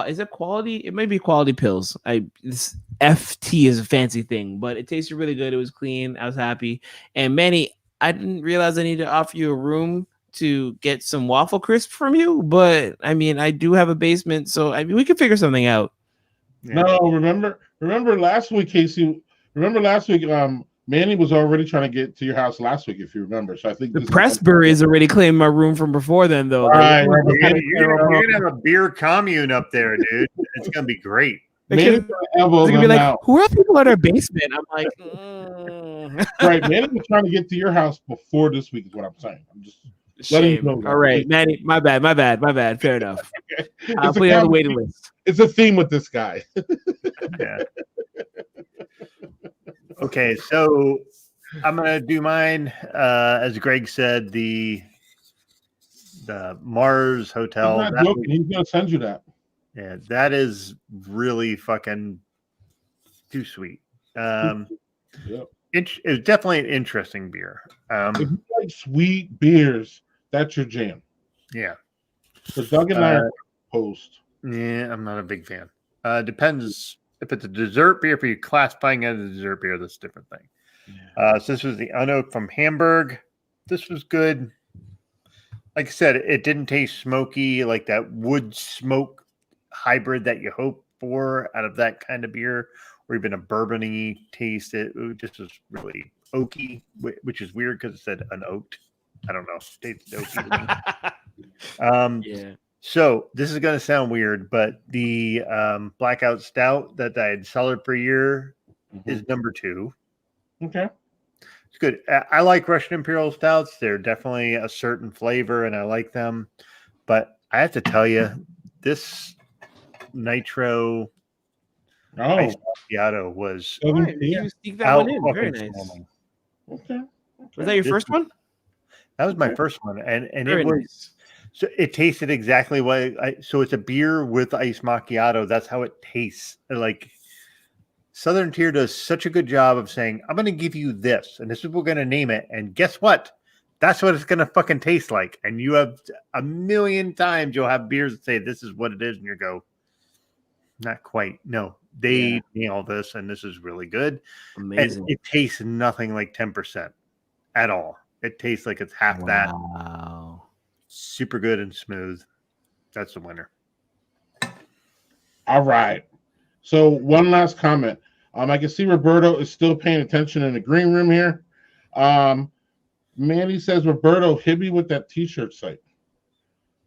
is it quality? It may be Quality Pills. This FT is a fancy thing, but it tasted really good. It was clean. I was happy. And Manny, I didn't realize I needed to offer you a room to get some waffle crisp from you, but I mean, I do have a basement, so we could figure something out. Yeah. No, remember last week, Casey. Remember last week, Manny was already trying to get to your house last week, if you remember. So I think the Pressbury is already claiming my room from before then, though. Right, you're gonna have a beer commune up there, dude. It's gonna be great. Manny's gonna be like, who are people in our basement? I'm like, Right, Manny was trying to get to your house before this week, is what I'm saying. I'm just Shame. All right, Manny. My bad. Fair enough. I'll put you on the waiting list. It's a theme with this guy. Yeah. Okay, so I'm gonna do mine. As Greg said, the Mars Hotel. I'm not joking. He's gonna send you that. Yeah, that is really fucking too sweet. Yep. It's definitely an interesting beer. If you like sweet beers, that's your jam. Yeah. So Doug and I are opposed. Yeah, I'm not a big fan. Depends if it's a dessert beer. If you're classifying it as a dessert beer, that's a different thing. So this was the unoaked from Hamburg. This was good. Like I said, it didn't taste smoky like that wood smoke hybrid that you hope for out of that kind of beer, or even a bourbon-y taste. It just was really oaky, which is weird because it said unoaked. I don't know. It tasted oaky. Yeah. So this is going to sound weird, but the Blackout Stout that I had cellared for a year is number 2. Okay. It's good. I like Russian Imperial Stouts. They're definitely a certain flavor, and I like them. But I have to tell you, this Nitro Ice Macchiato was You sneak that one in. Very nice. Okay. Was that your first one? That was my first one, and Very it was. nice. So it tasted exactly what so it's a beer with ice macchiato. That's how it tastes. Like Southern Tier does such a good job of saying, I'm going to give you this, and this is what we're going to name it. And guess what? That's what it's going to fucking taste like. And you have a million times you'll have beers that say this is what it is, and you go, not quite. No, they nail this, and this is really good. Amazing. And it tastes nothing like 10% at all. It tastes like it's half that. Wow. Super good and smooth. That's the winner. All right. So one last comment. I can see Roberto is still paying attention in the green room here. Manny says, Roberto, hit me with that T-shirt site.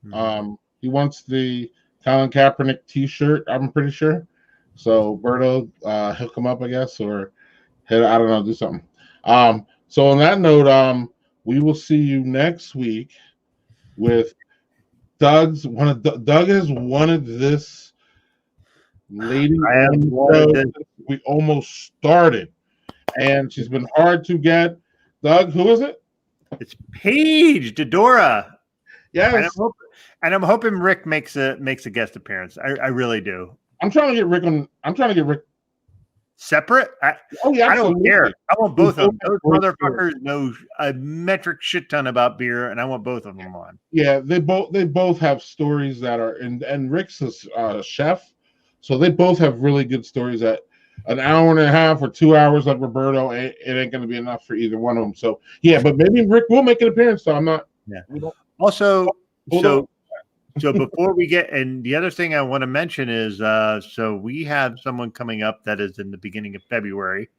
He wants the Colin Kaepernick T-shirt, I'm pretty sure. So Roberto, hook him up, I guess, or hit, I don't know, do something. So on that note, we will see you next week with Doug has wanted this lady. We almost started, and she's been hard to get. Doug, who is it? It's Paige Dodora. Yes, and I'm hoping Rick makes a guest appearance. I really do. I'm trying to get Rick separate. I don't care. I want both of them. Those motherfuckers know a metric shit ton about beer, and I want both of them on. Yeah, they both have stories that are, and Rick's a chef, so they both have really good stories. That an hour and a half or 2 hours like Roberto, it ain't going to be enough for either one of them. So yeah, but maybe Rick will make an appearance. So I'm not. Yeah. Also, so before we get, and the other thing I want to mention is, so we have someone coming up that is in the beginning of February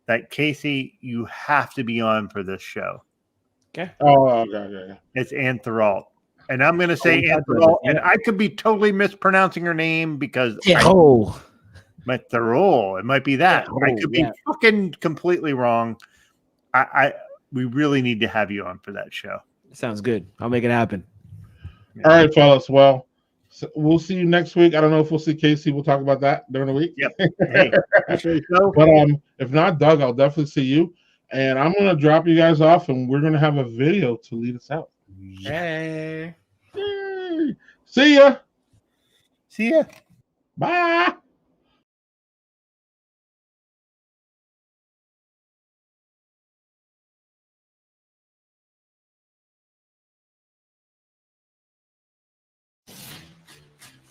that Casey, you have to be on for this show. Okay. Oh, okay. It's Antheralt. And I'm going to say Antheralt, and I could be totally mispronouncing her name because Antherol. It might be that. I could be fucking completely wrong. We really need to have you on for that show. Sounds good. I'll make it happen. All right, fellas. Well, so we'll see you next week. I don't know if we'll see Casey. We'll talk about that during the week. Yep. Hey, but if not, Doug, I'll definitely see you. And I'm gonna drop you guys off, and we're gonna have a video to lead us out. Hey. See ya. See ya. Bye.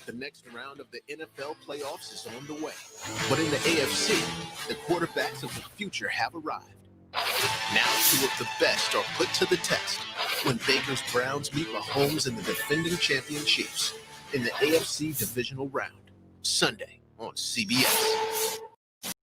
The next round of the NFL playoffs is on the way. But in the AFC, the quarterbacks of the future have arrived. Now, two of the best are put to the test when Baker's Browns meet Mahomes and the defending champion Chiefs in the AFC divisional round, Sunday on CBS.